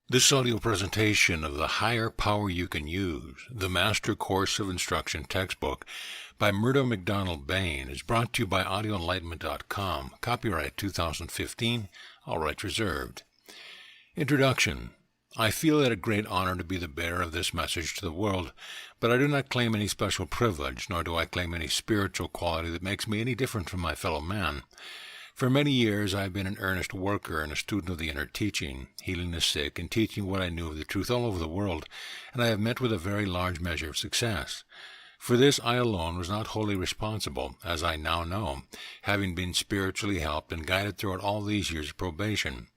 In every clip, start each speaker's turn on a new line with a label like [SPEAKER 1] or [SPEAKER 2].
[SPEAKER 1] This audio presentation of The Higher Power You Can Use, the Master Course of Instruction textbook by Murdo MacDonald Bayne is brought to you by audioenlightenment.com. Copyright 2015, all rights reserved. Introduction. I feel it a great honor to be the bearer of this message to the world, but I do not claim any special privilege, nor do I claim any spiritual quality that makes me any different from my fellow man. For many years I have been an earnest worker and a student of the inner teaching, healing the sick and teaching what I knew of the truth all over the world, and I have met with a very large measure of success. For this I alone was not wholly responsible, as I now know, having been spiritually helped and guided throughout all these years of probation.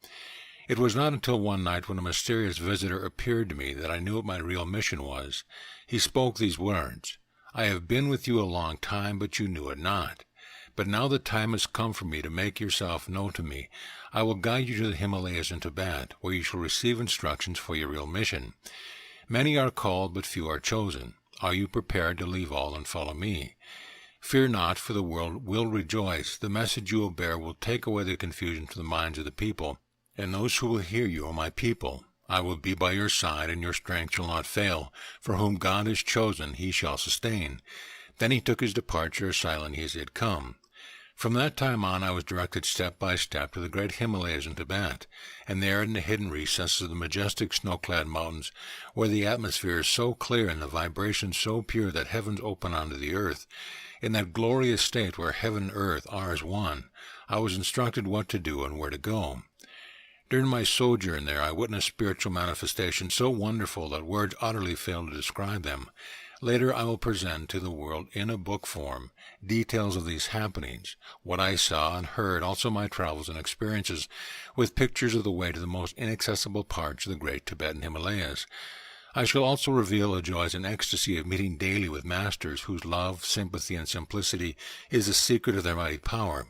[SPEAKER 1] It was not until one night when a mysterious visitor appeared to me that I knew what my real mission was. He spoke these words, "I have been with you a long time, but you knew it not. But now the time has come for me to make yourself known to me. I will guide you to the Himalayas in Tibet, where you shall receive instructions for your real mission. Many are called, but few are chosen. Are you prepared to leave all and follow me? Fear not, for the world will rejoice. The message you will bear will take away the confusion from the minds of the people, and those who will hear you are my people. I will be by your side, and your strength shall not fail. For whom God has chosen, he shall sustain." Then he took his departure as silently as he had come. From that time on I was directed step by step to the great Himalayas in Tibet, and there in the hidden recesses of the majestic snow-clad mountains, where the atmosphere is so clear and the vibrations so pure that heavens open onto the earth, in that glorious state where heaven and earth are as one, I was instructed what to do and where to go. During my sojourn there I witnessed spiritual manifestations so wonderful that words utterly fail to describe them. Later I will present to the world in a book form details of these happenings, what I saw and heard, also my travels and experiences, with pictures of the way to the most inaccessible parts of the great Tibetan Himalayas. I shall also reveal the joys and ecstasy of meeting daily with masters whose love, sympathy, and simplicity is the secret of their mighty power.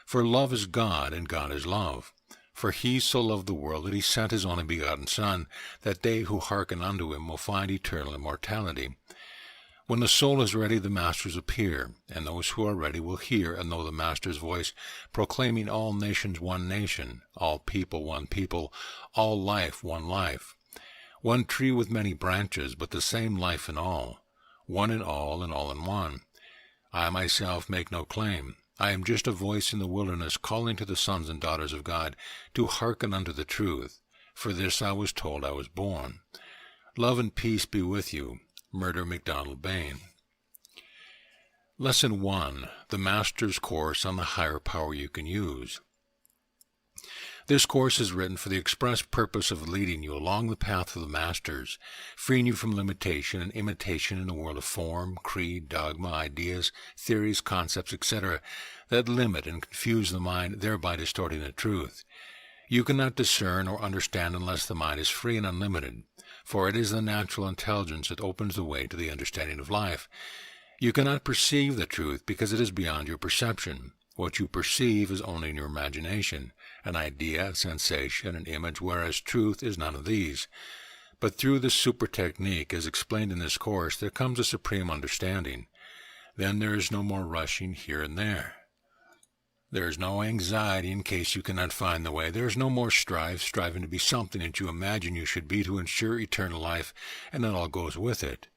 [SPEAKER 1] For love is God, and God is love. For he so loved the world that he sent his only begotten Son, that they who hearken unto him will find eternal immortality. When the soul is ready, the masters appear, and those who are ready will hear and know the master's voice, proclaiming all nations one nation, all people one people, all life one life. One tree with many branches, but the same life in all, one in all and all in one. I myself make no claim. I am just a voice in the wilderness calling to the sons and daughters of God to hearken unto the truth. For this I was told I was born. Love and peace be with you. Murdo MacDonald Bayne. Lesson 1. The Master's Course on the Higher Power You Can Use. This course is written for the express purpose of leading you along the path of the Masters, freeing you from limitation and imitation in the world of form, creed, dogma, ideas, theories, concepts, etc., that limit and confuse the mind, thereby distorting the truth. You cannot discern or understand unless the mind is free and unlimited, for it is the natural intelligence that opens the way to the understanding of life. You cannot perceive the truth because it is beyond your perception. What you perceive is only in your imagination, an idea, a sensation, an image, whereas truth is none of these. But through this super technique, as explained in this course, there comes a supreme understanding. Then there is no more rushing here and there. There is no anxiety in case you cannot find the way. There is no more striving to be something that you imagine you should be to ensure eternal life, and that all goes with it.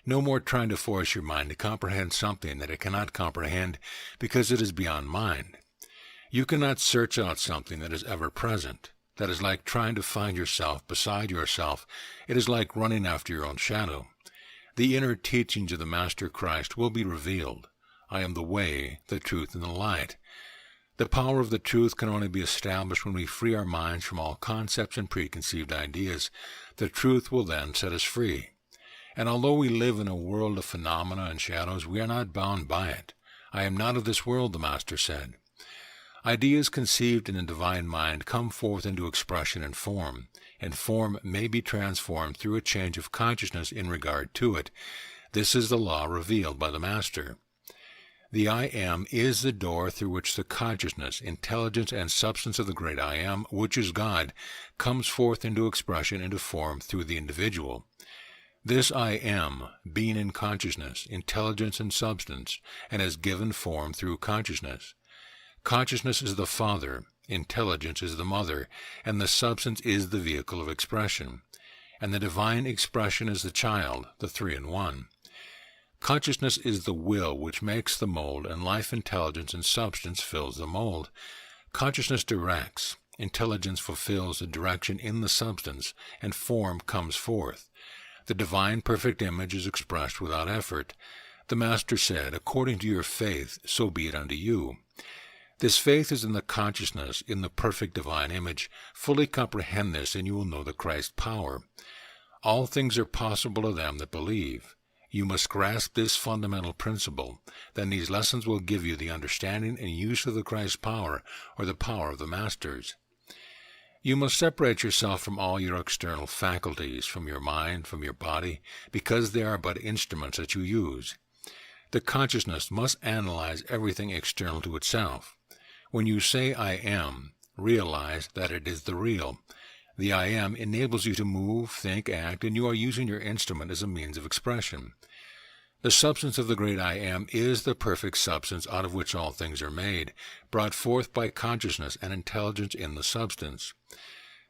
[SPEAKER 1] No more trying to force your mind to comprehend something that it cannot comprehend because it is beyond mind. You cannot search out something that is ever present. That is like trying to find yourself beside yourself. It is like running after your own shadow. The inner teachings of the Master Christ will be revealed. I am the way, the truth, and the light. The power of the truth can only be established when we free our minds from all concepts and preconceived ideas. The truth will then set us free. And although we live in a world of phenomena and shadows, we are not bound by it. I am not of this world, the Master said. Ideas conceived in the divine mind come forth into expression and form may be transformed through a change of consciousness in regard to it. This is the law revealed by the Master. The I Am is the door through which the consciousness, intelligence, and substance of the great I Am, which is God, comes forth into expression, into form through the individual. This I Am, being in consciousness, intelligence, and substance, and has given form through consciousness. Consciousness is the Father, Intelligence is the mother, and the substance is the vehicle of expression. And the divine expression is the child, the three-in-one. Consciousness is the will which makes the mold, and life, intelligence, and substance fills the mold. Consciousness directs. Intelligence fulfills the direction in the substance, and form comes forth. The divine perfect image is expressed without effort. The Master said, "According to your faith, so be it unto you." This faith is in the consciousness, in the perfect divine image. Fully comprehend this, and you will know the Christ power. All things are possible to them that believe. You must grasp this fundamental principle. Then these lessons will give you the understanding and use of the Christ power, or the power of the Masters. You must separate yourself from all your external faculties, from your mind, from your body, because they are but instruments that you use. The consciousness must analyze everything external to itself. When you say "I am," realize that it is the real. The "I am" enables you to move, think, act, and you are using your instrument as a means of expression. The substance of the great I Am is the perfect substance out of which all things are made, brought forth by consciousness and intelligence in the substance.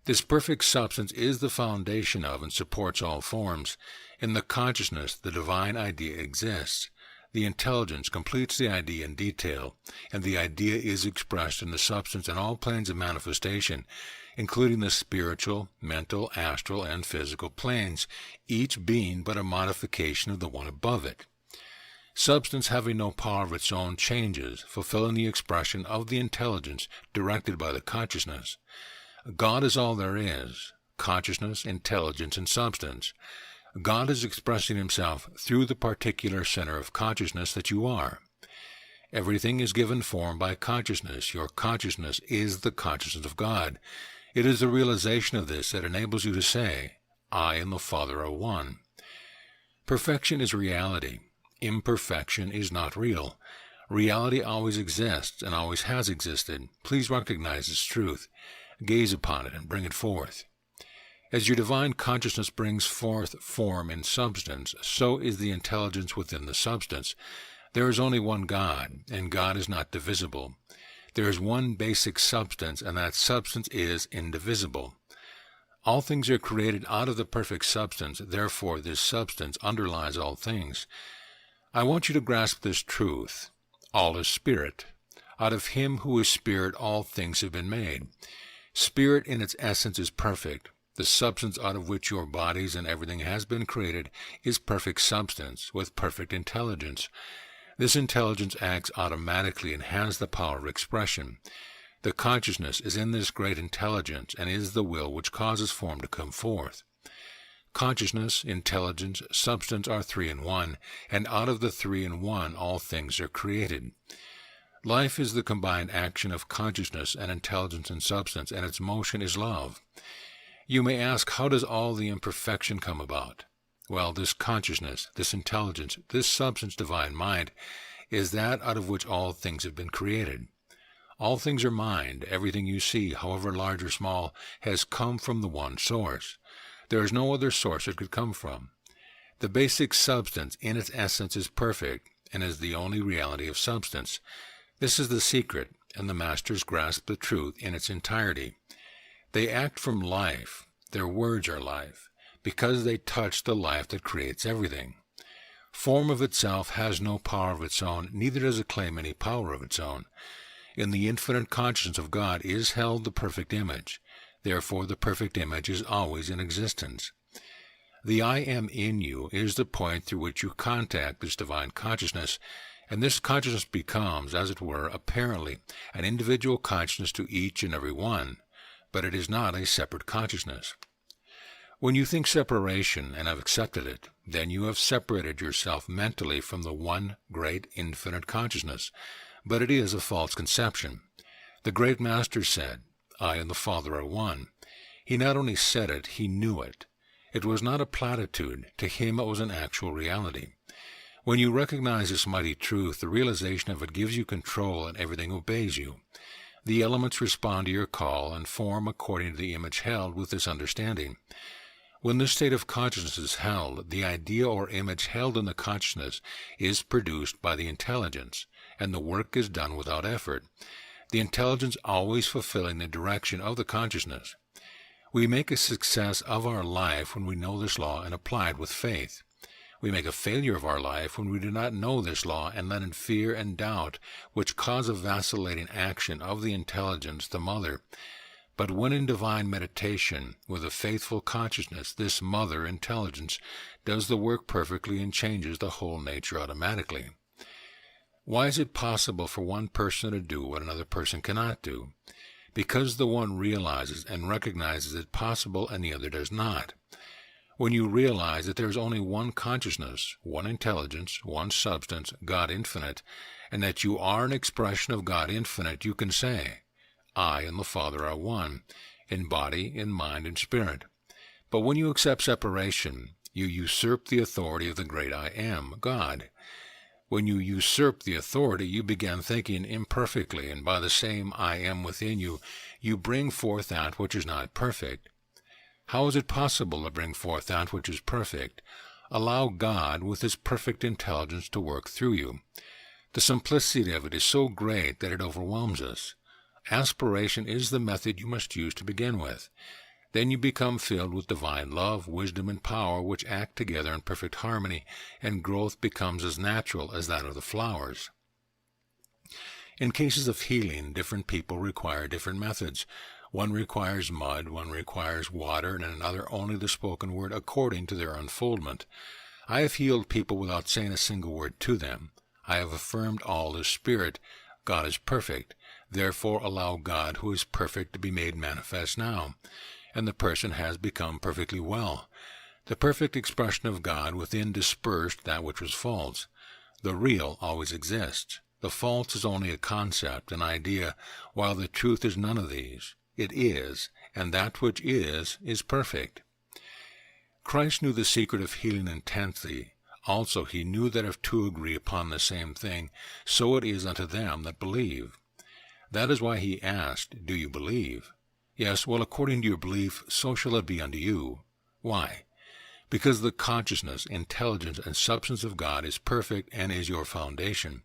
[SPEAKER 1] This perfect substance is the foundation of and supports all forms. In the consciousness, the divine idea exists. The intelligence completes the idea in detail, and the idea is expressed in the substance in all planes of manifestation, including the spiritual, mental, astral, and physical planes, each being but a modification of the one above it. Substance, having no power of its own, changes, fulfilling the expression of the intelligence directed by the consciousness. God is all there is: consciousness, intelligence, and substance. God is expressing himself through the particular center of consciousness that you are. Everything is given form by consciousness. Your consciousness is the consciousness of God. It is the realization of this that enables you to say, "I and the Father are one." Perfection is reality. Imperfection is not real. Reality always exists and always has existed. Please recognize this truth. Gaze upon it and bring it forth. As your divine consciousness brings forth form in substance, so is the intelligence within the substance. There is only one God, and God is not divisible. There is one basic substance, and that substance is indivisible. All things are created out of the perfect substance, therefore this substance underlies all things. I want you to grasp this truth. All is spirit. Out of him who is spirit all things have been made. Spirit in its essence is perfect. The substance out of which your bodies and everything has been created is perfect substance, with perfect intelligence. This intelligence acts automatically and has the power of expression. The consciousness is in this great intelligence and is the will which causes form to come forth. Consciousness, intelligence, substance are three-in-one, and out of the three-in-one all things are created. Life is the combined action of consciousness and intelligence and substance, and its motion is love. You may ask, how does all the imperfection come about? Well, this consciousness, this intelligence, this substance divine mind, is that out of which all things have been created. All things are mind. Everything you see, however large or small, has come from the one source. There is no other source it could come from. The basic substance in its essence is perfect, and is the only reality of substance. This is the secret, and the Masters grasp the truth in its entirety. They act from life. Their words are life, because they touch the life that creates everything. Form of itself has no power of its own, neither does it claim any power of its own. In the infinite consciousness of God is held the perfect image. Therefore the perfect image is always in existence. The I Am in you is the point through which you contact this divine consciousness, and this consciousness becomes, as it were, apparently, an individual consciousness to each and every one, but it is not a separate consciousness. When you think separation and have accepted it, then you have separated yourself mentally from the one great infinite consciousness, but it is a false conception. The great Master said, "I and the Father are one." He not only said it, he knew it. It was not a platitude. To him it was an actual reality. When you recognize this mighty truth, the realization of it gives you control and everything obeys you. The elements respond to your call and form according to the image held with this understanding. When this state of consciousness is held, the idea or image held in the consciousness is produced by the intelligence, and the work is done without effort. the intelligence always fulfilling the direction of the consciousness. We make a success of our life when we know this law and apply it with faith. We make a failure of our life when we do not know this law and let in fear and doubt, which cause a vacillating action of the intelligence, the mother. But when in divine meditation, with a faithful consciousness, this mother intelligence does the work perfectly and changes the whole nature automatically. Why is it possible for one person to do what another person cannot do? Because the one realizes and recognizes it possible and the other does not. When you realize that there is only one consciousness, one intelligence, one substance, God infinite, and that you are an expression of God infinite, you can say, I and the Father are one, in body, in mind, and spirit. But when you accept separation, you usurp the authority of the great I Am, God. When you usurp the authority, you begin thinking imperfectly, and by the same I Am within you, you bring forth that which is not perfect. How is it possible to bring forth that which is perfect? Allow God with His perfect intelligence to work through you. The simplicity of it is so great that it overwhelms us. Aspiration is the method you must use to begin with. Then you become filled with divine love, wisdom, and power, which act together in perfect harmony, and growth becomes as natural as that of the flowers. In cases of healing, different people require different methods. One requires mud, one requires water, and another only the spoken word according to their unfoldment. I have healed people without saying a single word to them. I have affirmed all is spirit. God is perfect. Therefore allow God who is perfect to be made manifest now. And the person has become perfectly well. The perfect expression of God within dispersed that which was false. The real always exists. The false is only a concept, an idea, while the truth is none of these. It is, and that which is perfect. Christ knew the secret of healing intensely. Also he knew that if two agree upon the same thing, so it is unto them that believe. That is why he asked, Do you believe? Yes, well, according to your belief, so shall it be unto you. Why? Because the consciousness, intelligence, and substance of God is perfect and is your foundation.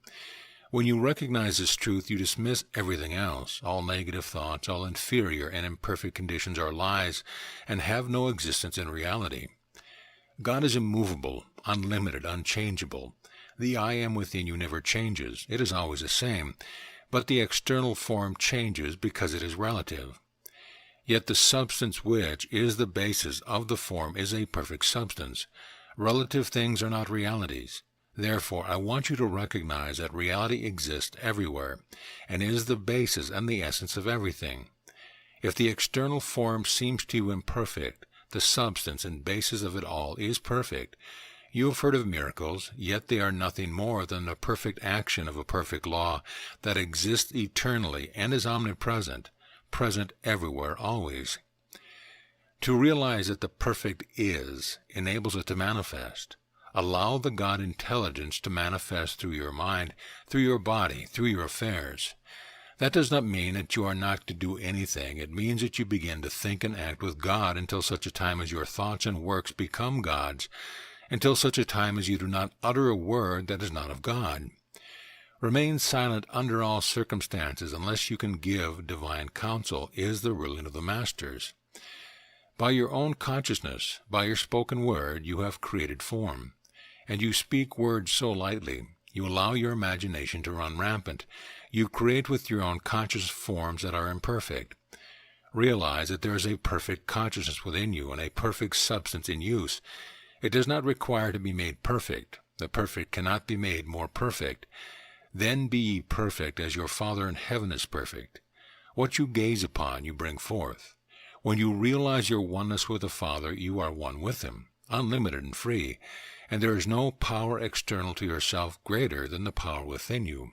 [SPEAKER 1] When you recognize this truth, you dismiss everything else. All negative thoughts, all inferior and imperfect conditions are lies and have no existence in reality. God is immovable, unlimited, unchangeable. The I Am within you never changes. It is always the same. But the external form changes because it is relative. Yet the substance which is the basis of the form is a perfect substance. Relative things are not realities. Therefore, I want you to recognize that reality exists everywhere, and is the basis and the essence of everything. If the external form seems to you imperfect, the substance and basis of it all is perfect. You have heard of miracles, yet they are nothing more than the perfect action of a perfect law that exists eternally and is omnipresent, present everywhere, always. To realize that the perfect is enables it to manifest. Allow the God intelligence to manifest through your mind, through your body, through your affairs. That does not mean that you are not to do anything. It means that you begin to think and act with God until such a time as your thoughts and works become God's, until such a time as you do not utter a word that is not of God. Remain silent under all circumstances unless you can give divine counsel, is the ruling of the masters. By your own consciousness, by your spoken word, you have created form. And you speak words so lightly, you allow your imagination to run rampant. You create with your own conscious forms that are imperfect. Realize that there is a perfect consciousness within you and a perfect substance in use. It does not require to be made perfect. The perfect cannot be made more perfect. Then be ye perfect as your Father in heaven is perfect. What you gaze upon, you bring forth. When you realize your oneness with the Father, you are one with Him, unlimited and free, and there is no power external to yourself greater than the power within you.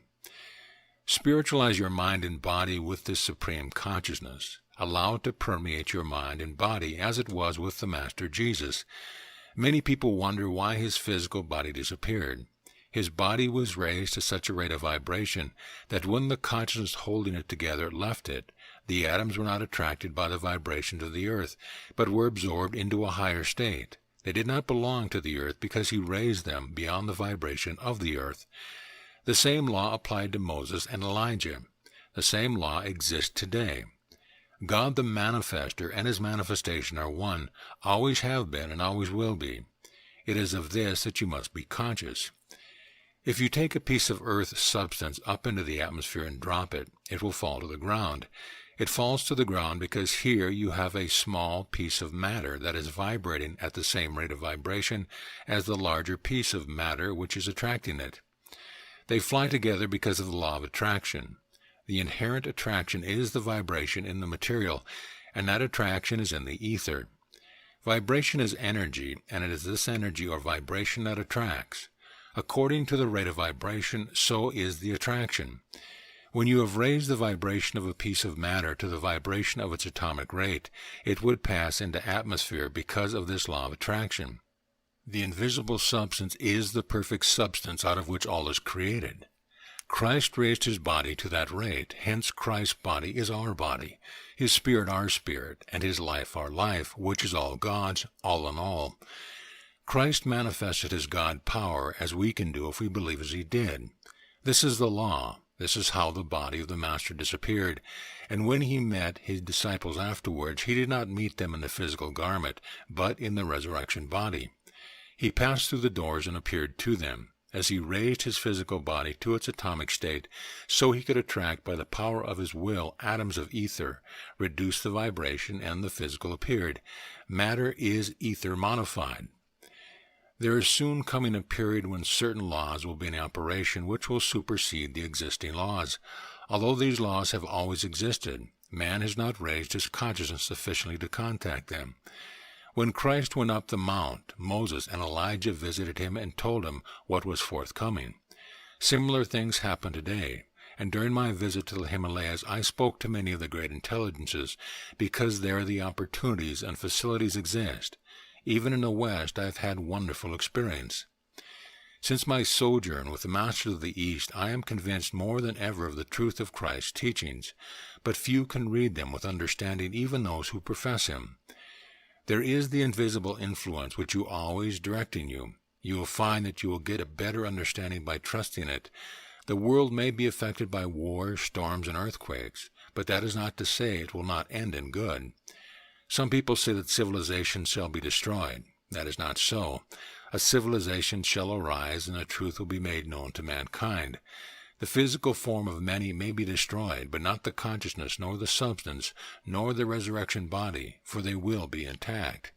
[SPEAKER 1] Spiritualize your mind and body with this supreme consciousness. Allow it to permeate your mind and body as it was with the Master Jesus. Many people wonder why His physical body disappeared. His body was raised to such a rate of vibration that when the consciousness holding it together left it, the atoms were not attracted by the vibrations of the earth, but were absorbed into a higher state. They did not belong to the earth because He raised them beyond the vibration of the earth. The same law applied to Moses and Elijah. The same law exists today. God the manifester and his manifestation are one, always have been and always will be. It is of this that you must be conscious. If you take a piece of earth substance up into the atmosphere and drop it, it will fall to the ground. It falls to the ground because here you have a small piece of matter that is vibrating at the same rate of vibration as the larger piece of matter which is attracting it. They fly together because of the law of attraction. The inherent attraction is the vibration in the material, and that attraction is in the ether. Vibration is energy, and it is this energy or vibration that attracts. According to the rate of vibration, so is the attraction. When you have raised the vibration of a piece of matter to the vibration of its atomic rate, it would pass into atmosphere because of this law of attraction. The invisible substance is the perfect substance out of which all is created. Christ raised his body to that rate, hence Christ's body is our body, his spirit our spirit, and his life our life, which is all God's, all in all. Christ manifested his God power as we can do if we believe as he did. This is the law. This is how the body of the Master disappeared. And when he met his disciples afterwards, he did not meet them in the physical garment, but in the resurrection body. He passed through the doors and appeared to them. As he raised his physical body to its atomic state, so he could attract by the power of his will atoms of ether, reduce the vibration, and the physical appeared. Matter is ether modified. There is soon coming a period when certain laws will be in operation which will supersede the existing laws. Although these laws have always existed, man has not raised his consciousness sufficiently to contact them. When Christ went up the mount, Moses and Elijah visited him and told him what was forthcoming. Similar things happen today, and during my visit to the Himalayas I spoke to many of the great intelligences because there the opportunities and facilities exist. Even in the West I have had wonderful experience. Since my sojourn with the Masters of the East, I am convinced more than ever of the truth of Christ's teachings, but few can read them with understanding, even those who profess him. There is the invisible influence which you always directing you. You will find that you will get a better understanding by trusting it. The world may be affected by wars, storms, and earthquakes, but that is not to say it will not end in good. Some people say that civilization shall be destroyed. That is not so. A civilization shall arise, and the truth will be made known to mankind. The physical form of many may be destroyed, but not the consciousness, nor the substance, nor the resurrection body, for they will be intact.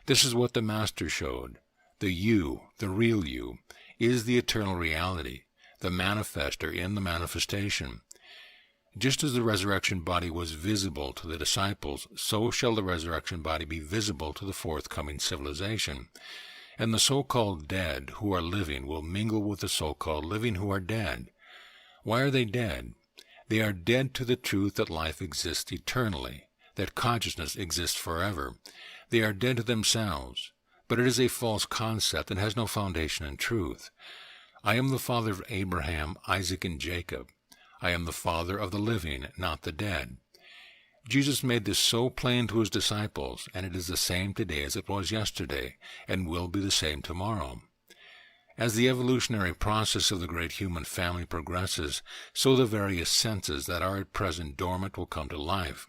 [SPEAKER 1] This is what the Master showed. The you, the real you, is the eternal reality, the manifester in the manifestation. Just as the resurrection body was visible to the disciples, so shall the resurrection body be visible to the forthcoming civilization. And the so-called dead who are living will mingle with the so-called living who are dead. Why are they dead? They are dead to the truth that life exists eternally, that consciousness exists forever. They are dead to themselves, but it is a false concept and has no foundation in truth. I am the father of Abraham, Isaac, and Jacob. I am the father of the living, not the dead. Jesus made this so plain to his disciples, and it is the same today as it was yesterday, and will be the same tomorrow. As the evolutionary process of the great human family progresses, so the various senses that are at present dormant will come to life.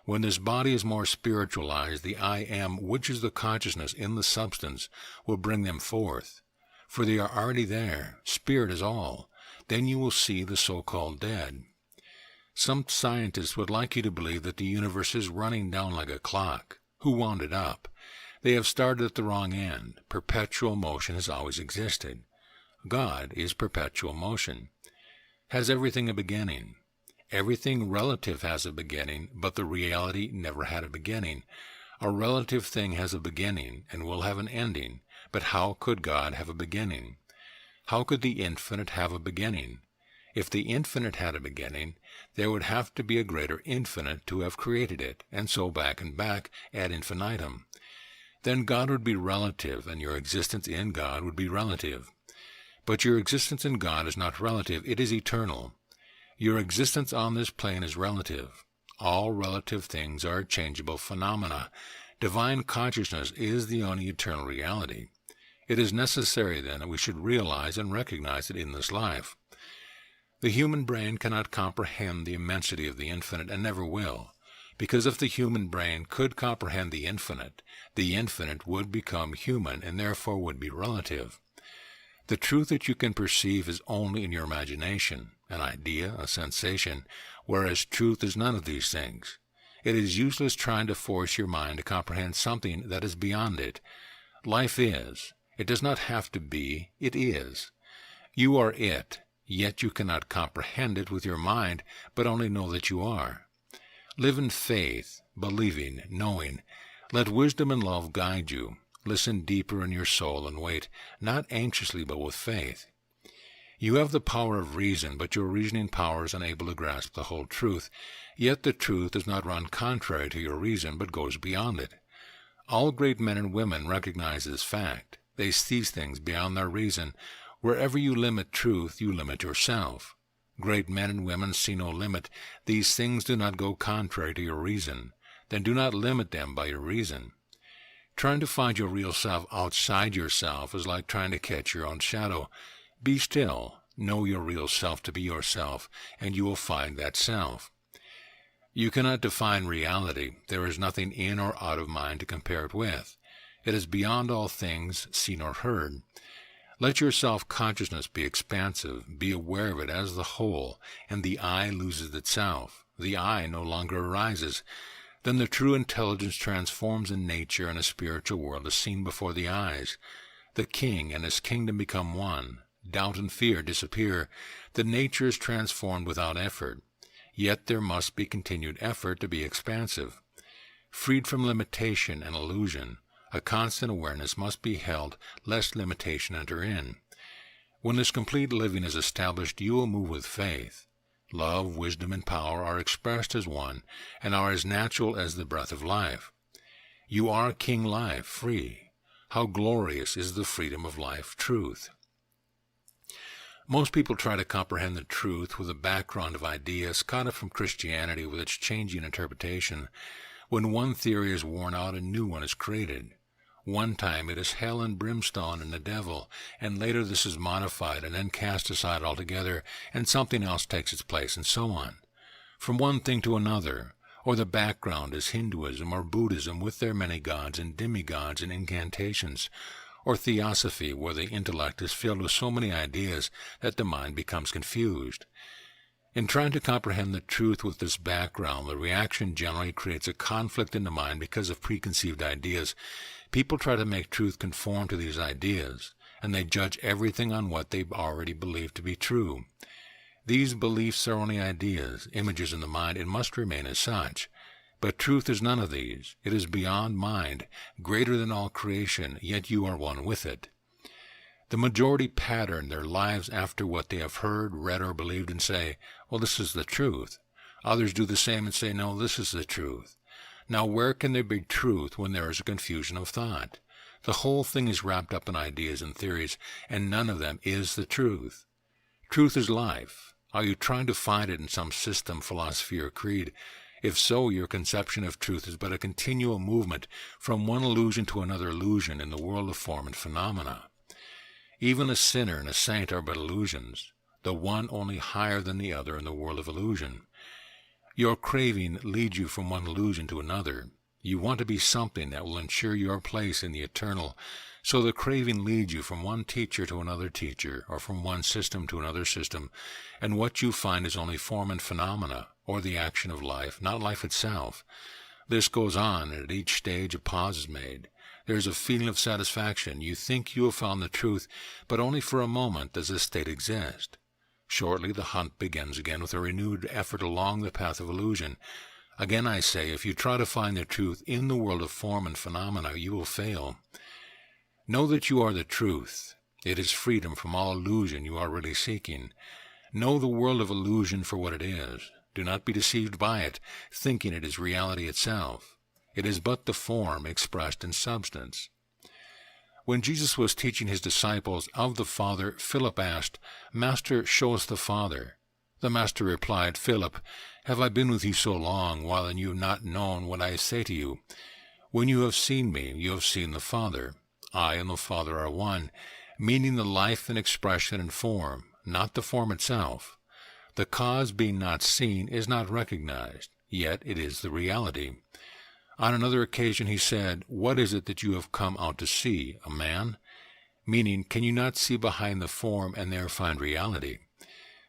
[SPEAKER 1] When this body is more spiritualized, the I am, which is the consciousness in the substance, will bring them forth. For they are already there. Spirit is all. Then you will see the so-called dead. Some scientists would like you to believe that the universe is running down like a clock. Who wound it up? They have started at the wrong end. Perpetual motion has always existed. God is perpetual motion. Has everything a beginning? Everything relative has a beginning, but the reality never had a beginning. A relative thing has a beginning and will have an ending, but how could God have a beginning? How could the infinite have a beginning? If the infinite had a beginning, there would have to be a greater infinite to have created it, and so back and back ad infinitum. Then God would be relative, and your existence in God would be relative. But your existence in God is not relative, it is eternal. Your existence on this plane is relative. All relative things are changeable phenomena. Divine consciousness is the only eternal reality. It is necessary, then, that we should realize and recognize it in this life. The human brain cannot comprehend the immensity of the infinite and never will, because if the human brain could comprehend the infinite would become human and therefore would be relative. The truth that you can perceive is only in your imagination, an idea, a sensation, whereas truth is none of these things. It is useless trying to force your mind to comprehend something that is beyond it. Life is. It does not have to be. It is. You are it, yet you cannot comprehend it with your mind, but only know that you are. Live in faith, believing, knowing. Let wisdom and love guide you. Listen deeper in your soul and wait, not anxiously but with faith. You have the power of reason, but your reasoning power is unable to grasp the whole truth. Yet the truth does not run contrary to your reason, but goes beyond it. All great men and women recognize this fact. They see things beyond their reason. Wherever you limit truth, you limit yourself. Great men and women see no limit. These things do not go contrary to your reason. Then do not limit them by your reason. Trying to find your real self outside yourself is like trying to catch your own shadow. Be still, know your real self to be yourself, and you will find that self. You cannot define reality. There is nothing in or out of mind to compare it with. It is beyond all things seen or heard. Let your self-consciousness be expansive. Be aware of it as the whole, and the I loses itself. The I no longer arises. Then the true intelligence transforms in nature, and a spiritual world is seen before the eyes. The king and his kingdom become one. Doubt and fear disappear. The nature is transformed without effort. Yet there must be continued effort to be expansive. Freed from limitation and illusion, a constant awareness must be held lest limitation enter in. When this complete living is established, you will move with faith. Love, wisdom, and power are expressed as one, and are as natural as the breath of life. You are King Life, free. How glorious is the freedom of life, truth. Most people try to comprehend the truth with a background of ideas caught up from Christianity with its changing interpretation. When one theory is worn out, a new one is created. One time it is hell and brimstone and the devil, and later this is modified and then cast aside altogether, and something else takes its place, and so on. From one thing to another, or the background is Hinduism or Buddhism with their many gods and demigods and incantations, or Theosophy where the intellect is filled with so many ideas that the mind becomes confused. In trying to comprehend the truth with this background, the reaction generally creates a conflict in the mind because of preconceived ideas. People try to make truth conform to these ideas, and they judge everything on what they already believe to be true. These beliefs are only ideas, images in the mind, and must remain as such. But truth is none of these. It is beyond mind, greater than all creation, yet you are one with it. The majority pattern their lives after what they have heard, read, or believed and say, well, this is the truth. Others do the same and say, no, this is the truth. Now, where can there be truth when there is a confusion of thought? The whole thing is wrapped up in ideas and theories, and none of them is the truth. Truth is life. Are you trying to find it in some system, philosophy, or creed? If so, your conception of truth is but a continual movement from one illusion to another illusion in the world of form and phenomena. Even a sinner and a saint are but illusions, the one only higher than the other in the world of illusion. Your craving leads you from one illusion to another. You want to be something that will ensure your place in the eternal, so the craving leads you from one teacher to another teacher, or from one system to another system, and what you find is only form and phenomena, or the action of life, not life itself. This goes on, and at each stage a pause is made. There is a feeling of satisfaction. You think you have found the truth, but only for a moment does this state exist. Shortly the hunt begins again with a renewed effort along the path of illusion. Again I say, if you try to find the truth in the world of form and phenomena, you will fail. Know that you are the truth. It is freedom from all illusion you are really seeking. Know the world of illusion for what it is. Do not be deceived by it, thinking it is reality itself. It is but the form expressed in substance. When Jesus was teaching his disciples of the Father, Philip asked, Master, show us the Father. The Master replied, Philip, have I been with you so long, while and you have not known what I say to you? When you have seen me, you have seen the Father. I and the Father are one, meaning the life and expression and form, not the form itself. The cause being not seen is not recognized, yet it is the reality. On another occasion he said, "What is it that you have come out to see? A man?" Meaning, can you not see behind the form and there find reality?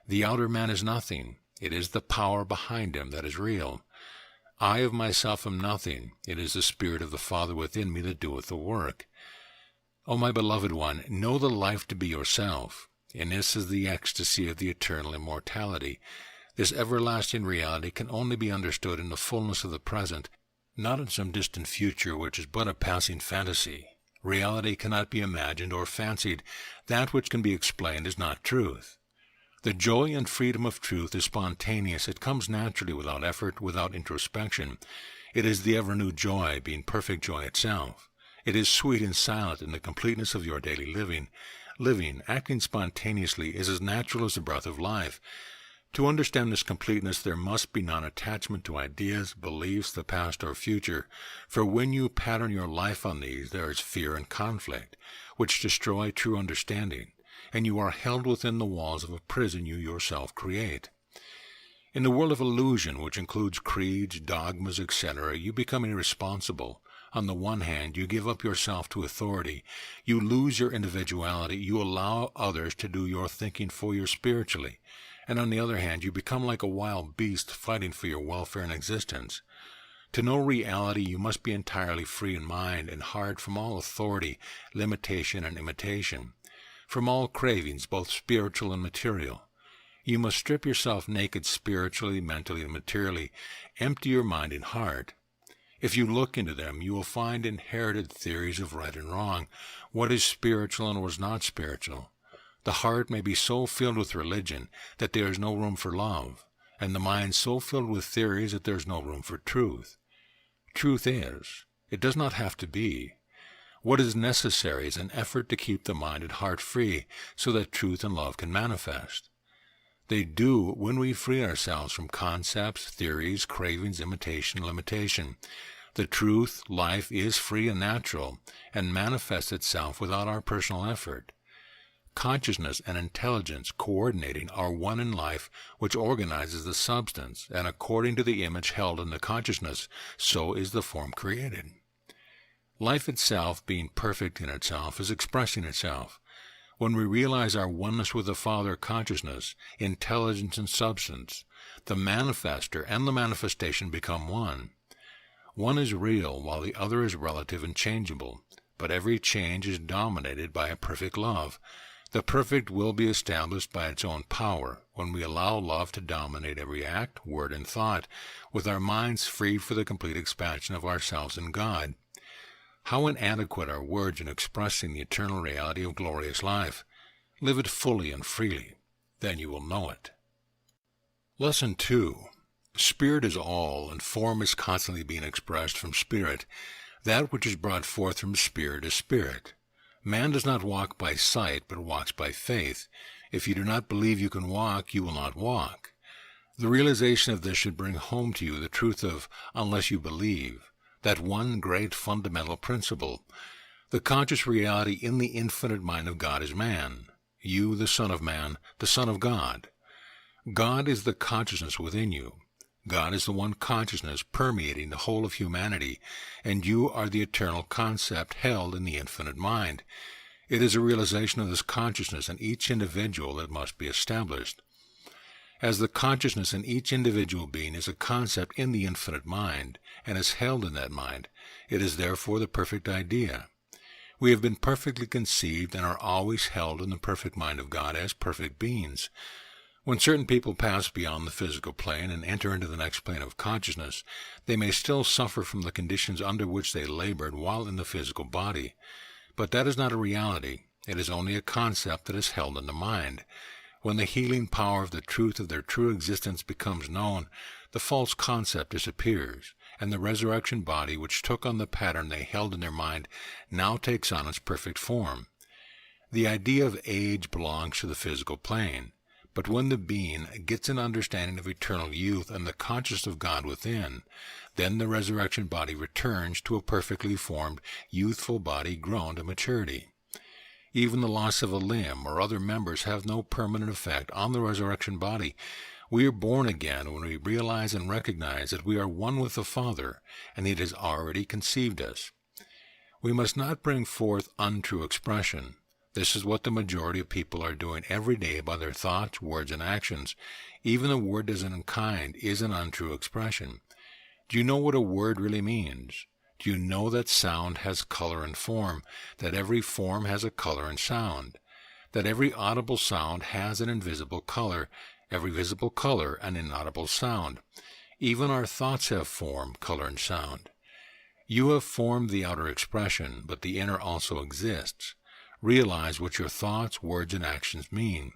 [SPEAKER 1] The outer man is nothing. It is the power behind him that is real. I of myself am nothing. It is the Spirit of the Father within me that doeth the work. O my beloved one, know the life to be yourself. And this is the ecstasy of the eternal immortality. This everlasting reality can only be understood in the fullness of the present, not in some distant future which is but a passing fantasy. Reality cannot be imagined or fancied. That which can be explained is not truth. The joy and freedom of truth is spontaneous. It comes naturally, without effort, without introspection. It is the ever-new joy, being perfect joy itself. It is sweet and silent in the completeness of your daily living. Living, acting spontaneously, is as natural as the breath of life. To understand this completeness, there must be non-attachment to ideas, beliefs, the past or future, for when you pattern your life on these, there is fear and conflict, which destroy true understanding, and you are held within the walls of a prison you yourself create. In the world of illusion, which includes creeds, dogmas, etc., you become irresponsible. On the one hand, you give up yourself to authority. You lose your individuality. You allow others to do your thinking for you spiritually. And on the other hand, you become like a wild beast fighting for your welfare and existence. To know reality, you must be entirely free in mind and heart from all authority, limitation, and imitation, from all cravings, both spiritual and material. You must strip yourself naked spiritually, mentally, and materially. Empty your mind and heart. If you look into them, you will find inherited theories of right and wrong, what is spiritual and what is not spiritual. The heart may be so filled with religion that there is no room for love, and the mind so filled with theories that there is no room for truth. Truth is. It does not have to be. What is necessary is an effort to keep the mind and heart free so that truth and love can manifest. They do when we free ourselves from concepts, theories, cravings, imitation, limitation. The truth, life, is free and natural, and manifests itself without our personal effort. Consciousness and intelligence coordinating are one in life, which organizes the substance, and according to the image held in the consciousness, so is the form created. Life itself, being perfect in itself, is expressing itself. When we realize our oneness with the Father consciousness, intelligence and substance, the manifester and the manifestation become one. One is real, while the other is relative and changeable, but every change is dominated by a perfect love. The perfect will be established by its own power when we allow love to dominate every act, word, and thought, with our minds free for the complete expansion of ourselves in God. How inadequate are words in expressing the eternal reality of glorious life. Live it fully and freely. Then you will know it. Lesson 2. Spirit is all, and form is constantly being expressed from spirit. That which is brought forth from spirit is spirit. Man does not walk by sight, but walks by faith. If you do not believe you can walk, you will not walk. The realization of this should bring home to you the truth of unless you believe, that one great fundamental principle. The conscious reality in the infinite mind of God is man. You, the Son of Man, the Son of God. God is the consciousness within you. God is the one consciousness permeating the whole of humanity, and you are the eternal concept held in the infinite mind. It is a realization of this consciousness in each individual that must be established. As the consciousness in each individual being is a concept in the infinite mind, and is held in that mind, it is therefore the perfect idea. We have been perfectly conceived and are always held in the perfect mind of God as perfect beings. When certain people pass beyond the physical plane and enter into the next plane of consciousness, they may still suffer from the conditions under which they labored while in the physical body. But that is not a reality. It is only a concept that is held in the mind. When the healing power of the truth of their true existence becomes known, the false concept disappears, and the resurrection body which took on the pattern they held in their mind now takes on its perfect form. The idea of age belongs to the physical plane. But when the being gets an understanding of eternal youth and the consciousness of God within, then the resurrection body returns to a perfectly formed, youthful body grown to maturity. Even the loss of a limb or other members have no permanent effect on the resurrection body. We are born again when we realize and recognize that we are one with the Father, and He has already conceived us. We must not bring forth untrue expression. This is what the majority of people are doing every day by their thoughts, words, and actions. Even the word as in kind is an untrue expression. Do you know what a word really means? Do you know that sound has color and form, that every form has a color and sound, that every audible sound has an invisible color, every visible color an inaudible sound? Even our thoughts have form, color, and sound. You have formed the outer expression, but the inner also exists. Realize what your thoughts, words, and actions mean.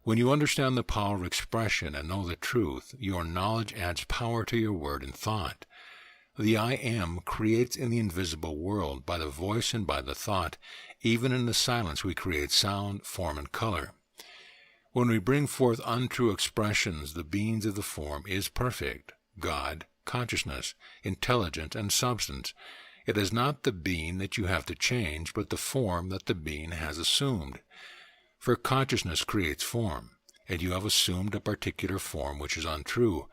[SPEAKER 1] When you understand the power of expression and know the truth, your knowledge adds power to your word and thought. The I Am creates in the invisible world by the voice and by the thought. Even in the silence we create sound, form, and color. When we bring forth untrue expressions, the beings of the form is perfect, God, consciousness, intelligence, and substance. It is not the being that you have to change, but the form that the being has assumed. For consciousness creates form, and you have assumed a particular form which is untrue.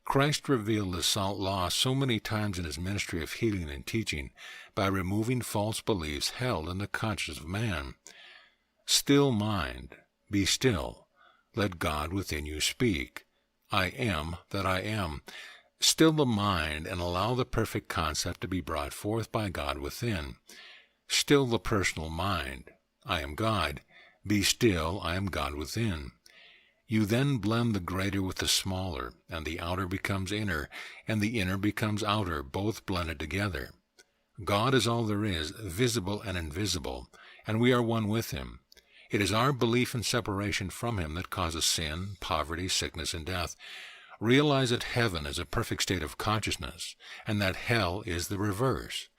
[SPEAKER 1] Christ revealed this law so many times in His ministry of healing and teaching by removing false beliefs held in the conscience of man. Still mind, be still, let God within you speak. I am that I am. Still the mind and allow the perfect concept to be brought forth by God within. Still the personal mind. I am God. Be still, I am God within. You then blend the greater with the smaller, and the outer becomes inner, and the inner becomes outer, both blended together. God is all there is, visible and invisible, and we are one with Him. It is our belief in separation from Him that causes sin, poverty, sickness, and death. Realize that heaven is a perfect state of consciousness, and that hell is the reverse.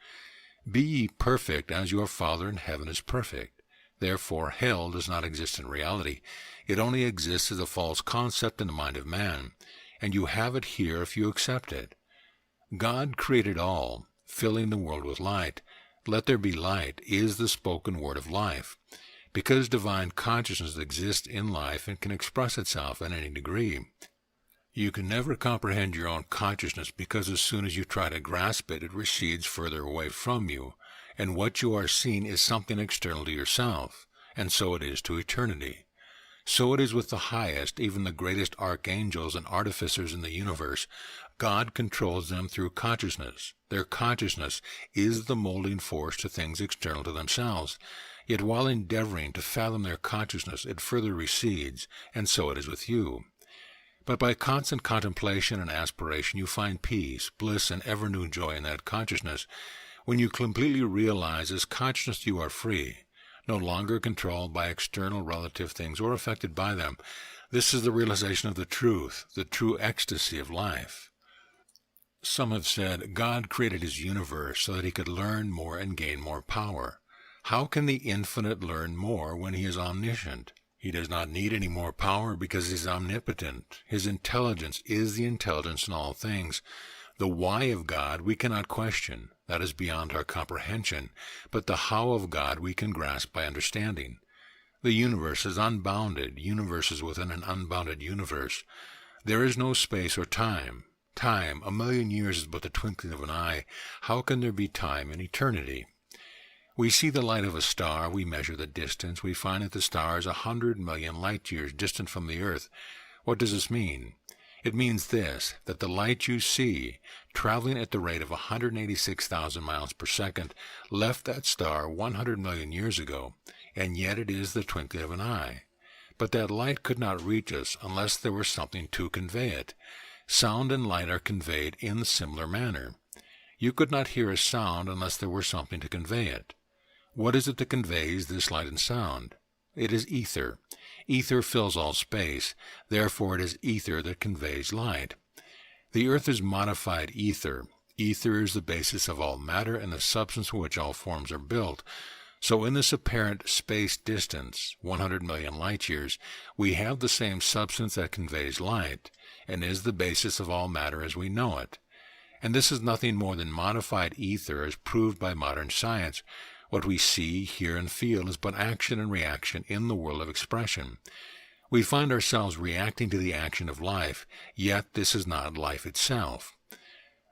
[SPEAKER 1] Be ye perfect as your Father in heaven is perfect. Therefore hell does not exist in reality. It only exists as a false concept in the mind of man, and you have it here if you accept it. God created all, filling the world with light. Let there be light is the spoken word of life. Because divine consciousness exists in life and can express itself in any degree. You can never comprehend your own consciousness because as soon as you try to grasp it, it recedes further away from you, and what you are seeing is something external to yourself, and so it is to eternity. So it is with the highest, even the greatest archangels and artificers in the universe. God controls them through consciousness. Their consciousness is the molding force to things external to themselves. Yet while endeavoring to fathom their consciousness, it further recedes, and so it is with you. But by constant contemplation and aspiration you find peace, bliss, and ever-new joy in that consciousness. When you completely realize as consciousness you are free, no longer controlled by external relative things or affected by them. This is the realization of the true ecstasy of life. Some have said God created His universe so that He could learn more and gain more power. How can the infinite learn more when He is omniscient? He does not need any more power because He is omnipotent. His intelligence is the intelligence in all things. The why of God we cannot question. That is beyond our comprehension. But the how of God we can grasp by understanding. The universe is unbounded. Universe is within an unbounded universe. There is no space or time. Time, 1,000,000 years is but the twinkling of an eye. How can there be time in eternity? We see the light of a star, we measure the distance, we find that the star is 100 million light years distant from the earth. What does this mean? It means this, that the light you see, traveling at the rate of 186,000 miles per second, left that star 100 million years ago, and yet it is the twinkling of an eye. But that light could not reach us unless there were something to convey it. Sound and light are conveyed in a similar manner. You could not hear a sound unless there were something to convey it. What is it that conveys this light and sound? It is ether. Ether fills all space. Therefore it is ether that conveys light. The earth is modified ether. Ether is the basis of all matter and the substance from which all forms are built. So in this apparent space distance, 100 million light years, we have the same substance that conveys light, and is the basis of all matter as we know it. And this is nothing more than modified ether as proved by modern science. What we see, hear, and feel is but action and reaction in the world of expression. We find ourselves reacting to the action of life, yet this is not life itself.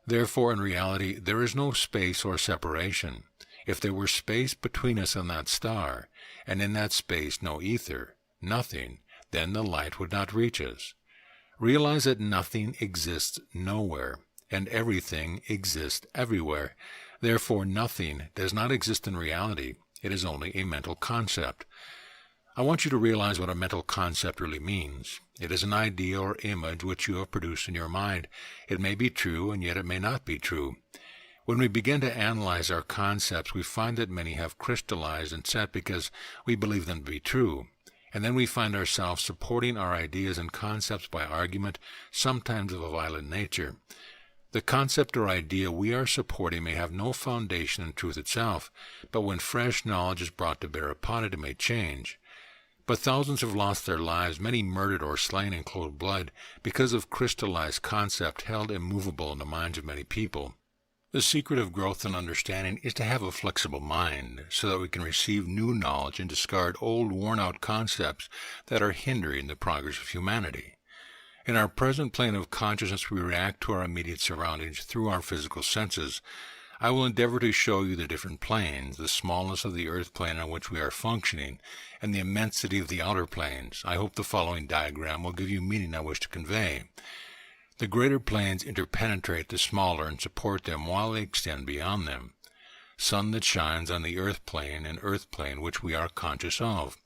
[SPEAKER 1] Therefore, in reality, there is no space or separation. If there were space between us and that star, and in that space no ether, nothing, then the light would not reach us. Realize that nothing exists nowhere, and everything exists everywhere. Therefore, nothing does not exist in reality. It is only a mental concept. I want you to realize what a mental concept really means. It is an idea or image which you have produced in your mind. It may be true, and yet it may not be true. When we begin to analyze our concepts, we find that many have crystallized and set because we believe them to be true. And then we find ourselves supporting our ideas and concepts by argument, sometimes of a violent nature. The concept or idea we are supporting may have no foundation in truth itself, but when fresh knowledge is brought to bear upon it, it may change. But thousands have lost their lives, many murdered or slain in cold blood, because of crystallized concept held immovable in the minds of many people. The secret of growth and understanding is to have a flexible mind, so that we can receive new knowledge and discard old worn-out concepts that are hindering the progress of humanity. In our present plane of consciousness, we react to our immediate surroundings through our physical senses. I will endeavor to show you the different planes, the smallness of the earth plane on which we are functioning, and the immensity of the outer planes. I hope the following diagram will give you meaning I wish to convey. The greater planes interpenetrate the smaller and support them while they extend beyond them. Sun that shines on the earth plane and earth plane which we are conscious of.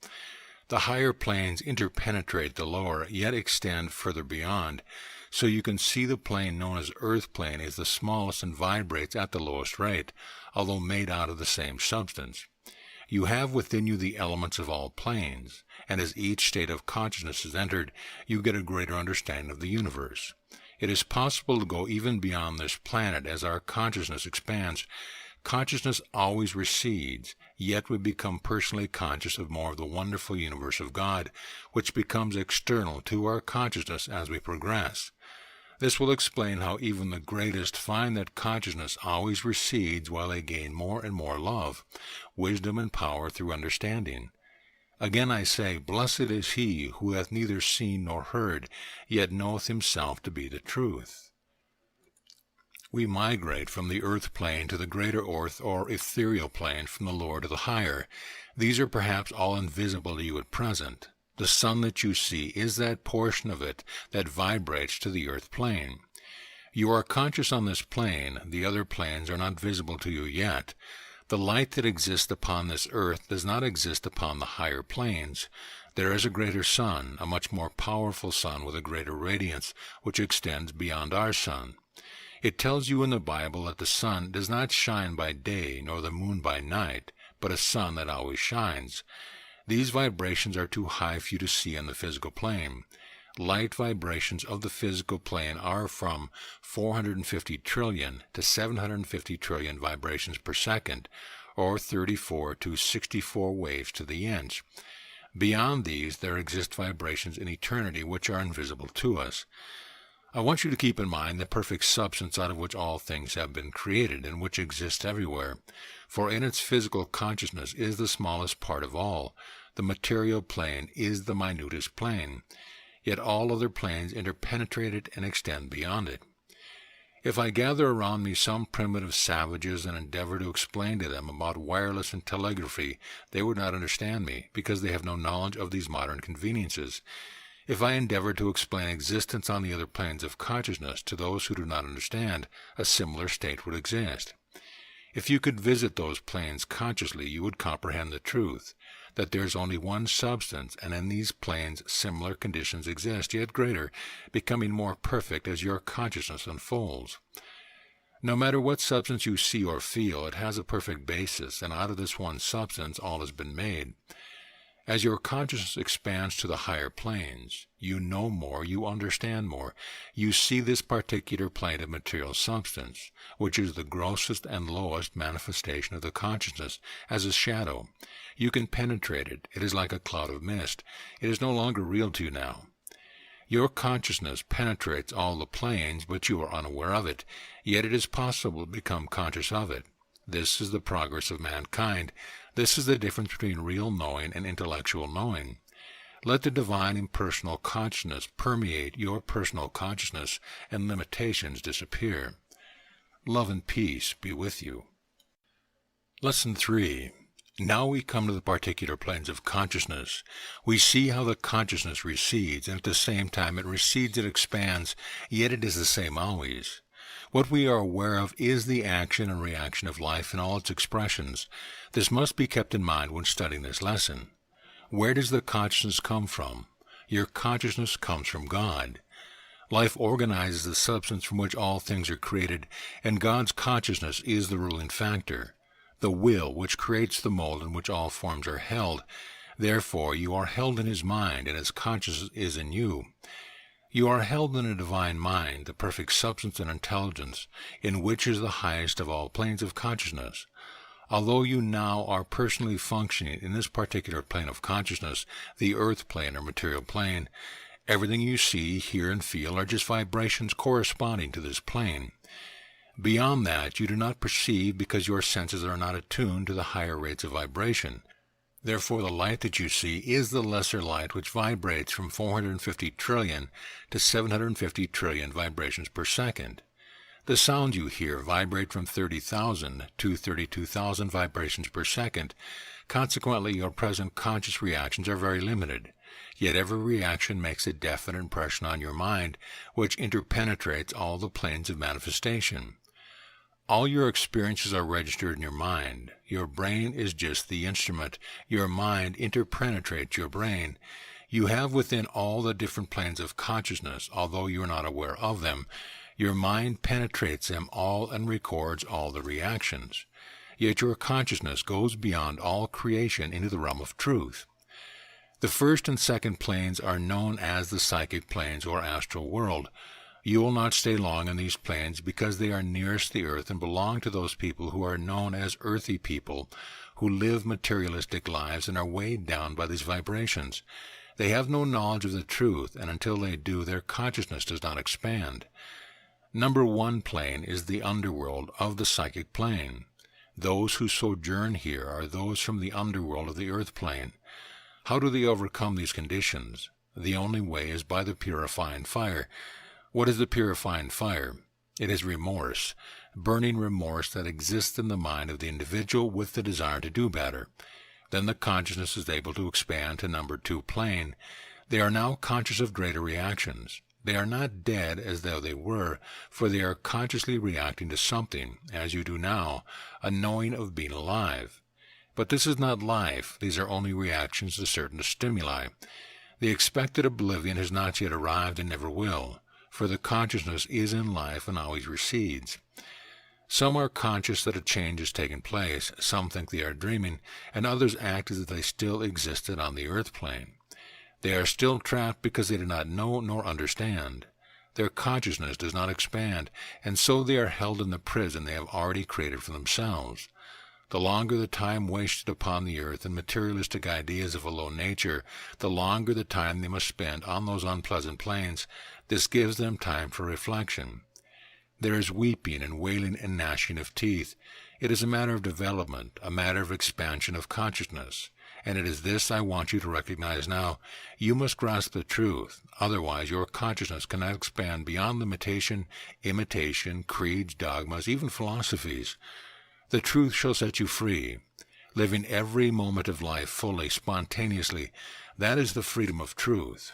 [SPEAKER 1] The higher planes interpenetrate the lower, yet extend further beyond, so you can see the plane known as earth plane is the smallest and vibrates at the lowest rate, although made out of the same substance. You have within you the elements of all planes, and as each state of consciousness is entered, you get a greater understanding of the universe. It is possible to go even beyond this planet as our consciousness expands. Consciousness always recedes, yet we become personally conscious of more of the wonderful universe of God, which becomes external to our consciousness as we progress. This will explain how even the greatest find that consciousness always recedes while they gain more and more love, wisdom, and power through understanding. Again I say, blessed is he who hath neither seen nor heard, yet knoweth himself to be the truth. We migrate from the earth plane to the greater earth or ethereal plane, from the lower to the higher. These are perhaps all invisible to you at present. The sun that you see is that portion of it that vibrates to the earth plane. You are conscious on this plane. The other planes are not visible to you yet. The light that exists upon this earth does not exist upon the higher planes. There is a greater sun, a much more powerful sun with a greater radiance, which extends beyond our sun. It tells you in the Bible that the sun does not shine by day, nor the moon by night, but a sun that always shines. These vibrations are too high for you to see on the physical plane. Light vibrations of the physical plane are from 450 trillion to 750 trillion vibrations per second, or 34 to 64 waves to the inch. Beyond these, there exist vibrations in eternity which are invisible to us. I want you to keep in mind the perfect substance out of which all things have been created, and which exists everywhere. For in its physical consciousness is the smallest part of all. The material plane is the minutest plane. Yet all other planes interpenetrate it and extend beyond it. If I gather around me some primitive savages and endeavor to explain to them about wireless and telegraphy, they would not understand me, because they have no knowledge of these modern conveniences. If I endeavor to explain existence on the other planes of consciousness to those who do not understand, a similar state would exist. If you could visit those planes consciously, you would comprehend the truth, that there is only one substance, and in these planes similar conditions exist, yet greater, becoming more perfect as your consciousness unfolds. No matter what substance you see or feel, it has a perfect basis, and out of this one substance all has been made. As your consciousness expands to the higher planes, you know more, you understand more. You see this particular plane of material substance, which is the grossest and lowest manifestation of the consciousness, as a shadow. You can penetrate it. It is like a cloud of mist. It is no longer real to you now. Your consciousness penetrates all the planes, but you are unaware of it. Yet it is possible to become conscious of it. This is the progress of mankind. This is the difference between real knowing and intellectual knowing. Let the divine impersonal consciousness permeate your personal consciousness and limitations disappear. Love and peace be with you. Lesson 3. Now we come to the particular planes of consciousness. We see how the consciousness recedes, and at the same time it recedes, it expands, yet it is the same always. What we are aware of is the action and reaction of life in all its expressions. This must be kept in mind when studying this lesson. Where does the consciousness come from? Your consciousness comes from God. Life organizes the substance from which all things are created, and God's consciousness is the ruling factor. The will which creates the mold in which all forms are held. Therefore, you are held in His mind, and His consciousness is in you. You are held in a divine mind, the perfect substance and intelligence, in which is the highest of all planes of consciousness. Although you now are personally functioning in this particular plane of consciousness, the earth plane or material plane, everything you see, hear, and feel are just vibrations corresponding to this plane. Beyond that, you do not perceive because your senses are not attuned to the higher rates of vibration. Therefore, the light that you see is the lesser light which vibrates from 450 trillion to 750 trillion vibrations per second. The sounds you hear vibrate from 30,000 to 32,000 vibrations per second. Consequently, your present conscious reactions are very limited. Yet every reaction makes a definite impression on your mind, which interpenetrates all the planes of manifestation. All your experiences are registered in your mind. Your brain is just the instrument. Your mind interpenetrates your brain. You have within all the different planes of consciousness, although you are not aware of them. Your mind penetrates them all and records all the reactions. Yet your consciousness goes beyond all creation into the realm of truth. The first and second planes are known as the psychic planes or astral world. You will not stay long in these planes because they are nearest the earth and belong to those people who are known as earthy people, who live materialistic lives and are weighed down by these vibrations. They have no knowledge of the truth, and until they do, their consciousness does not expand. Number 1 plane is the underworld of the psychic plane. Those who sojourn here are those from the underworld of the earth plane. How do they overcome these conditions? The only way is by the purifying fire. What is the purifying fire? It is remorse, burning remorse that exists in the mind of the individual with the desire to do better. Then the consciousness is able to expand to number 2 plane. They are now conscious of greater reactions. They are not dead as though they were, for they are consciously reacting to something, as you do now, a knowing of being alive. But this is not life. These are only reactions to certain stimuli. The expected oblivion has not yet arrived and never will, for the consciousness is in life and always recedes. Some are conscious that a change has taken place, some think they are dreaming, and others act as if they still existed on the earth plane. They are still trapped because they do not know nor understand. Their consciousness does not expand, and so they are held in the prison they have already created for themselves. The longer the time wasted upon the earth in materialistic ideas of a low nature, the longer the time they must spend on those unpleasant planes. This gives them time for reflection. There is weeping and wailing and gnashing of teeth. It is a matter of development, a matter of expansion of consciousness. And it is this I want you to recognize now. You must grasp the truth. Otherwise, your consciousness cannot expand beyond limitation, imitation, creeds, dogmas, even philosophies. The truth shall set you free. Living every moment of life fully, spontaneously, that is the freedom of truth.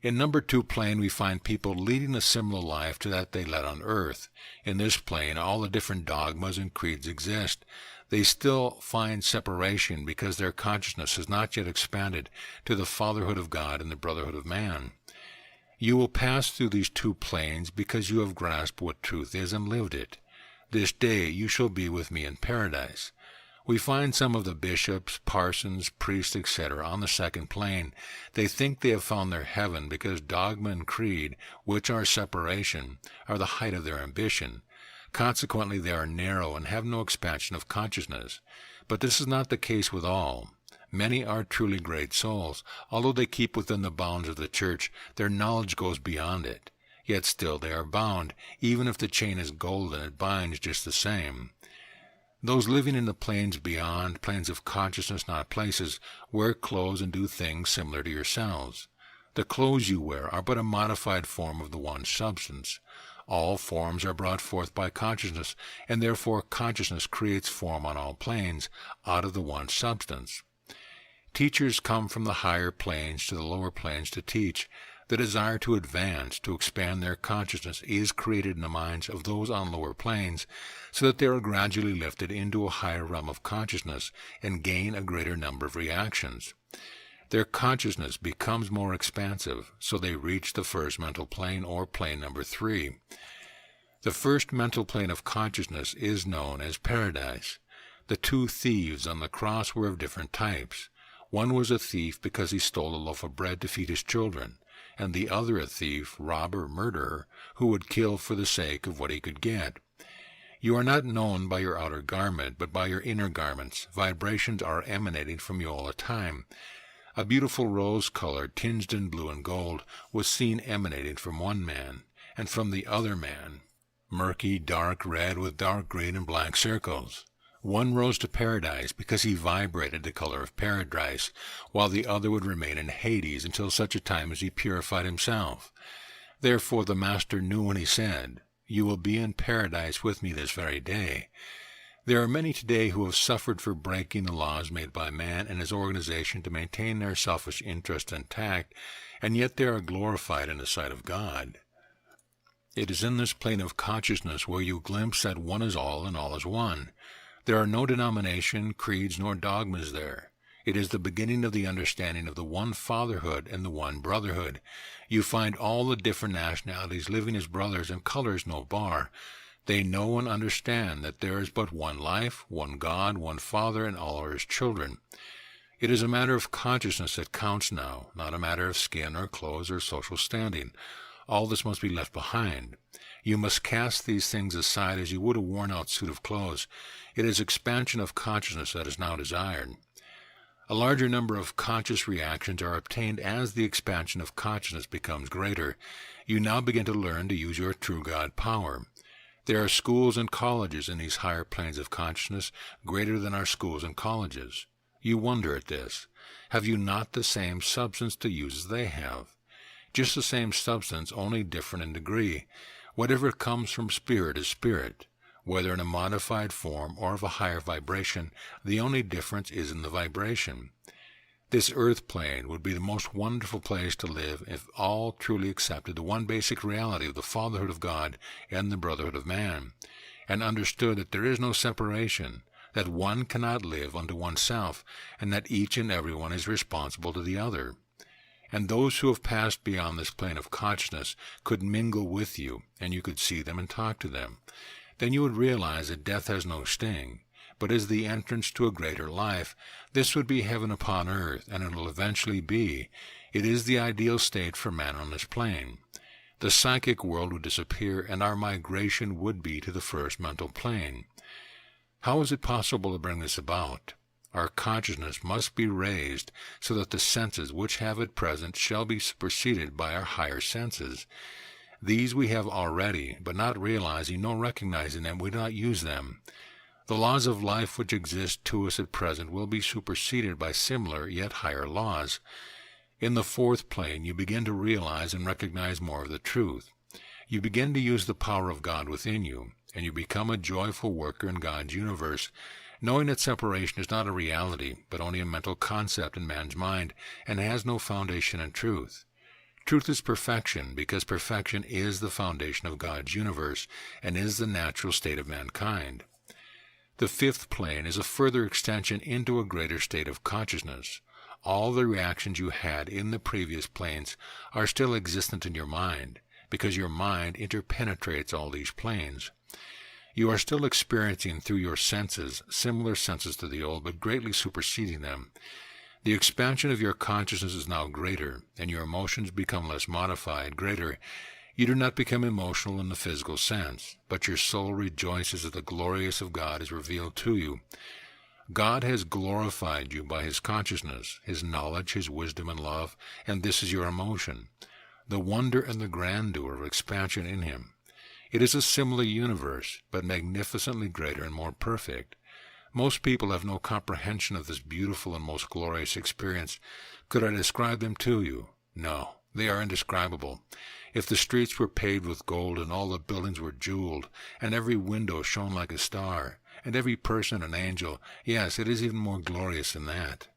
[SPEAKER 1] In number 2 plane, we find people leading a similar life to that they led on earth. In this plane, all the different dogmas and creeds exist. They still find separation because their consciousness has not yet expanded to the fatherhood of God and the brotherhood of man. You will pass through these 2 planes because you have grasped what truth is and lived it. This day you shall be with me in paradise. We find some of the bishops, parsons, priests, etc. on the second plane. They think they have found their heaven because dogma and creed, which are separation, are the height of their ambition. Consequently, they are narrow and have no expansion of consciousness. But this is not the case with all. Many are truly great souls. Although they keep within the bounds of the church, their knowledge goes beyond it. Yet still they are bound. Even if the chain is golden, it binds just the same. Those living in the planes beyond, planes of consciousness, not places, wear clothes and do things similar to yourselves. The clothes you wear are but a modified form of the one substance. All forms are brought forth by consciousness, and therefore consciousness creates form on all planes, out of the one substance. Teachers come from the higher planes to the lower planes to teach. The desire to advance, to expand their consciousness, is created in the minds of those on lower planes, so that they are gradually lifted into a higher realm of consciousness and gain a greater number of reactions. Their consciousness becomes more expansive, so they reach the first mental plane, or plane number 3. The first mental plane of consciousness is known as paradise. The 2 thieves on the cross were of different types. One was a thief because he stole a loaf of bread to feed his children, and the other a thief, robber, murderer, who would kill for the sake of what he could get. You are not known by your outer garment, but by your inner garments. Vibrations are emanating from you all the time. A beautiful rose color, tinged in blue and gold, was seen emanating from one man, and from the other man, murky, dark red with dark green and black circles. One rose to paradise because he vibrated the color of paradise, while the other would remain in Hades until such a time as he purified himself. Therefore the Master knew when he said, "You will be in paradise with me this very day." There are many today who have suffered for breaking the laws made by man and his organization to maintain their selfish interest intact, and yet they are glorified in the sight of God. It is in this plane of consciousness where you glimpse that one is all and all is one. There are no denomination, creeds, nor dogmas there. It is the beginning of the understanding of the one fatherhood and the one brotherhood. You find all the different nationalities living as brothers, and colors no bar. They know and understand that there is but one life, one God, one Father, and all are His children. It is a matter of consciousness that counts now, not a matter of skin or clothes or social standing. All this must be left behind. You must cast these things aside as you would a worn-out suit of clothes. It is expansion of consciousness that is now desired. A larger number of conscious reactions are obtained as the expansion of consciousness becomes greater. You now begin to learn to use your true God power. There are schools and colleges in these higher planes of consciousness greater than our schools and colleges. You wonder at this. Have you not the same substance to use as they have? Just the same substance, only different in degree. Whatever comes from spirit is spirit. Whether in a modified form or of a higher vibration, the only difference is in the vibration. This earth plane would be the most wonderful place to live if all truly accepted the one basic reality of the fatherhood of God and the brotherhood of man, and understood that there is no separation, that one cannot live unto oneself, and that each and every one is responsible to the other. And those who have passed beyond this plane of consciousness could mingle with you, and you could see them and talk to them. Then you would realize that death has no sting, but is the entrance to a greater life. This would be heaven upon earth, and it will eventually be. It is the ideal state for man on this plane. The psychic world would disappear, and our migration would be to the first mental plane. How is it possible to bring this about? Our consciousness must be raised so that the senses which have at present shall be superseded by our higher senses. These we have already, but not realizing nor recognizing them, we do not use them. The laws of life which exist to us at present will be superseded by similar yet higher laws. In the fourth plane you begin to realize and recognize more of the truth. You begin to use the power of God within you, and you become a joyful worker in God's universe, knowing that separation is not a reality, but only a mental concept in man's mind, and has no foundation in truth. Truth is perfection, because perfection is the foundation of God's universe, and is the natural state of mankind. The fifth plane is a further extension into a greater state of consciousness. All the reactions you had in the previous planes are still existent in your mind, because your mind interpenetrates all these planes. You are still experiencing through your senses similar senses to the old, but greatly superseding them. The expansion of your consciousness is now greater, and your emotions become less modified, greater. You do not become emotional in the physical sense, but your soul rejoices as the glorious of God is revealed to you. God has glorified you by His consciousness, His knowledge, His wisdom and love, and this is your emotion, the wonder and the grandeur of expansion in Him. It is a similar universe, but magnificently greater and more perfect. Most people have no comprehension of this beautiful and most glorious experience. Could I describe them to you? No, they are indescribable. If the streets were paved with gold, and all the buildings were jeweled, and every window shone like a star, and every person an angel, yes, it is even more glorious than that.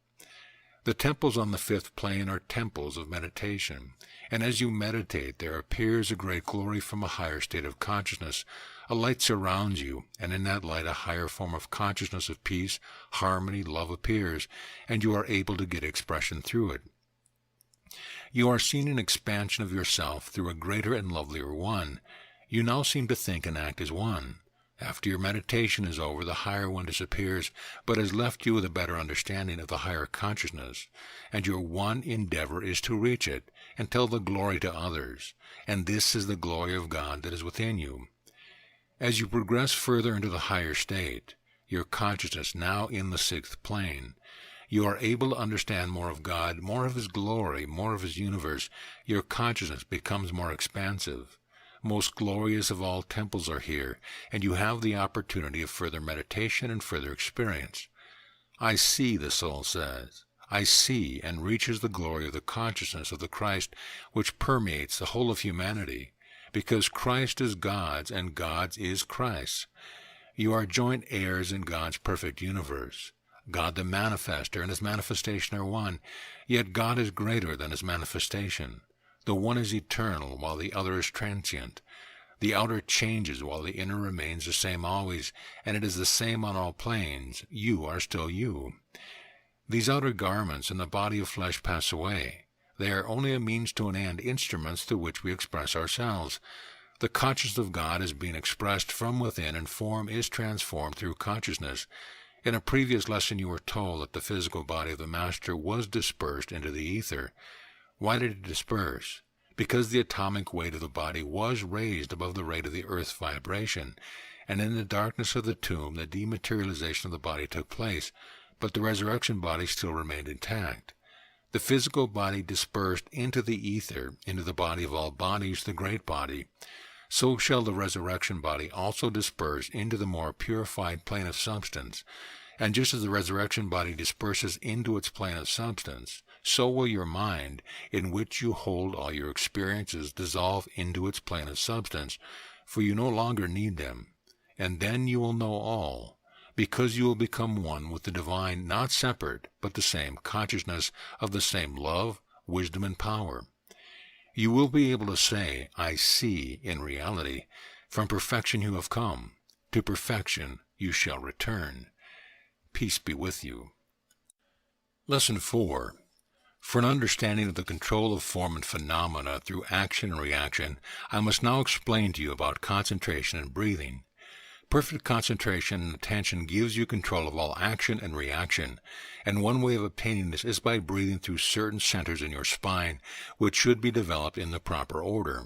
[SPEAKER 1] The temples on the fifth plane are temples of meditation, and as you meditate there appears a great glory from a higher state of consciousness. A light surrounds you, and in that light a higher form of consciousness of peace, harmony, love appears, and you are able to get expression through it. You are seeing an expansion of yourself through a greater and lovelier one. You now seem to think and act as one. After your meditation is over, the higher one disappears, but has left you with a better understanding of the higher consciousness, and your one endeavor is to reach it and tell the glory to others, and this is the glory of God that is within you. As you progress further into the higher state, your consciousness now in the sixth plane, you are able to understand more of God, more of His glory, more of His universe. Your consciousness becomes more expansive. Most glorious of all temples are here, and you have the opportunity of further meditation and further experience. I see, the soul says. I see, and reaches the glory of the consciousness of the Christ, which permeates the whole of humanity, because Christ is God's, and God's is Christ's. You are joint heirs in God's perfect universe. God the manifester and His manifestation are one, yet God is greater than His manifestation. The one is eternal, while the other is transient. The outer changes, while the inner remains the same always, and it is the same on all planes. You are still you. These outer garments and the body of flesh pass away. They are only a means to an end, instruments through which we express ourselves. The consciousness of God is being expressed from within, and form is transformed through consciousness. In a previous lesson you were told that the physical body of the Master was dispersed into the ether. Why did it disperse? Because the atomic weight of the body was raised above the rate of the earth's vibration, and in the darkness of the tomb the dematerialization of the body took place, but the resurrection body still remained intact. The physical body dispersed into the ether, into the body of all bodies, the great body. So shall the resurrection body also disperse into the more purified plane of substance. And just as the resurrection body disperses into its plane of substance, so will your mind, in which you hold all your experiences, dissolve into its plane of substance, for you no longer need them. And then you will know all, because you will become one with the divine, not separate, but the same consciousness of the same love, wisdom, and power. You will be able to say, I see, in reality, from perfection you have come, to perfection you shall return. Peace be with you. Lesson 4. For an understanding of the control of form and phenomena through action and reaction, I must now explain to you about concentration and breathing. Perfect concentration and attention gives you control of all action and reaction, and one way of obtaining this is by breathing through certain centers in your spine, which should be developed in the proper order.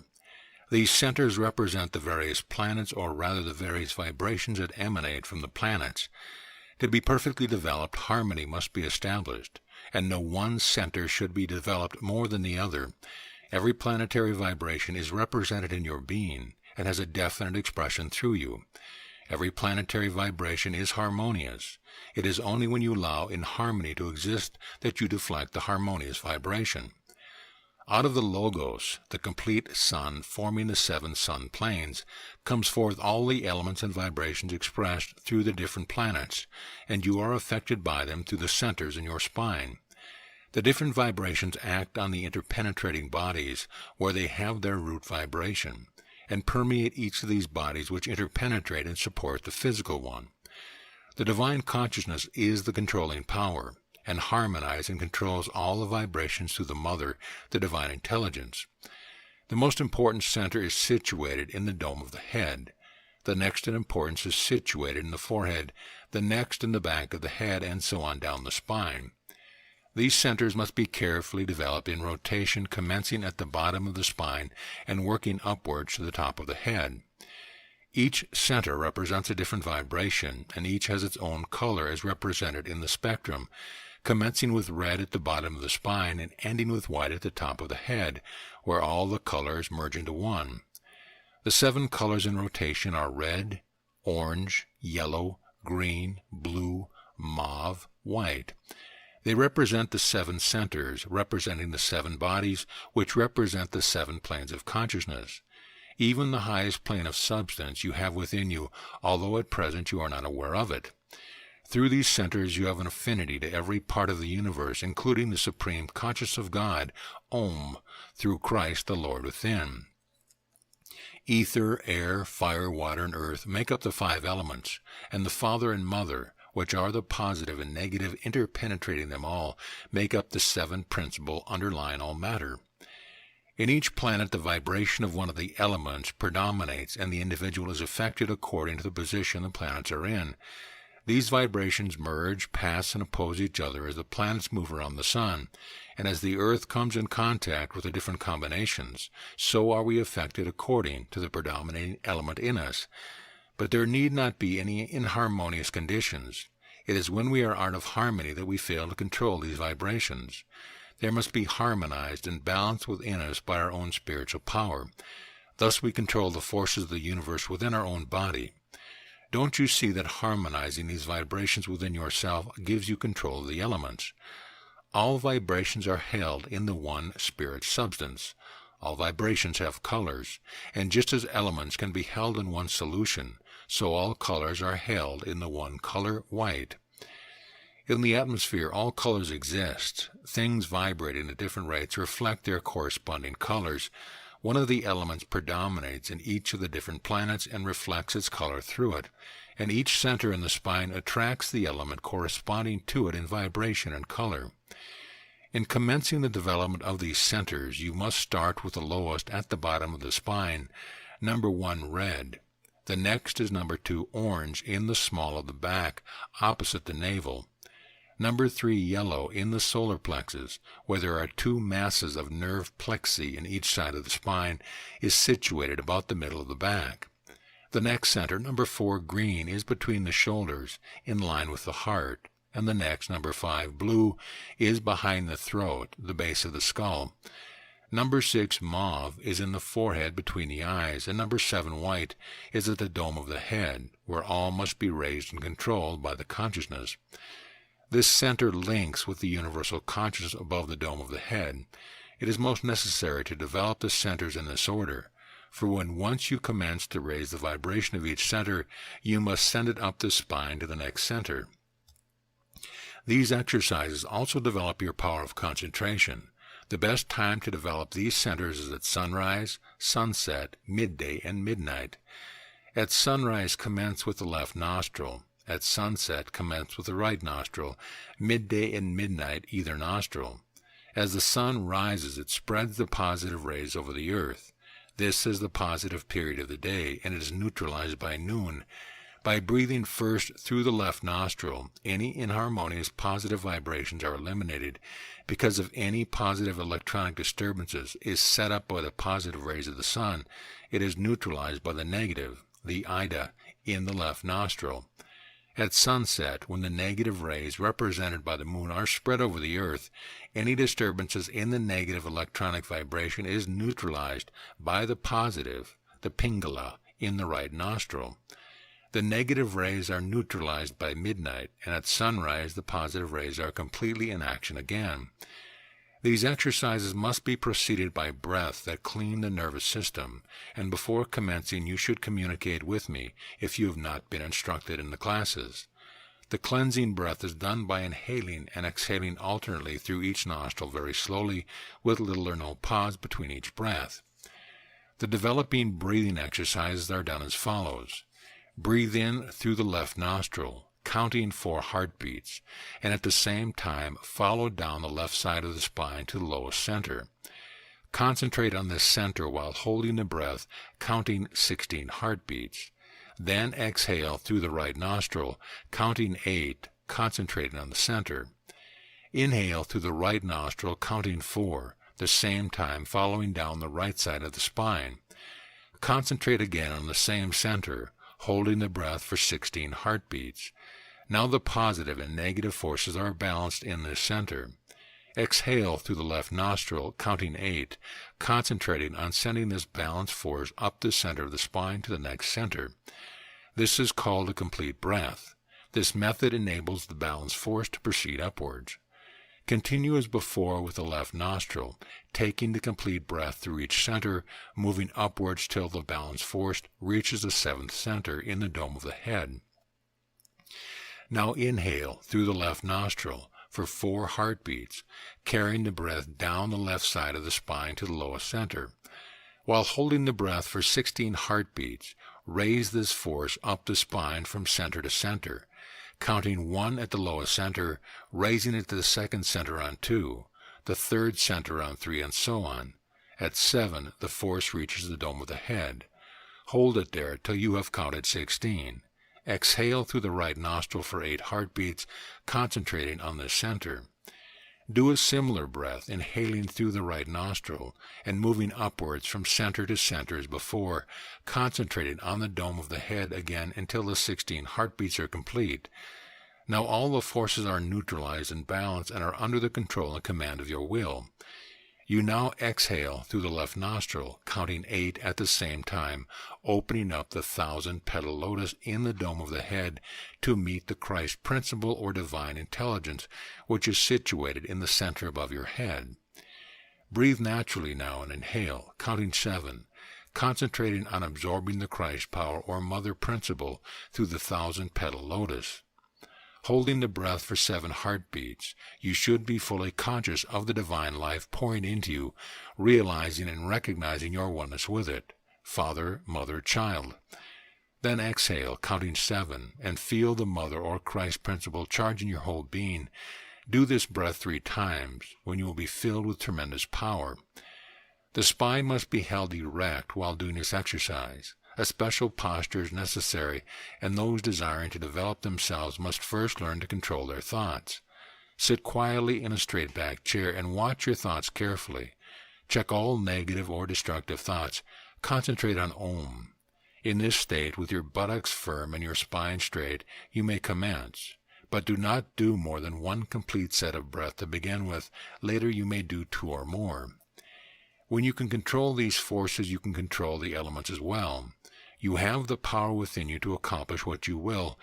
[SPEAKER 1] These centers represent the various planets, or rather the various vibrations that emanate from the planets. To be perfectly developed, harmony must be established, and no one center should be developed more than the other. Every planetary vibration is represented in your being, and has a definite expression through you. Every planetary vibration is harmonious. It is only when you allow inharmony to exist that you deflect the harmonious vibration. Out of the Logos, the complete sun forming the 7 sun planes, comes forth all the elements and vibrations expressed through the different planets, and you are affected by them through the centers in your spine. The different vibrations act on the interpenetrating bodies, where they have their root vibration, and permeate each of these bodies, which interpenetrate and support the physical one. The divine consciousness is the controlling power, and harmonizes and controls all the vibrations through the Mother, the divine intelligence. The most important center is situated in the dome of the head. The next in importance is situated in the forehead, the next in the back of the head, and so on down the spine. These centers must be carefully developed in rotation, commencing at the bottom of the spine and working upwards to the top of the head. Each center represents a different vibration, and each has its own color as represented in the spectrum, commencing with red at the bottom of the spine and ending with white at the top of the head, where all the colors merge into one. The 7 colors in rotation are red, orange, yellow, green, blue, mauve, white. They represent the 7 centers, representing the 7 bodies, which represent the 7 planes of consciousness. Even the highest plane of substance you have within you, although at present you are not aware of it. Through these centers you have an affinity to every part of the universe, including the supreme consciousness of God, Om, through Christ the Lord within. Ether, air, fire, water, and earth make up the 5 elements, and the Father and Mother, which are the positive and negative interpenetrating them all, make up the 7 principal underlying all matter. In each planet, the vibration of one of the elements predominates, and the individual is affected according to the position the planets are in. These vibrations merge, pass, and oppose each other as the planets move around the sun, and as the Earth comes in contact with the different combinations, so are we affected according to the predominating element in us. But there need not be any inharmonious conditions. It is when we are out of harmony that we fail to control these vibrations. There must be harmonized and balanced within us by our own spiritual power. Thus we control the forces of the universe within our own body. Don't you see that harmonizing these vibrations within yourself gives you control of the elements? All vibrations are held in the one spirit substance. All vibrations have colors, and just as elements can be held in one solution, so all colors are held in the one color, white. In the atmosphere, all colors exist. Things vibrating at different rates reflect their corresponding colors. One of the elements predominates in each of the different planets and reflects its color through it, and each center in the spine attracts the element corresponding to it in vibration and color. In commencing the development of these centers, you must start with the lowest at the bottom of the spine, number 1, red. The next is number 2, orange, in the small of the back, opposite the navel. Number 3, yellow, in the solar plexus, where there are 2 masses of nerve plexi in each side of the spine, is situated about the middle of the back. The next center, number 4, green, is between the shoulders, in line with the heart, and the next, number 5, blue, is behind the throat, the base of the skull. Number 6, mauve, is in the forehead between the eyes, and number 7, white, is at the dome of the head, where all must be raised and controlled by the consciousness. This center links with the universal consciousness above the dome of the head. It is most necessary to develop the centers in this order, for when once you commence to raise the vibration of each center, you must send it up the spine to the next center. These exercises also develop your power of concentration. The best time to develop these centers is at sunrise, sunset, midday, and midnight. At sunrise, commence with the left nostril. At sunset, commence with the right nostril. Midday and midnight, either nostril. As the sun rises, it spreads the positive rays over the earth. This is the positive period of the day, and it is neutralized by noon. By breathing first through the left nostril, any inharmonious positive vibrations are eliminated, because if any positive electronic disturbances is set up by the positive rays of the sun, it is neutralized by the negative, the Ida, in the left nostril. At sunset, when the negative rays represented by the moon are spread over the earth, any disturbances in the negative electronic vibration is neutralized by the positive, the Pingala, in the right nostril. The negative rays are neutralized by midnight, and at sunrise the positive rays are completely in action again. These exercises must be preceded by breath that clean the nervous system, and before commencing you should communicate with me if you have not been instructed in the classes. The cleansing breath is done by inhaling and exhaling alternately through each nostril very slowly, with little or no pause between each breath. The developing breathing exercises are done as follows. Breathe in through the left nostril, counting 4 heartbeats, and at the same time follow down the left side of the spine to the lowest center. Concentrate on this center while holding the breath, counting 16 heartbeats. Then exhale through the right nostril, counting 8, concentrating on the center. Inhale through the right nostril, counting 4, the same time following down the right side of the spine. Concentrate again on the same center, holding the breath for 16 heartbeats. Now the positive and negative forces are balanced in this center. Exhale through the left nostril, counting 8, concentrating on sending this balanced force up the center of the spine to the next center. This is called a complete breath. This method enables the balance force to proceed upwards. Continue as before with the left nostril, taking the complete breath through each center, moving upwards till the balance force reaches the seventh center in the dome of the head. Now inhale through the left nostril for 4 heartbeats, carrying the breath down the left side of the spine to the lowest center. While holding the breath for 16 heartbeats, raise this force up the spine from center to center, counting 1 at the lowest center, raising it to the second center on 2, the third center on 3, and so on. At 7, the force reaches the dome of the head. Hold it there till you have counted 16. Exhale through the right nostril for 8 heartbeats, concentrating on the center. Do a similar breath, inhaling through the right nostril and moving upwards from center to center as before, concentrating on the dome of the head again until the 16 heartbeats are complete. Now all the forces are neutralized and balanced and are under the control and command of your will. You now exhale through the left nostril, counting 8 at the same time, opening up the 1,000-petal lotus in the dome of the head to meet the Christ principle or divine intelligence, which is situated in the center above your head. Breathe naturally now and inhale, counting 7, concentrating on absorbing the Christ power or mother principle through the 1,000-petal lotus. Holding the breath for 7 heartbeats, you should be fully conscious of the divine life pouring into you, realizing and recognizing your oneness with it, Father, Mother, Child. Then exhale, counting 7, and feel the Mother or Christ principle charging your whole being. Do this breath 3 times, when you will be filled with tremendous power. The spine must be held erect while doing this exercise. A special posture is necessary, and those desiring to develop themselves must first learn to control their thoughts. Sit quietly in a straight-back chair and watch your thoughts carefully. Check all negative or destructive thoughts. Concentrate on Om. In this state, with your buttocks firm and your spine straight, you may commence. But do not do more than 1 complete set of breath to begin with. Later you may do 2 or more. When you can control these forces, you can control the elements as well. You have the power within you to accomplish what you will.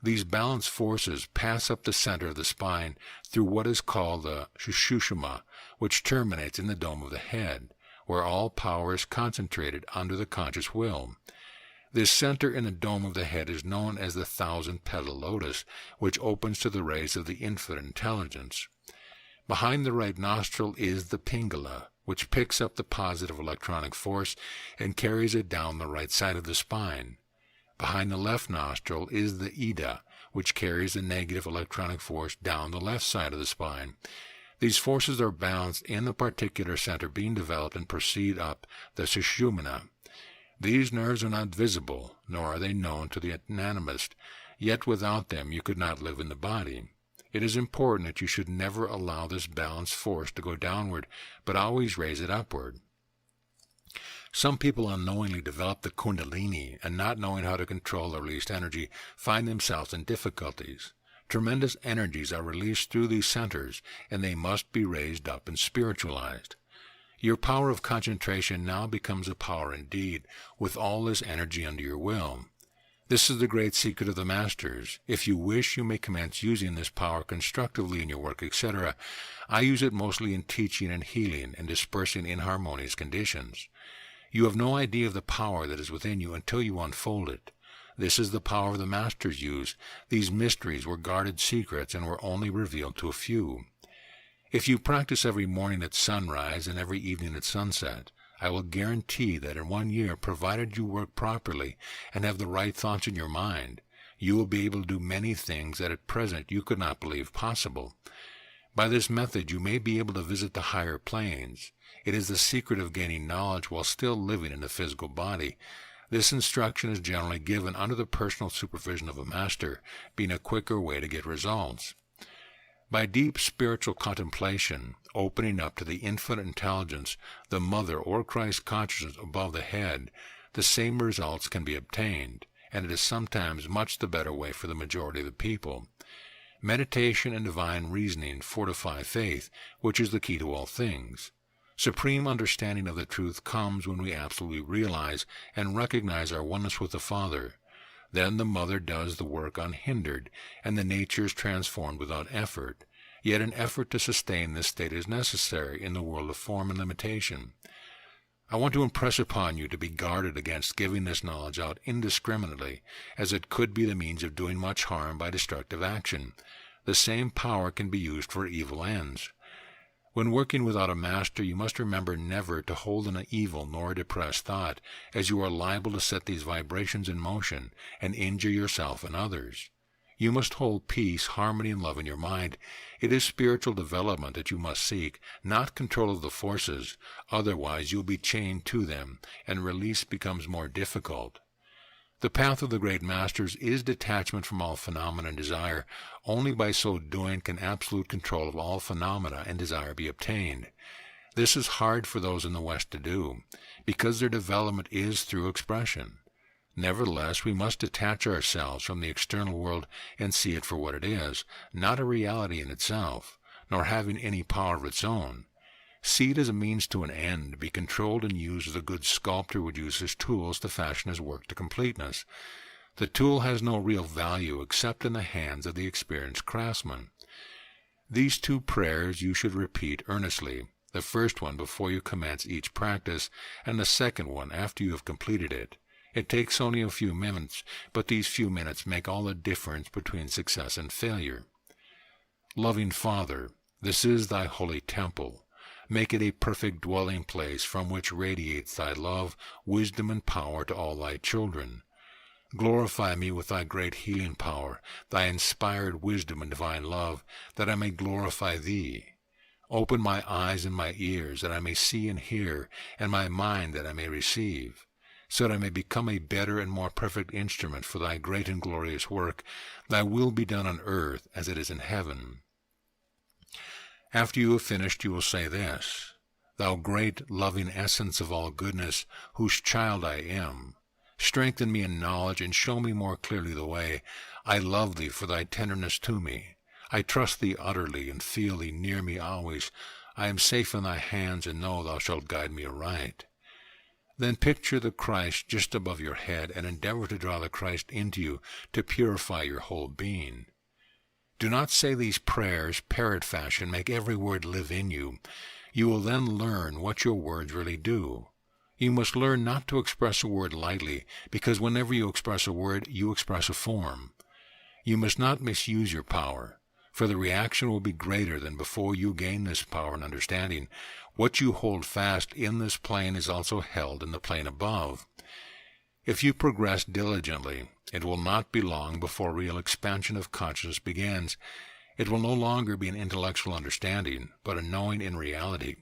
[SPEAKER 1] These balanced forces pass up the center of the spine through what is called the Shushuma, which terminates in the dome of the head, where all power is concentrated under the conscious will. This center in the dome of the head is known as the 1,000-petal lotus, which opens to the rays of the infinite intelligence. Behind the right nostril is the Pingala, which picks up the positive electronic force and carries it down the right side of the spine. Behind the left nostril is the Ida, which carries the negative electronic force down the left side of the spine. These forces are balanced in the particular center being developed and proceed up the Sushumna. These nerves are not visible, nor are they known to the anatomist, yet without them you could not live in the body. It is important that you should never allow this balanced force to go downward, but always raise it upward. Some people unknowingly develop the Kundalini, and not knowing how to control the released energy, find themselves in difficulties. Tremendous energies are released through these centers, and they must be raised up and spiritualized. Your power of concentration now becomes a power indeed, with all this energy under your will. This is the great secret of the Masters. If you wish, you may commence using this power constructively in your work, etc. I use it mostly in teaching and healing and dispersing inharmonious conditions. You have no idea of the power that is within you until you unfold it. This is the power the Masters use. These mysteries were guarded secrets and were only revealed to a few. If you practice every morning at sunrise and every evening at sunset, I will guarantee that in 1 year, provided you work properly and have the right thoughts in your mind, you will be able to do many things that at present you could not believe possible. By this method, you may be able to visit the higher planes. It is the secret of gaining knowledge while still living in the physical body. This instruction is generally given under the personal supervision of a master, being a quicker way to get results. By deep spiritual contemplation, opening up to the infinite intelligence, the Mother or Christ consciousness above the head, the same results can be obtained, and it is sometimes much the better way for the majority of the people. Meditation and divine reasoning fortify faith, which is the key to all things. Supreme understanding of the truth comes when we absolutely realize and recognize our oneness with the Father. Then the mother does the work unhindered, and the nature is transformed without effort. Yet an effort to sustain this state is necessary in the world of form and limitation. I want to impress upon you to be guarded against giving this knowledge out indiscriminately, as it could be the means of doing much harm by destructive action. The same power can be used for evil ends. When working without a master, you must remember never to hold an evil nor a depressed thought, as you are liable to set these vibrations in motion and injure yourself and others. You must hold peace, harmony, and love in your mind. It is spiritual development that you must seek, not control of the forces. Otherwise, you'll be chained to them, and release becomes more difficult. The path of the great masters is detachment from all phenomena and desire. Only by so doing can absolute control of all phenomena and desire be obtained. This is hard for those in the West to do, because their development is through expression. Nevertheless, we must detach ourselves from the external world and see it for what it is, not a reality in itself, nor having any power of its own. See it as a means to an end, be controlled and used as a good sculptor would use his tools to fashion his work to completeness. The tool has no real value except in the hands of the experienced craftsman. These two prayers you should repeat earnestly, the first one before you commence each practice, and the second one after you have completed it. It takes only a few minutes, but these few minutes make all the difference between success and failure. Loving Father, this is thy holy temple. Make it a perfect dwelling place from which radiates thy love, wisdom, and power to all thy children. Glorify me with thy great healing power, thy inspired wisdom and divine love, that I may glorify thee. Open my eyes and my ears, that I may see and hear, and my mind that I may receive, so that I may become a better and more perfect instrument for thy great and glorious work. Thy will be done on earth as it is in heaven. After you have finished, you will say this: Thou great, loving essence of all goodness, whose child I am, strengthen me in knowledge and show me more clearly the way. I love thee for thy tenderness to me. I trust thee utterly and feel thee near me always. I am safe in thy hands and know thou shalt guide me aright. Then picture the Christ just above your head and endeavor to draw the Christ into you to purify your whole being. Do not say these prayers parrot fashion. Make every word live in you. You will then learn what your words really do. You must learn not to express a word lightly, because whenever you express a word, you express a form. You must not misuse your power, for the reaction will be greater than before you gain this power and understanding. What you hold fast in this plane is also held in the plane above. If you progress diligently, it will not be long before real expansion of consciousness begins. It will no longer be an intellectual understanding, but a knowing in reality.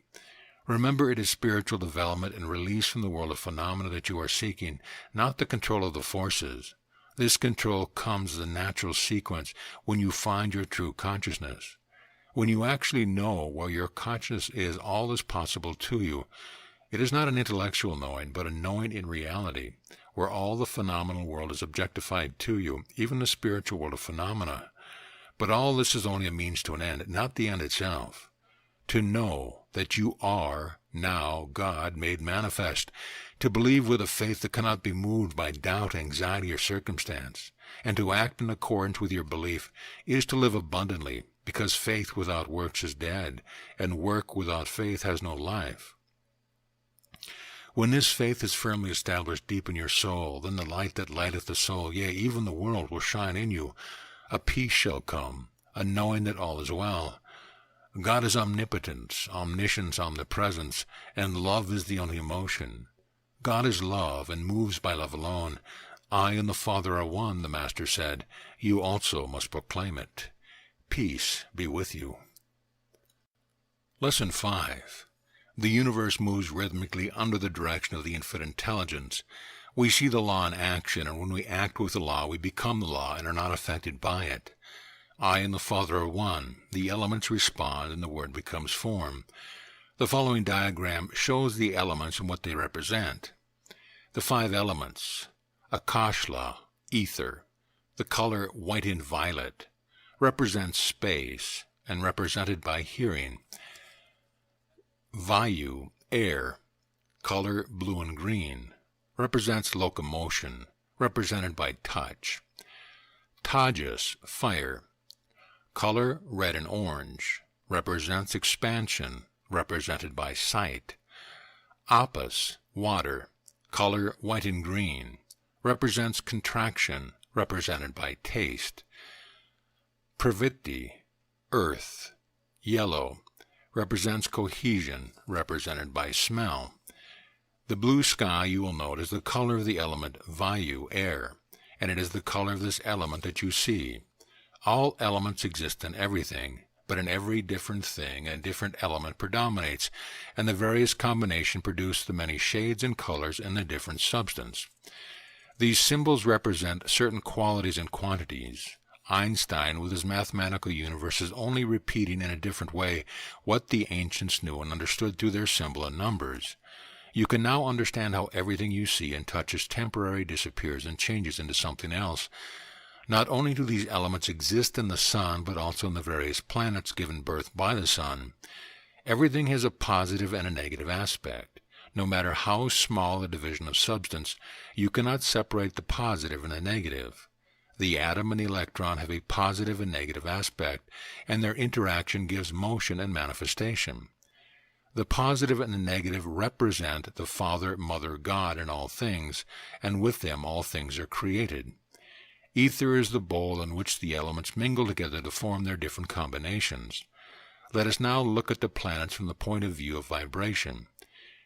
[SPEAKER 1] Remember, it is spiritual development and release from the world of phenomena that you are seeking, not the control of the forces. This control comes as a natural sequence when you find your true consciousness. When you actually know where your consciousness is, all is possible to you. It is not an intellectual knowing, but a knowing in reality, where all the phenomenal world is objectified to you, even the spiritual world of phenomena. But all this is only a means to an end, not the end itself. To know that you are now God made manifest, to believe with a faith that cannot be moved by doubt, anxiety, or circumstance, and to act in accordance with your belief is to live abundantly, because faith without works is dead, and work without faith has no life. When this faith is firmly established deep in your soul, then the light that lighteth the soul, yea, even the world, will shine in you. A peace shall come, a knowing that all is well. God is omnipotence, omniscience, omnipresence, and love is the only emotion. God is love, and moves by love alone. I and the Father are one, the Master said. You also must proclaim it. Peace be with you. Lesson 5. The universe moves rhythmically under the direction of the infinite intelligence. We see the law in action, and when we act with the law, we become the law and are not affected by it. I and the Father are one. The elements respond, and the word becomes form. The following diagram shows the elements and what they represent. The 5 elements: Akashla, ether. The color white and violet represents space, and represented by hearing. Vayu, air, color blue and green, represents locomotion, represented by touch. Tajas, fire. Color, red and orange, represents expansion, represented by sight. Apis, water. Color, white and green, represents contraction, represented by taste. Pravritti, earth. Yellow, represents cohesion, represented by smell. The blue sky, you will note, is the color of the element vayu, air, and it is the color of this element that you see. All elements exist in everything, but in every different thing a different element predominates, and the various combinations produce the many shades and colors in the different substance. These symbols represent certain qualities and quantities. Einstein, with his mathematical universe, is only repeating in a different way what the ancients knew and understood through their symbol and numbers. You can now understand how everything you see and touch is temporary, disappears, and changes into something else. Not only do these elements exist in the sun, but also in the various planets given birth by the sun. Everything has a positive and a negative aspect. No matter how small the division of substance, you cannot separate the positive and the negative. The atom and the electron have a positive and negative aspect, and their interaction gives motion and manifestation. The positive and the negative represent the Father, Mother, God in all things, and with them all things are created. Ether is the bowl in which the elements mingle together to form their different combinations. Let us now look at the planets from the point of view of vibration.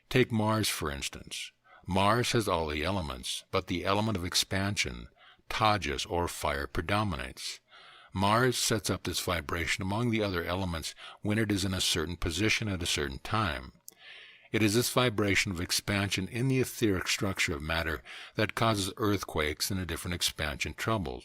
[SPEAKER 1] Take Mars, for instance. Mars has all the elements, but the element of expansion, tajas or fire, predominates. Mars sets up this vibration among the other elements when it is in a certain position at a certain time. It is this vibration of expansion in the etheric structure of matter that causes earthquakes and the different expansion troubles.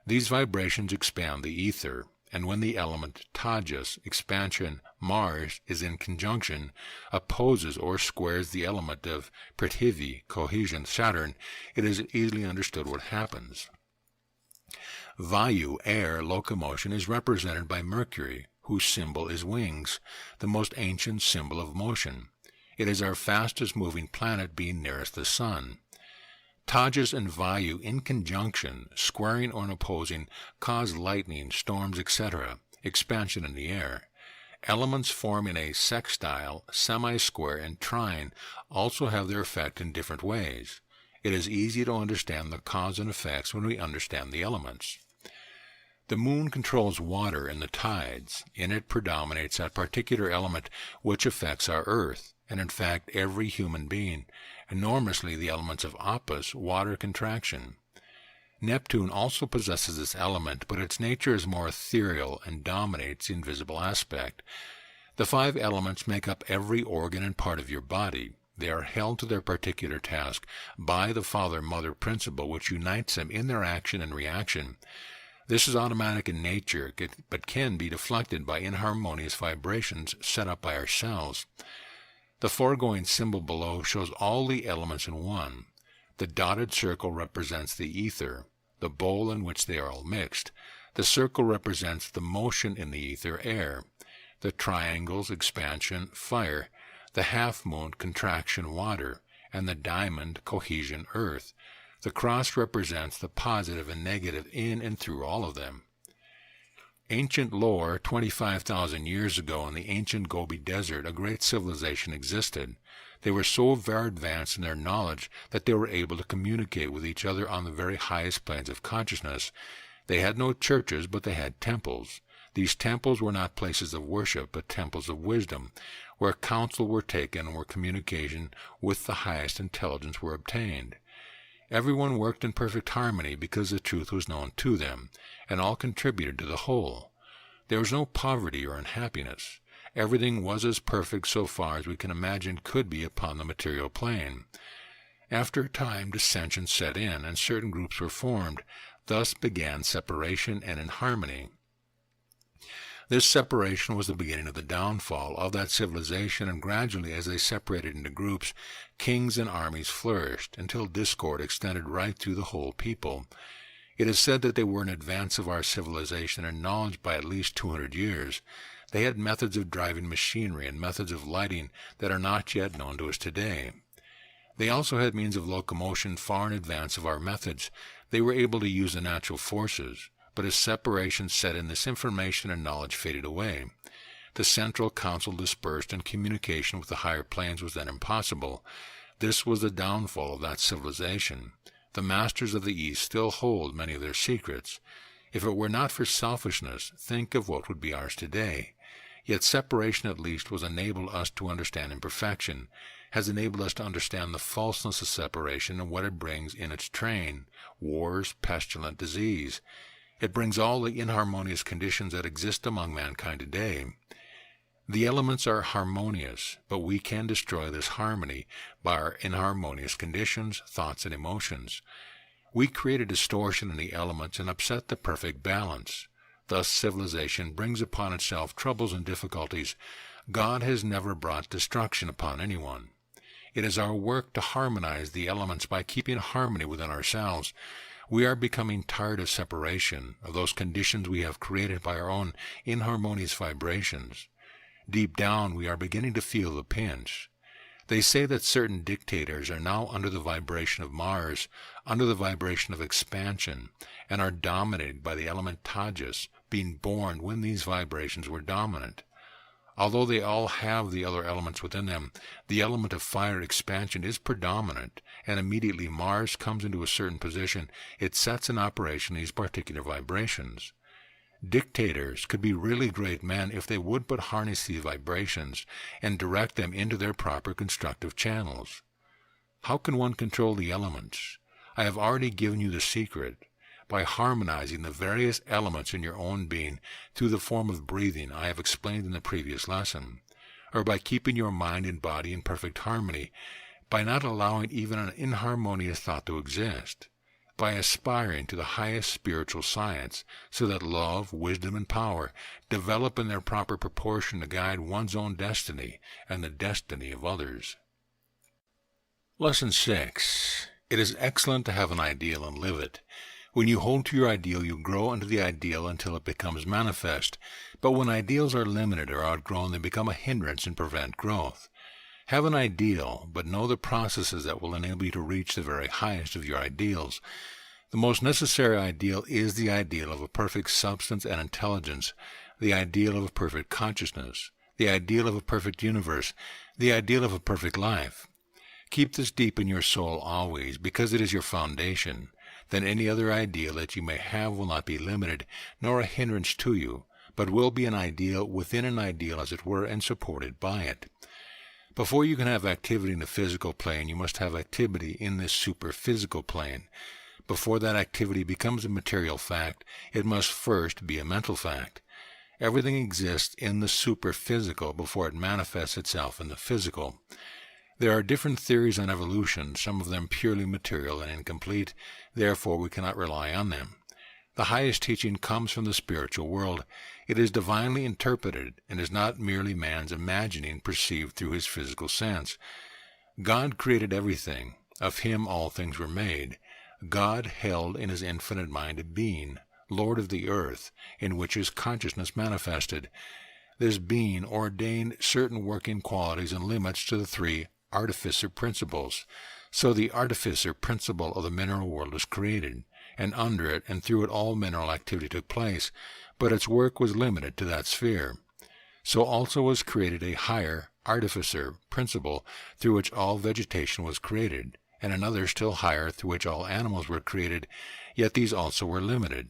[SPEAKER 1] These vibrations expand the ether, and when the element tajas, expansion, Mars, is in conjunction, opposes or squares the element of Prithvi, cohesion, Saturn, it is easily understood what happens. Vayu, air, locomotion, is represented by Mercury, whose symbol is wings, the most ancient symbol of motion. It is our fastest moving planet, being nearest the sun. Tajas and Vayu in conjunction, squaring or opposing, cause lightning, storms, etc., expansion in the air. Elements forming a sextile, semi-square, and trine also have their effect in different ways. It is easy to understand the cause and effects when we understand the elements. The moon controls water and the tides. In it predominates that particular element which affects our earth, and in fact every human being, enormously the elements of Apis, water, contraction. Neptune also possesses this element, but its nature is more ethereal and dominates the invisible aspect. The 5 elements make up every organ and part of your body. They are held to their particular task by the Father-Mother principle, which unites them in their action and reaction. This is automatic in nature, but can be deflected by inharmonious vibrations set up by ourselves. The foregoing symbol below shows all the elements in one. The dotted circle represents the ether, the bowl in which they are all mixed. The circle represents the motion in the ether, air. The triangles, expansion, fire. The half-moon, contraction, water. And the diamond, cohesion, earth. The cross represents the positive and negative in and through all of them. Ancient lore, 25,000 years ago in the ancient Gobi Desert, a great civilization existed. They were so very advanced in their knowledge that they were able to communicate with each other on the very highest planes of consciousness. They had no churches, but they had temples. These temples were not places of worship, but temples of wisdom, where counsel were taken and where communication with the highest intelligence were obtained. Everyone worked in perfect harmony because the truth was known to them, and all contributed to the whole. There was no poverty or unhappiness. Everything was as perfect so far as we can imagine could be upon the material plane. After a time, dissension set in, and certain groups were formed. Thus began separation and inharmony. This separation was the beginning of the downfall of that civilization, and gradually, as they separated into groups, kings and armies flourished, until discord extended right through the whole people. It is said that they were in advance of our civilization in knowledge by at least 200 years. They had methods of driving machinery and methods of lighting that are not yet known to us today. They also had means of locomotion far in advance of our methods. They were able to use the natural forces, but as separation set in, this information and knowledge faded away. The central council dispersed, and communication with the higher planes was then impossible. This was the downfall of that civilization. The masters of the East still hold many of their secrets. If it were not for selfishness, think of what would be ours today. Yet separation at least was enabled us to understand imperfection, has enabled us to understand the falseness of separation and what it brings in its train: wars, pestilent disease. It brings all the inharmonious conditions that exist among mankind today. The elements are harmonious, but we can destroy this harmony by our inharmonious conditions, thoughts, and emotions. We create a distortion in the elements and upset the perfect balance. Thus civilization brings upon itself troubles and difficulties. God has never brought destruction upon anyone. It is our work to harmonize the elements by keeping harmony within ourselves. We are becoming tired of separation, of those conditions we have created by our own inharmonious vibrations. Deep down we are beginning to feel the pinch. They say that certain dictators are now under the vibration of Mars, under the vibration of expansion, and are dominated by the element Tajas, being born when these vibrations were dominant. Although they all have the other elements within them, the element of fire expansion is predominant, and immediately Mars comes into a certain position, it sets in operation these particular vibrations. Dictators could be really great men if they would but harness these vibrations and direct them into their proper constructive channels. How can one control the elements? I have already given you the secret. By harmonizing the various elements in your own being through the form of breathing I have explained in the previous lesson, or by keeping your mind and body in perfect harmony, by not allowing even an inharmonious thought to exist, by aspiring to the highest spiritual science, so that love, wisdom, and power develop in their proper proportion to guide one's own destiny and the destiny of others. Lesson 6. It is excellent to have an ideal and live it. When you hold to your ideal, you grow into the ideal until it becomes manifest. But when ideals are limited or outgrown, they become a hindrance and prevent growth. Have an ideal, but know the processes that will enable you to reach the very highest of your ideals. The most necessary ideal is the ideal of a perfect substance and intelligence, the ideal of a perfect consciousness, the ideal of a perfect universe, the ideal of a perfect life. Keep this deep in your soul always, because it is your foundation. Then any other ideal that you may have will not be limited, nor a hindrance to you, but will be an ideal within an ideal, as it were, and supported by it. Before you can have activity in the physical plane, you must have activity in this superphysical plane. Before that activity becomes a material fact, it must first be a mental fact. Everything exists in the superphysical before it manifests itself in the physical. There are different theories on evolution, some of them purely material and incomplete, therefore we cannot rely on them. The highest teaching comes from the spiritual world. It is divinely interpreted and is not merely man's imagining perceived through his physical sense. God created everything. Of him all things were made. God held in his infinite mind a being, Lord of the earth, in which his consciousness manifested. This being ordained certain working qualities and limits to the three artificer principles. So the artificer principle of the mineral world was created, and under it and through it all mineral activity took place, but its work was limited to that sphere. So also was created a higher artificer principle through which all vegetation was created, and another still higher through which all animals were created, yet these also were limited.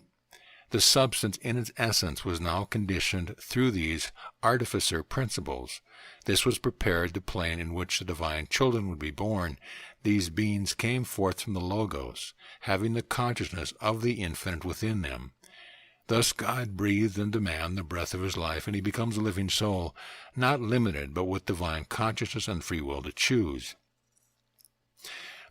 [SPEAKER 1] The substance in its essence was now conditioned through these artificer principles. This was prepared the plane in which the divine children would be born. These beings came forth from the Logos, having the consciousness of the infinite within them. Thus God breathed into man the breath of his life, and he becomes a living soul, not limited, but with divine consciousness and free will to choose.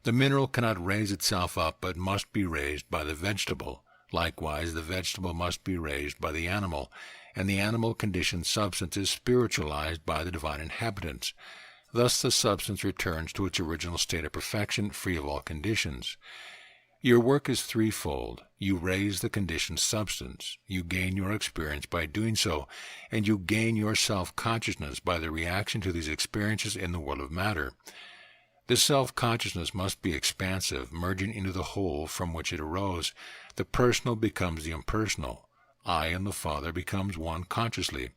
[SPEAKER 1] The mineral cannot raise itself up, but must be raised by the vegetable. Likewise, the vegetable must be raised by the animal, and the animal-conditioned substance is spiritualized by the divine inhabitants. Thus the substance returns to its original state of perfection, free of all conditions. Your work is threefold. You raise the conditioned substance, you gain your experience by doing so, and you gain your self-consciousness by the reaction to these experiences in the world of matter. This self-consciousness must be expansive, merging into the whole from which it arose. The personal becomes the impersonal. I and the Father becomes one consciously.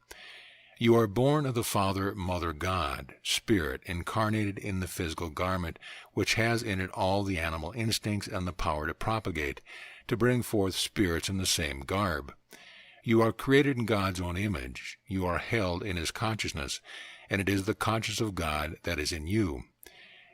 [SPEAKER 1] You are born of the Father, Mother God, Spirit, incarnated in the physical garment, which has in it all the animal instincts and the power to propagate, to bring forth spirits in the same garb. You are created in God's own image. You are held in His consciousness, and it is the consciousness of God that is in you.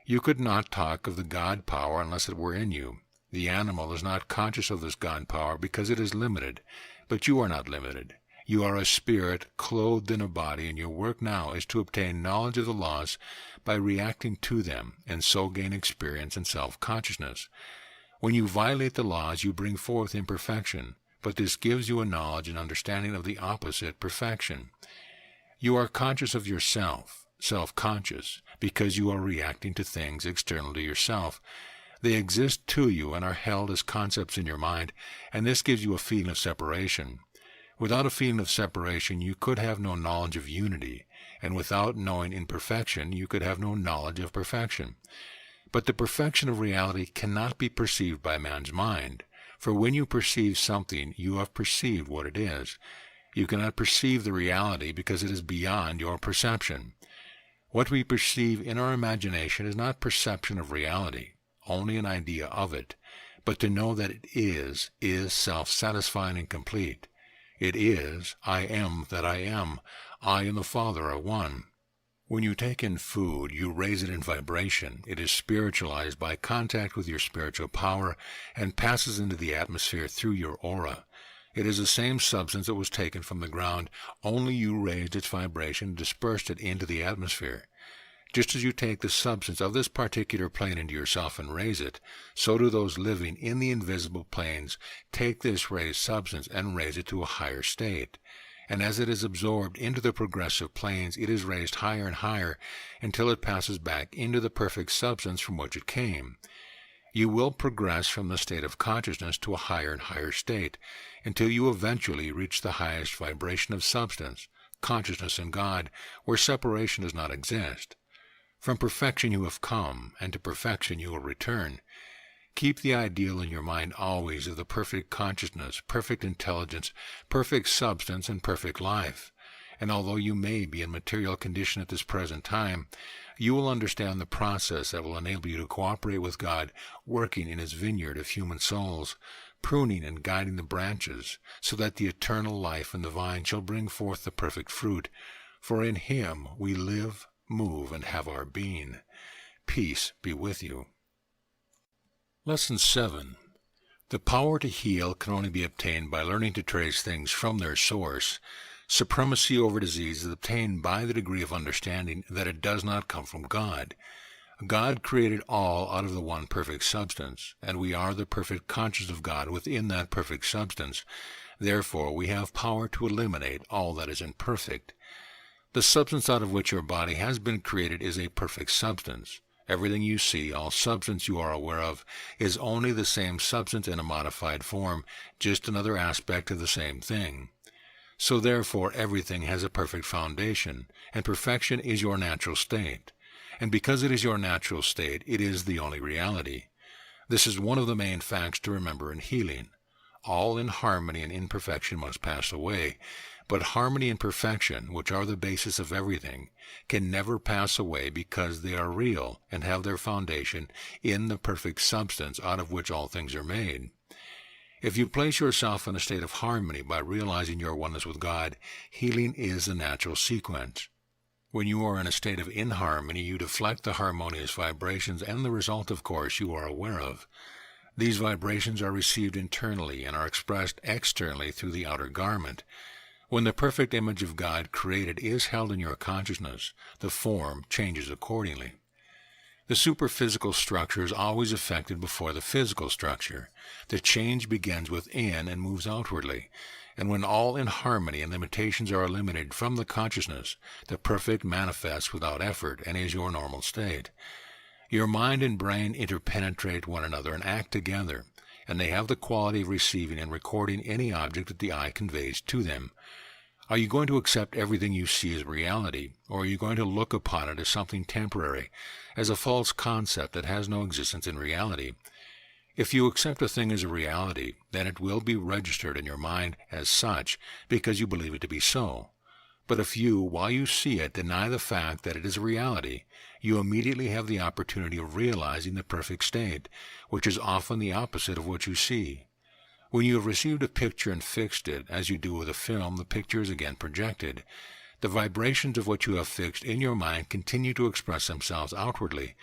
[SPEAKER 1] You could not talk of the God power unless it were in you. The animal is not conscious of this God power because it is limited, but you are not limited. You are a spirit clothed in a body, and your work now is to obtain knowledge of the laws by reacting to them, and so gain experience and self-consciousness. When you violate the laws, you bring forth imperfection, but this gives you a knowledge and understanding of the opposite, perfection. You are conscious of yourself, self-conscious, because you are reacting to things external to yourself. They exist to you and are held as concepts in your mind, and this gives you a feeling of separation. Without a feeling of separation, you could have no knowledge of unity, and without knowing imperfection, you could have no knowledge of perfection. But the perfection of reality cannot be perceived by man's mind, for when you perceive something, you have perceived what it is. You cannot perceive the reality because it is beyond your perception. What we perceive in our imagination is not perception of reality, only an idea of it, but to know that it is self-satisfying and complete. It is, I am that I am. I and the Father are one. When you take in food, you raise it in vibration. It is spiritualized by contact with your spiritual power and passes into the atmosphere through your aura. It is the same substance that was taken from the ground, only you raised its vibration and dispersed it into the atmosphere. Just as you take the substance of this particular plane into yourself and raise it, so do those living in the invisible planes take this raised substance and raise it to a higher state. And as it is absorbed into the progressive planes, it is raised higher and higher until it passes back into the perfect substance from which it came. You will progress from the state of consciousness to a higher and higher state, until you eventually reach the highest vibration of substance, consciousness in God, where separation does not exist. From perfection you have come, and to perfection you will return. Keep the ideal in your mind always of the perfect consciousness, perfect intelligence, perfect substance, and perfect life. And although you may be in material condition at this present time, you will understand the process that will enable you to cooperate with God, working in His vineyard of human souls, pruning and guiding the branches, so that the eternal life in the vine shall bring forth the perfect fruit. For in Him we live, move, and have our being. Peace be with you. Lesson 7. The power to heal can only be obtained by learning to trace things from their source. Supremacy over disease is obtained by the degree of understanding that it does not come from God. God created all out of the one perfect substance, and we are the perfect consciousness of God within that perfect substance. Therefore, we have power to eliminate all that is imperfect. The substance out of which your body has been created is a perfect substance. Everything you see, all substance you are aware of, is only the same substance in a modified form, just another aspect of the same thing. So therefore everything has a perfect foundation, and perfection is your natural state. And because it is your natural state, it is the only reality. This is one of the main facts to remember in healing. All inharmony and imperfection must pass away, but harmony and perfection, which are the basis of everything, can never pass away because they are real and have their foundation in the perfect substance out of which all things are made. If you place yourself in a state of harmony by realizing your oneness with God, healing is the natural sequence. When you are in a state of inharmony, you deflect the harmonious vibrations, and the result, of course, you are aware of. These vibrations are received internally and are expressed externally through the outer garment. When the perfect image of God created is held in your consciousness, the form changes accordingly. The superphysical structure is always affected before the physical structure. The change begins within and moves outwardly. And when all inharmony and limitations are eliminated from the consciousness, the perfect manifests without effort and is your normal state. Your mind and brain interpenetrate one another and act together, and they have the quality of receiving and recording any object that the eye conveys to them. Are you going to accept everything you see as reality, or are you going to look upon it as something temporary, as a false concept that has no existence in reality? If you accept a thing as a reality, then it will be registered in your mind as such because you believe it to be so. But if you, while you see it, deny the fact that it is a reality, you immediately have the opportunity of realizing the perfect state, which is often the opposite of what you see. When you have received a picture and fixed it, as you do with a film, the picture is again projected. The vibrations of what you have fixed in your mind continue to express themselves outwardly.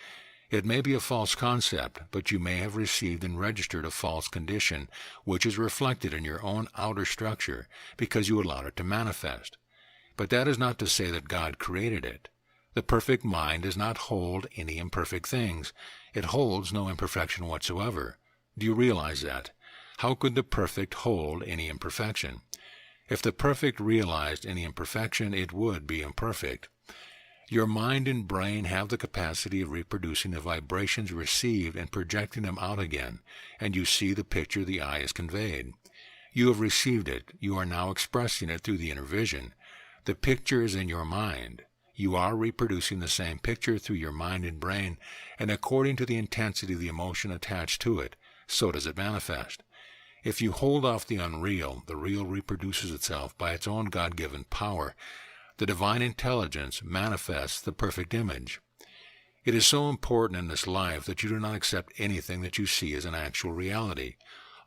[SPEAKER 1] It may be a false concept, but you may have received and registered a false condition, which is reflected in your own outer structure, because you allowed it to manifest. But that is not to say that God created it. The perfect mind does not hold any imperfect things. It holds no imperfection whatsoever. Do you realize that? How could the perfect hold any imperfection? If the perfect realized any imperfection, it would be imperfect. Your mind and brain have the capacity of reproducing the vibrations received and projecting them out again, and you see the picture the eye has conveyed. You have received it. You are now expressing it through the inner vision. The picture is in your mind. You are reproducing the same picture through your mind and brain, and according to the intensity of the emotion attached to it, so does it manifest. If you hold off the unreal, the real reproduces itself by its own God-given power. The divine intelligence manifests the perfect image. It is so important in this life that you do not accept anything that you see as an actual reality.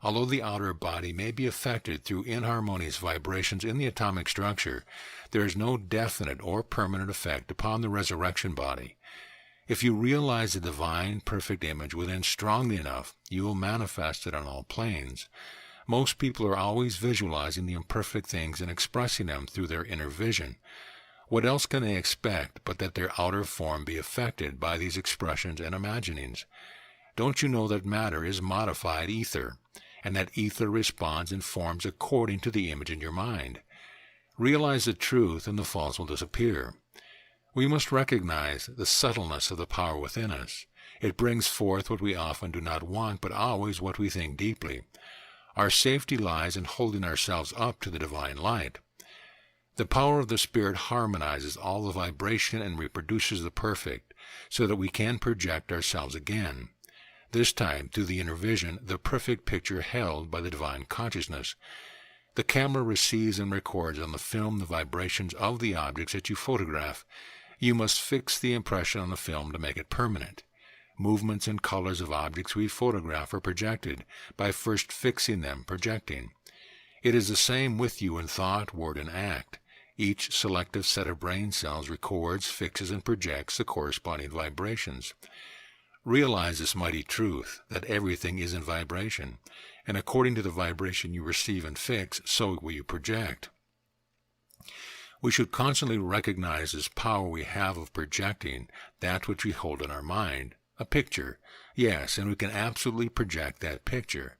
[SPEAKER 1] Although the outer body may be affected through inharmonious vibrations in the atomic structure, there is no definite or permanent effect upon the resurrection body. If you realize the divine, perfect image within strongly enough, you will manifest it on all planes. Most people are always visualizing the imperfect things and expressing them through their inner vision. What else can they expect but that their outer form be affected by these expressions and imaginings? Don't you know that matter is modified ether, and that ether responds and forms according to the image in your mind? Realize the truth and the false will disappear. We must recognize the subtleness of the power within us. It brings forth what we often do not want, but always what we think deeply. Our safety lies in holding ourselves up to the divine light. The power of the Spirit harmonizes all the vibration and reproduces the perfect, so that we can project ourselves again. This time, through the inner vision, the perfect picture held by the divine consciousness. The camera receives and records on the film the vibrations of the objects that you photograph. You must fix the impression on the film to make it permanent. Movements and colors of objects we photograph are projected by first fixing them, projecting. It is the same with you in thought, word, and act. Each selective set of brain cells records, fixes, and projects the corresponding vibrations. Realize this mighty truth, that everything is in vibration, and according to the vibration you receive and fix, so will you project. We should constantly recognize this power we have of projecting that which we hold in our mind, a picture. Yes, and we can absolutely project that picture.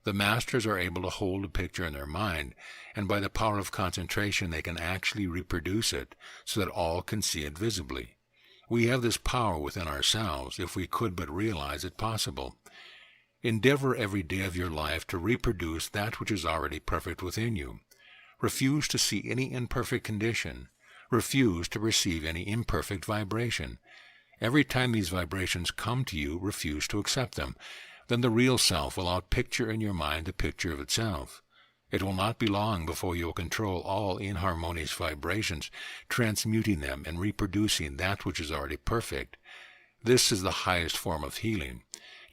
[SPEAKER 1] The masters are able to hold a picture in their mind, and by the power of concentration they can actually reproduce it so that all can see it visibly. We have this power within ourselves if we could but realize it possible. Endeavor every day of your life to reproduce that which is already perfect within you. Refuse to see any imperfect condition. Refuse to receive any imperfect vibration. Every time these vibrations come to you, refuse to accept them. Then the real self will outpicture in your mind the picture of itself. It will not be long before you will control all inharmonious vibrations, transmuting them and reproducing that which is already perfect. This is the highest form of healing.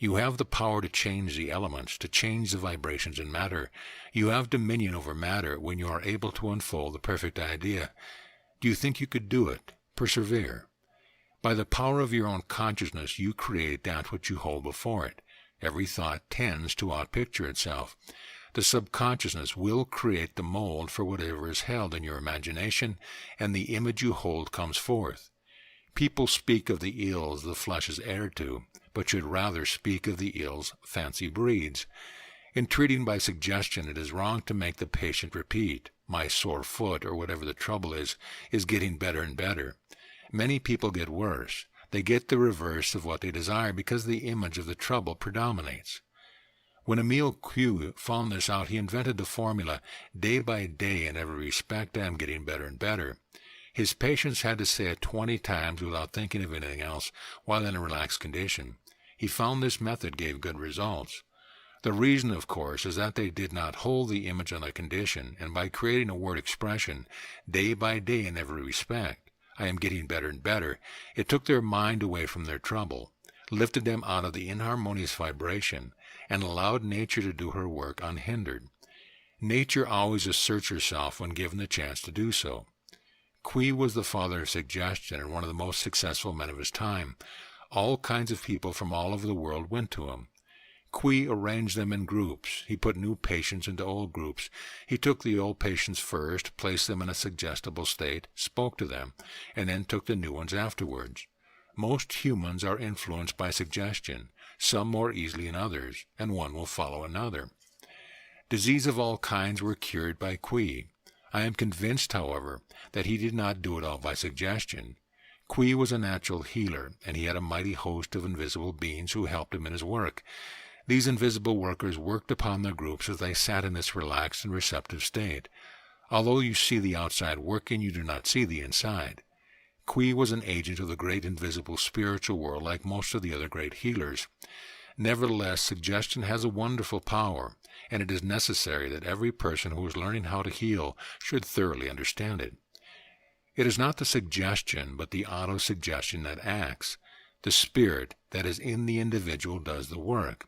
[SPEAKER 1] You have the power to change the elements, to change the vibrations in matter. You have dominion over matter when you are able to unfold the perfect idea. Do you think you could do it? Persevere. By the power of your own consciousness, you create that which you hold before it. Every thought tends to outpicture itself. The subconsciousness will create the mold for whatever is held in your imagination, and the image you hold comes forth. People speak of the ills the flesh is heir to, but should rather speak of the ills fancy breeds. In treating by suggestion, it is wrong to make the patient repeat, "My sore foot," or whatever the trouble is getting better and better. Many people get worse. They get the reverse of what they desire because the image of the trouble predominates. When Emile Q found this out, he invented the formula, day by day in every respect I am getting better and better. His patients had to say it 20 times without thinking of anything else while in a relaxed condition. He found this method gave good results. The reason, of course, is that they did not hold the image on the condition, and by creating a word expression, day by day in every respect, I am getting better and better, it took their mind away from their trouble, lifted them out of the inharmonious vibration, and allowed nature to do her work unhindered. Nature always asserts herself when given the chance to do so. Qui was the father of suggestion and one of the most successful men of his time. All kinds of people from all over the world went to him. Qui arranged them in groups. He put new patients into old groups. He took the old patients first, placed them in a suggestible state, spoke to them, and then took the new ones afterwards. Most humans are influenced by suggestion, some more easily than others, and one will follow another. Disease of all kinds were cured by Qui. I am convinced, however, that he did not do it all by suggestion. Qui was a natural healer, and he had a mighty host of invisible beings who helped him in his work. These invisible workers worked upon their groups as they sat in this relaxed and receptive state. Although you see the outside working, you do not see the inside. Qui was an agent of the great invisible spiritual world like most of the other great healers. Nevertheless, suggestion has a wonderful power, and it is necessary that every person who is learning how to heal should thoroughly understand it. It is not the suggestion, but the auto-suggestion that acts. The spirit that is in the individual does the work.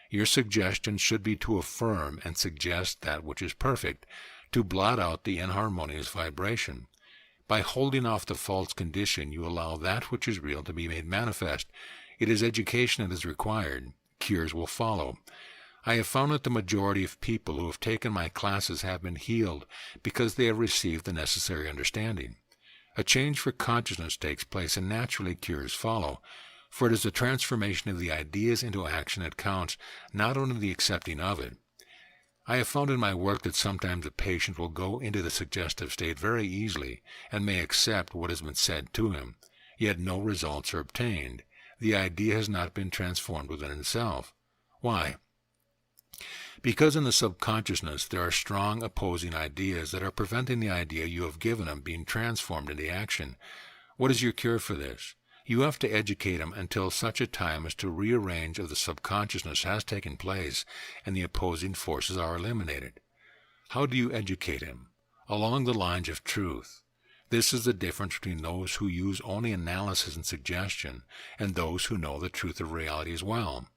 [SPEAKER 1] Your suggestion should be to affirm and suggest that which is perfect, to blot out the inharmonious vibration. By holding off the false condition, you allow that which is real to be made manifest. It is education that is required. Cures will follow. I have found that the majority of people who have taken my classes have been healed because they have received the necessary understanding. A change for consciousness takes place, and naturally cures follow. For it is the transformation of the ideas into action that counts, not only the accepting of it. I have found in my work that sometimes a patient will go into the suggestive state very easily and may accept what has been said to him, yet no results are obtained. The idea has not been transformed within itself. Why? Because in the subconsciousness there are strong opposing ideas that are preventing the idea you have given him being transformed into action. What is your cure for this? You have to educate him until such a time as to rearrange of the subconsciousness has taken place and the opposing forces are eliminated. How do you educate him? Along the lines of truth. This is the difference between those who use only analysis and suggestion and those who know the truth of reality as well.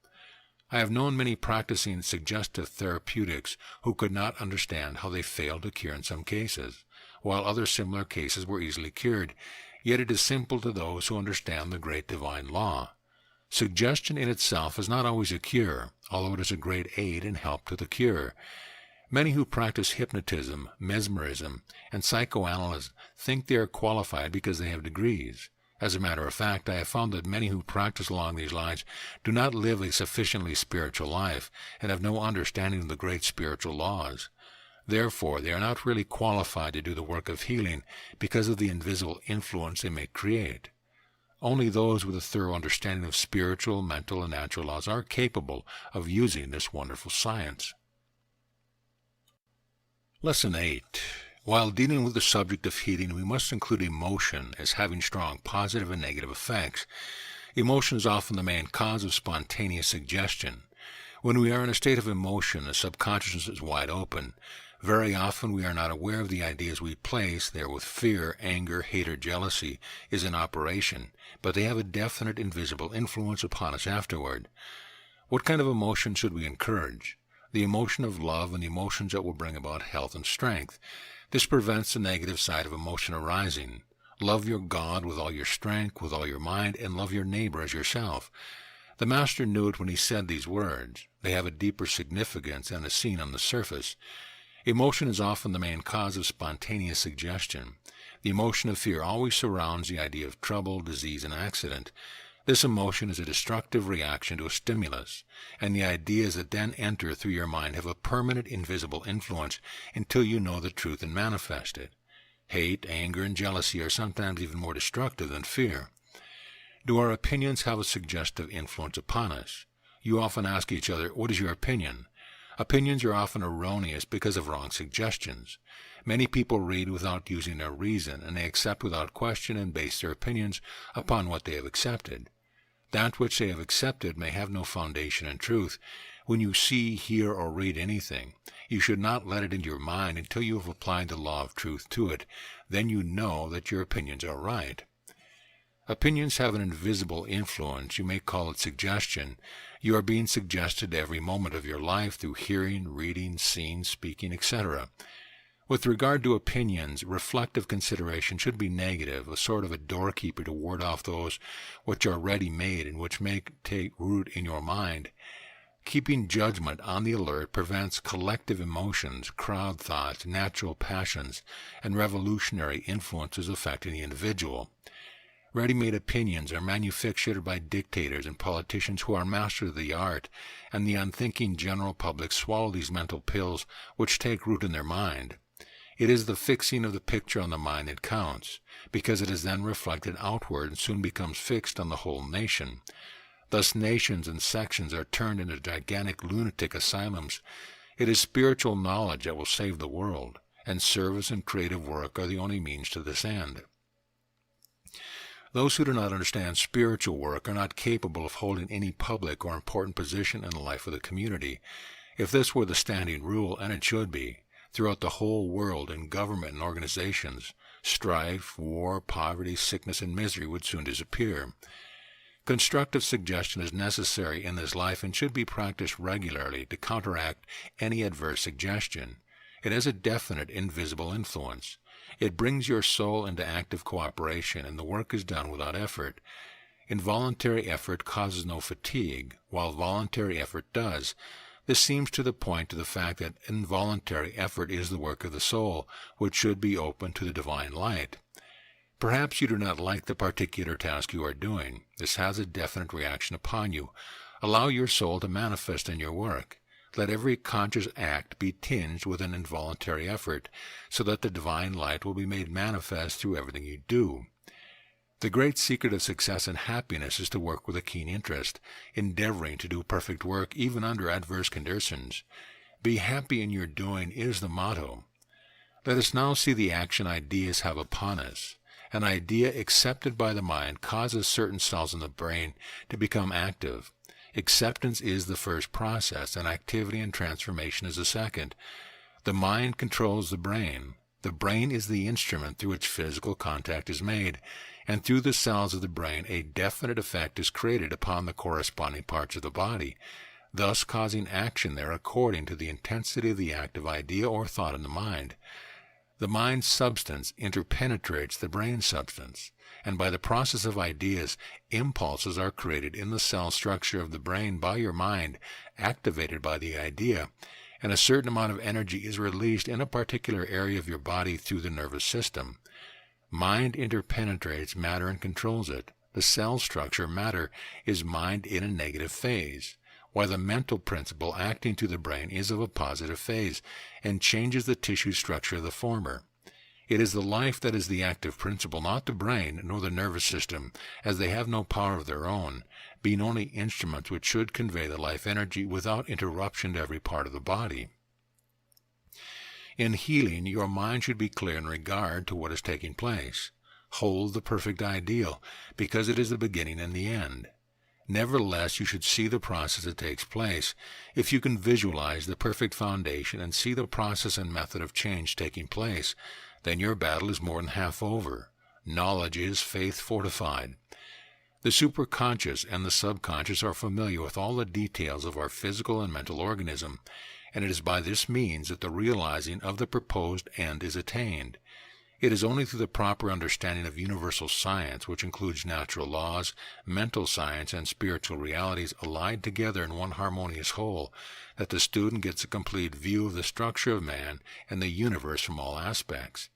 [SPEAKER 1] I have known many practicing suggestive therapeutics who could not understand how they failed to cure in some cases, while other similar cases were easily cured. Yet it is simple to those who understand the great divine law. Suggestion in itself is not always a cure, although it is a great aid and help to the cure. Many who practice hypnotism, mesmerism, and psychoanalysis think they are qualified because they have degrees. As a matter of fact, I have found that many who practice along these lines do not live a sufficiently spiritual life and have no understanding of the great spiritual laws. Therefore, they are not really qualified to do the work of healing because of the invisible influence they may create. Only those with a thorough understanding of spiritual, mental, and natural laws are capable of using this wonderful science. Lesson 8. While dealing with the subject of healing, we must include emotion as having strong positive and negative effects. Emotion is often the main cause of spontaneous suggestion. When we are in a state of emotion, the subconsciousness is wide open. Very often we are not aware of the ideas we place there with fear, anger, hate, or jealousy is in operation, but they have a definite invisible influence upon us afterward. What kind of emotion should we encourage? The emotion of love and the emotions that will bring about health and strength. This prevents the negative side of emotion arising. Love your God with all your strength, with all your mind, and love your neighbor as yourself. The Master knew it when he said these words. They have a deeper significance than is seen on the surface. Emotion is often the main cause of spontaneous suggestion. The emotion of fear always surrounds the idea of trouble, disease, and accident. This emotion is a destructive reaction to a stimulus, and the ideas that then enter through your mind have a permanent invisible influence until you know the truth and manifest it. Hate, anger, and jealousy are sometimes even more destructive than fear. Do our opinions have a suggestive influence upon us? You often ask each other, "What is your opinion?" Opinions are often erroneous because of wrong suggestions. Many people read without using their reason, and they accept without question and base their opinions upon what they have accepted. That which they have accepted may have no foundation in truth. When you see, hear, or read anything, you should not let it into your mind until you have applied the law of truth to it. Then you know that your opinions are right. Opinions have an invisible influence. You may call it suggestion. You are being suggested every moment of your life through hearing, reading, seeing, speaking, etc. With regard to opinions, reflective consideration should be negative, a sort of a doorkeeper to ward off those which are ready-made and which may take root in your mind. Keeping judgment on the alert prevents collective emotions, crowd thoughts, natural passions, and revolutionary influences affecting the individual. Ready-made opinions are manufactured by dictators and politicians who are masters of the art, and the unthinking general public swallow these mental pills which take root in their mind. It is the fixing of the picture on the mind that counts, because it is then reflected outward and soon becomes fixed on the whole nation. Thus nations and sections are turned into gigantic lunatic asylums. It is spiritual knowledge that will save the world, and service and creative work are the only means to this end. Those who do not understand spiritual work are not capable of holding any public or important position in the life of the community. If this were the standing rule, and it should be, throughout the whole world in government and organizations, strife, war, poverty, sickness, and misery would soon disappear. Constructive suggestion is necessary in this life and should be practiced regularly to counteract any adverse suggestion. It has a definite invisible influence. It brings your soul into active cooperation, and the work is done without effort. Involuntary effort causes no fatigue, while voluntary effort does. This seems to point to the fact that involuntary effort is the work of the soul, which should be open to the divine light. Perhaps you do not like the particular task you are doing. This has a definite reaction upon you. Allow your soul to manifest in your work. Let every conscious act be tinged with an involuntary effort, so that the divine light will be made manifest through everything you do. The great secret of success and happiness is to work with a keen interest, endeavoring to do perfect work even under adverse conditions. Be happy in your doing is the motto. Let us now see the action ideas have upon us. An idea accepted by the mind causes certain cells in the brain to become active. Acceptance is the first process, and activity and transformation is the second. The mind controls the brain. The brain is the instrument through which physical contact is made, and through the cells of the brain a definite effect is created upon the corresponding parts of the body, thus causing action there according to the intensity of the active idea or thought in the mind. The mind substance interpenetrates the brain substance, and by the process of ideas, impulses are created in the cell structure of the brain by your mind, activated by the idea, and a certain amount of energy is released in a particular area of your body through the nervous system. Mind interpenetrates matter and controls it. The cell structure, matter, is mind in a negative phase, while the mental principle acting to the brain is of a positive phase, and changes the tissue structure of the former. It is the life that is the active principle, not the brain nor the nervous system, as they have no power of their own, being only instruments which should convey the life energy without interruption to every part of the body. In healing, your mind should be clear in regard to what is taking place. Hold the perfect ideal, because it is the beginning and the end. Nevertheless, you should see the process that takes place. If you can visualize the perfect foundation and see the process and method of change taking place, then your battle is more than half over. Knowledge is faith fortified. The superconscious and the subconscious are familiar with all the details of our physical and mental organism, and it is by this means that the realizing of the proposed end is attained. It is only through the proper understanding of universal science, which includes natural laws, mental science, and spiritual realities allied together in one harmonious whole, that the student gets a complete view of the structure of man and the universe from all aspects.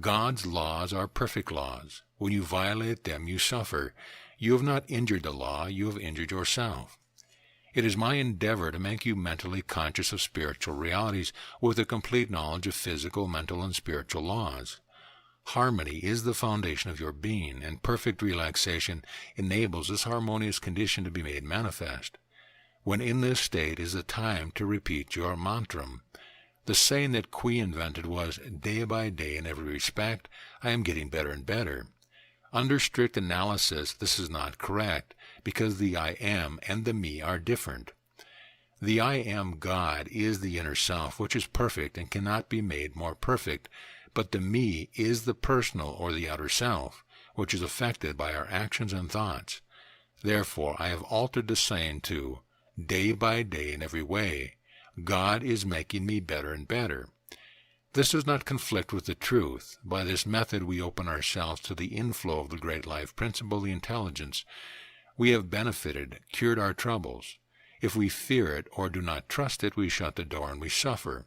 [SPEAKER 1] God's laws are perfect laws. When you violate them, you suffer. You have not injured the law, you have injured yourself. It is my endeavor to make you mentally conscious of spiritual realities with a complete knowledge of physical, mental, and spiritual laws. Harmony is the foundation of your being, and perfect relaxation enables this harmonious condition to be made manifest. When in this state is the time to repeat your mantram. The saying that Qui invented was, day by day in every respect, I am getting better and better. Under strict analysis, this is not correct, because the I am and the me are different. The I am God is the inner self, which is perfect and cannot be made more perfect, but the me is the personal or the outer self, which is affected by our actions and thoughts. Therefore, I have altered the saying to, day by day in every way, God is making me better and better. This does not conflict with the truth. By this method we open ourselves to the inflow of the great life principle, the intelligence. We have benefited, cured our troubles. If we fear it or do not trust it, we shut the door and we suffer.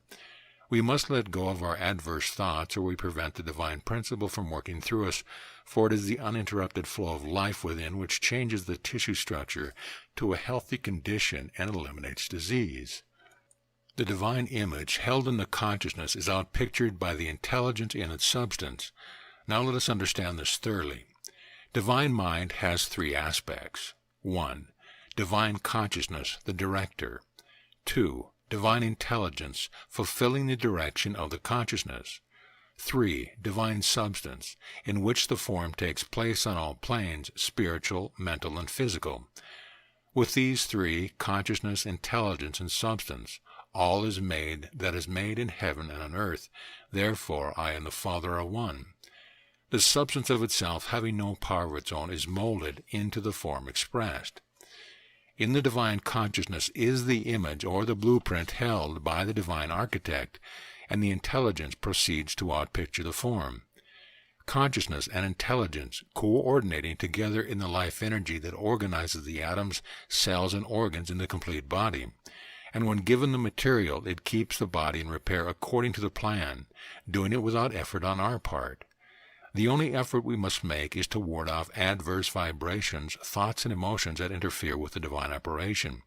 [SPEAKER 1] We must let go of our adverse thoughts, or we prevent the divine principle from working through us, for it is the uninterrupted flow of life within which changes the tissue structure to a healthy condition and eliminates disease. The divine image held in the consciousness is outpictured by the intelligence in its substance. Now let us understand this thoroughly. Divine mind has three aspects. 1. Divine consciousness, the director. 2. Divine intelligence, fulfilling the direction of the consciousness. 3. Divine substance, in which the form takes place on all planes, spiritual, mental, and physical. With these three, consciousness, intelligence, and substance, all is made that is made in heaven and on earth. Therefore I and the Father are one. The substance of itself, having no power of its own, is molded into the form expressed. In the divine consciousness is the image or the blueprint held by the divine architect, and the intelligence proceeds to outpicture the form. Consciousness and intelligence coordinating together in the life energy that organizes the atoms, cells, and organs in the complete body. And when given the material, it keeps the body in repair according to the plan, doing it without effort on our part. The only effort we must make is to ward off adverse vibrations, thoughts, and emotions that interfere with the divine operation.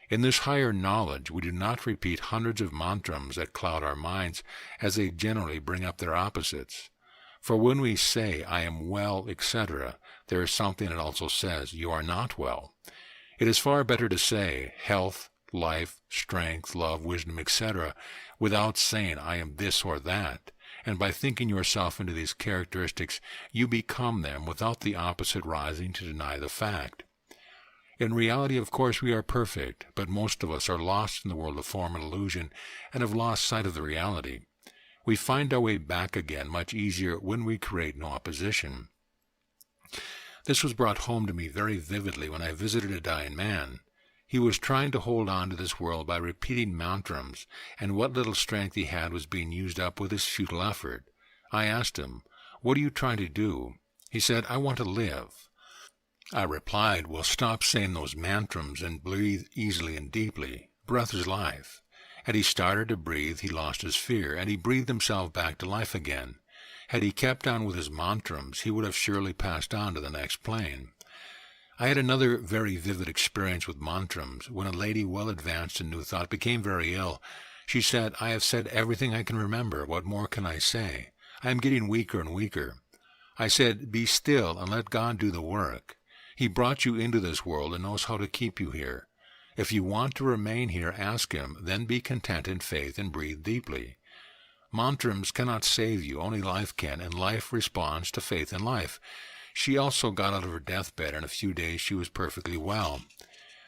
[SPEAKER 1] In this higher knowledge, we do not repeat hundreds of mantrams that cloud our minds, as they generally bring up their opposites. For when we say, I am well, etc., there is something that also says, you are not well. It is far better to say, health, life, strength, love, wisdom, etc., without saying, I am this or that. And by thinking yourself into these characteristics, you become them without the opposite rising to deny the fact. In reality, of course, we are perfect, but most of us are lost in the world of form and illusion and have lost sight of the reality. We find our way back again much easier when we create no opposition. This was brought home to me very vividly when I visited a dying man. He was trying to hold on to this world by repeating mantrams, and what little strength he had was being used up with his futile effort. I asked him, what are you trying to do? He said, I want to live. I replied, well, stop saying those mantrams and breathe easily and deeply. Breath is life. Had he started to breathe, he lost his fear, and he breathed himself back to life again. Had he kept on with his mantrams, he would have surely passed on to the next plane. I had another very vivid experience with mantrams when a lady well advanced in New Thought became very ill. She said, I have said everything I can remember. What more can I say? I am getting weaker and weaker. I said, be still and let God do the work. He brought you into this world and knows how to keep you here. If you want to remain here, ask him, then be content in faith and breathe deeply. Mantrams cannot save you, only life can, and life responds to faith in life. She also got out of her deathbed. In a few days she was perfectly well.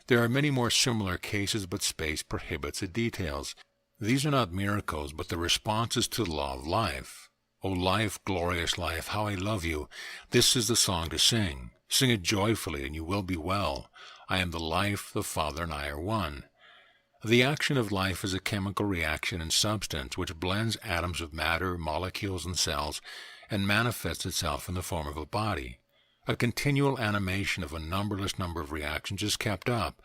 [SPEAKER 1] There are many more similar cases, but space prohibits the details. These are not miracles, but the responses to the law of life. O life, glorious life, how I love you. This is the song to sing. Sing it joyfully, and you will be well. I am the life, the Father, and I are one. The action of life is a chemical reaction in substance which blends atoms of matter, molecules, and cells, and manifests itself in the form of a body. A continual animation of a numberless number of reactions is kept up.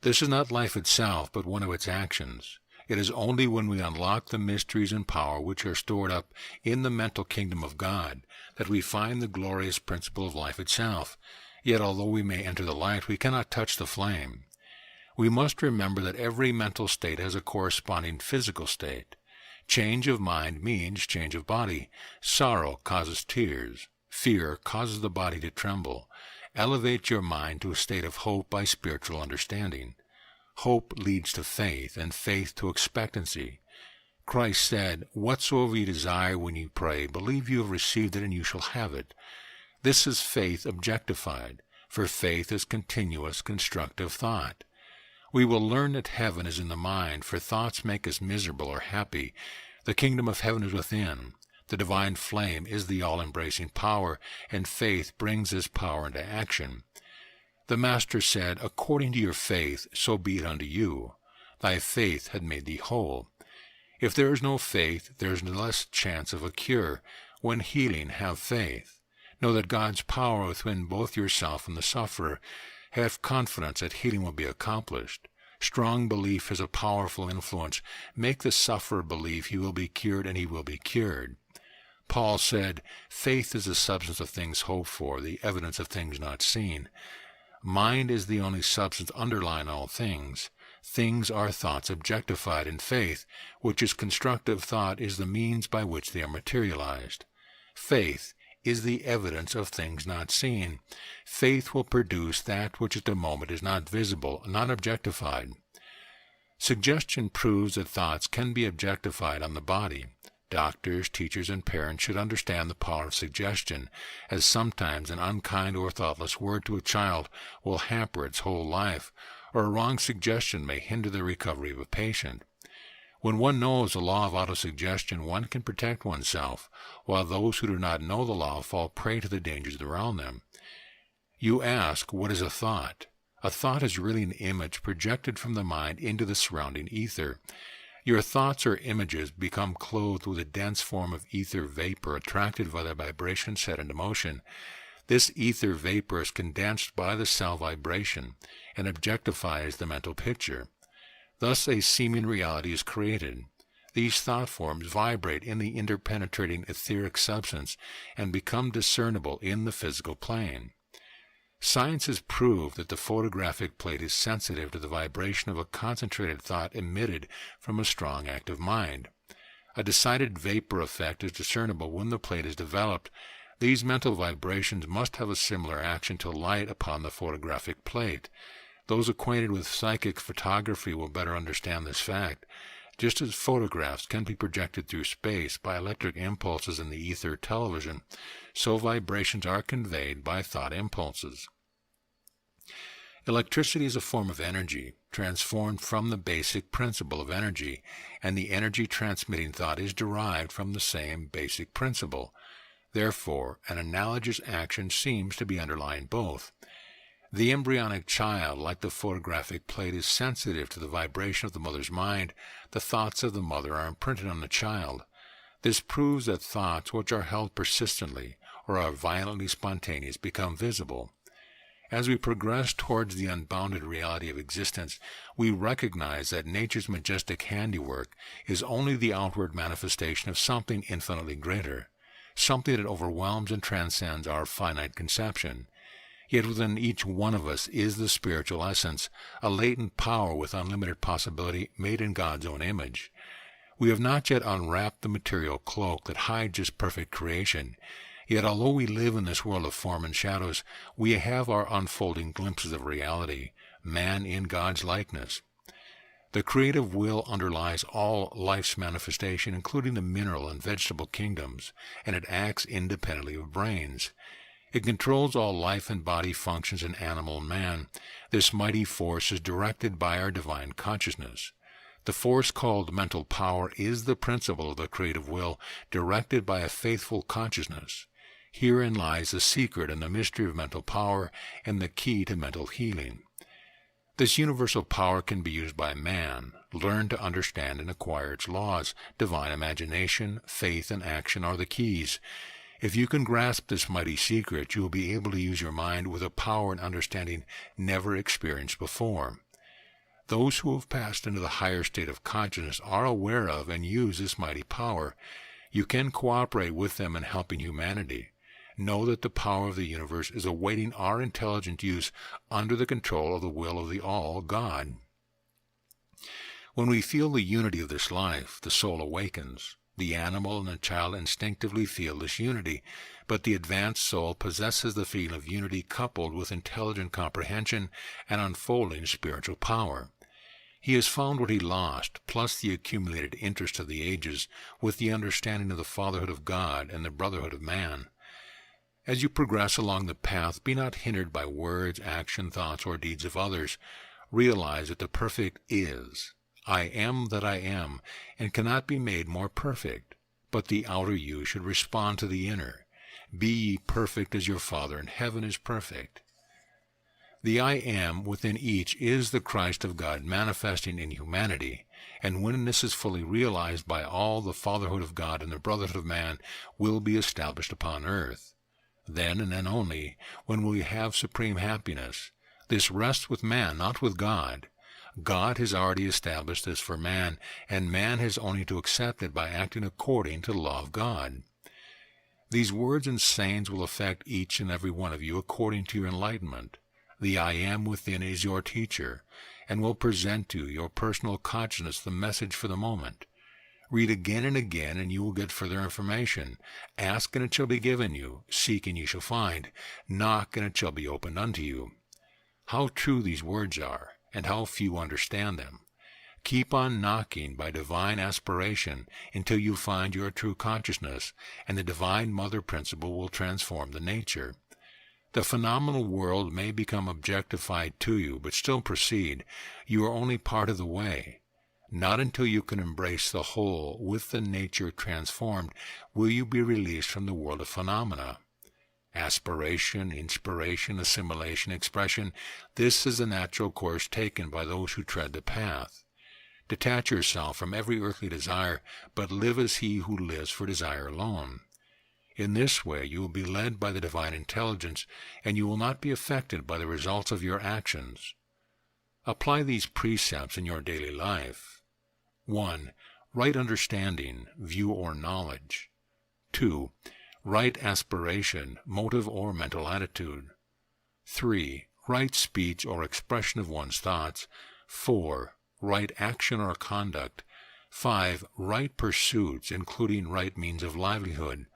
[SPEAKER 1] This is not life itself, but one of its actions. It is only when we unlock the mysteries and power which are stored up in the mental kingdom of God that we find the glorious principle of life itself. Yet although we may enter the light, we cannot touch the flame. We must remember that every mental state has a corresponding physical state. Change of mind means change of body. Sorrow causes tears. Fear causes the body to tremble. Elevate your mind to a state of hope by spiritual understanding. Hope leads to faith, and faith to expectancy. Christ said, "Whatsoever you desire when you pray, believe you have received it and you shall have it." This is faith objectified, for faith is continuous constructive thought. We will learn that heaven is in the mind, for thoughts make us miserable or happy. The kingdom of heaven is within. The divine flame is the all-embracing power, and faith brings this power into action. The Master said, "According to your faith, so be it unto you. Thy faith had made thee whole." If there is no faith, there is less chance of a cure. When healing, have faith. Know that God's power within both yourself and the sufferer. Have confidence that healing will be accomplished. Strong belief has a powerful influence. Make the sufferer believe he will be cured, and he will be cured. Paul said, "Faith is the substance of things hoped for, the evidence of things not seen." Mind is the only substance underlying all things. Things are thoughts objectified in faith, which is constructive thought, is the means by which they are materialized. Faith is the evidence of things not seen. Faith will produce that which at the moment is not visible, not objectified. Suggestion proves that thoughts can be objectified on the body. Doctors, teachers, and parents should understand the power of suggestion, as sometimes an unkind or thoughtless word to a child will hamper its whole life, or a wrong suggestion may hinder the recovery of a patient. When one knows the law of autosuggestion, one can protect oneself, while those who do not know the law fall prey to the dangers around them. You ask, what is a thought? A thought is really an image projected from the mind into the surrounding ether. Your thoughts or images become clothed with a dense form of ether vapor attracted by the vibration set into motion. This ether vapor is condensed by the cell vibration and objectifies the mental picture. Thus a seeming reality is created. These thought forms vibrate in the interpenetrating etheric substance and become discernible in the physical plane. Science has proved that the photographic plate is sensitive to the vibration of a concentrated thought emitted from a strong active mind. A decided vapor effect is discernible when the plate is developed. These mental vibrations must have a similar action to light upon the photographic plate. Those acquainted with psychic photography will better understand this fact. Just as photographs can be projected through space by electric impulses in the ether television, so vibrations are conveyed by thought impulses. Electricity is a form of energy, transformed from the basic principle of energy, and the energy-transmitting thought is derived from the same basic principle. Therefore, an analogous action seems to be underlying both. The embryonic child, like the photographic plate, is sensitive to the vibration of the mother's mind. The thoughts of the mother are imprinted on the child. This proves that thoughts which are held persistently or are violently spontaneous become visible. As we progress towards the unbounded reality of existence, we recognize that nature's majestic handiwork is only the outward manifestation of something infinitely greater, something that overwhelms and transcends our finite conception. Yet within each one of us is the spiritual essence, a latent power with unlimited possibility made in God's own image. We have not yet unwrapped the material cloak that hides this perfect creation. Yet although we live in this world of form and shadows, we have our unfolding glimpses of reality, man in God's likeness. The creative will underlies all life's manifestation, including the mineral and vegetable kingdoms, and it acts independently of brains. It controls all life and body functions in animal and man. This mighty force is directed by our divine consciousness. The force called mental power is the principle of the creative will, directed by a faithful consciousness. Herein lies the secret and the mystery of mental power and the key to mental healing. This universal power can be used by man, learn to understand and acquire its laws. Divine imagination, faith, and action are the keys. If you can grasp this mighty secret, you will be able to use your mind with a power and understanding never experienced before. Those who have passed into the higher state of consciousness are aware of and use this mighty power. You can cooperate with them in helping humanity. Know that the power of the universe is awaiting our intelligent use under the control of the will of the All God. When we feel the unity of this life, the soul awakens. The animal and the child instinctively feel this unity, but the advanced soul possesses the feeling of unity coupled with intelligent comprehension and unfolding spiritual power. He has found what he lost, plus the accumulated interest of the ages, with the understanding of the fatherhood of God and the brotherhood of man. As you progress along the path, be not hindered by words, action, thoughts, or deeds of others. Realize that the perfect is. I am that I am, and cannot be made more perfect. But the outer you should respond to the inner. Be ye perfect as your Father in heaven is perfect. The I am within each is the Christ of God manifesting in humanity, and when this is fully realized by all, the fatherhood of God and the brotherhood of man will be established upon earth. Then and then only, when we have supreme happiness. This rests with man, not with God. God has already established this for man, and man has only to accept it by acting according to the law of God. These words and sayings will affect each and every one of you according to your enlightenment. The I am within is your teacher, and will present to your personal consciousness the message for the moment. Read again and again, and you will get further information. Ask, and it shall be given you. Seek, and ye shall find. Knock, and it shall be opened unto you. How true these words are, and how few understand them. Keep on knocking by divine aspiration until you find your true consciousness, and the divine mother principle will transform the nature. The phenomenal world may become objectified to you, but still proceed. You are only part of the way. Not until you can embrace the whole with the nature transformed will you be released from the world of phenomena. Aspiration, inspiration, assimilation, expression, this is the natural course taken by those who tread the path. Detach yourself from every earthly desire, but live as he who lives for desire alone. In this way you will be led by the divine intelligence, and you will not be affected by the results of your actions. Apply these precepts in your daily life. 1. Right understanding, view or knowledge. 2. Right aspiration, motive or mental attitude. 3. Right speech or expression of one's thoughts. 4. Right action or conduct. 5. Right pursuits, including right means of livelihood.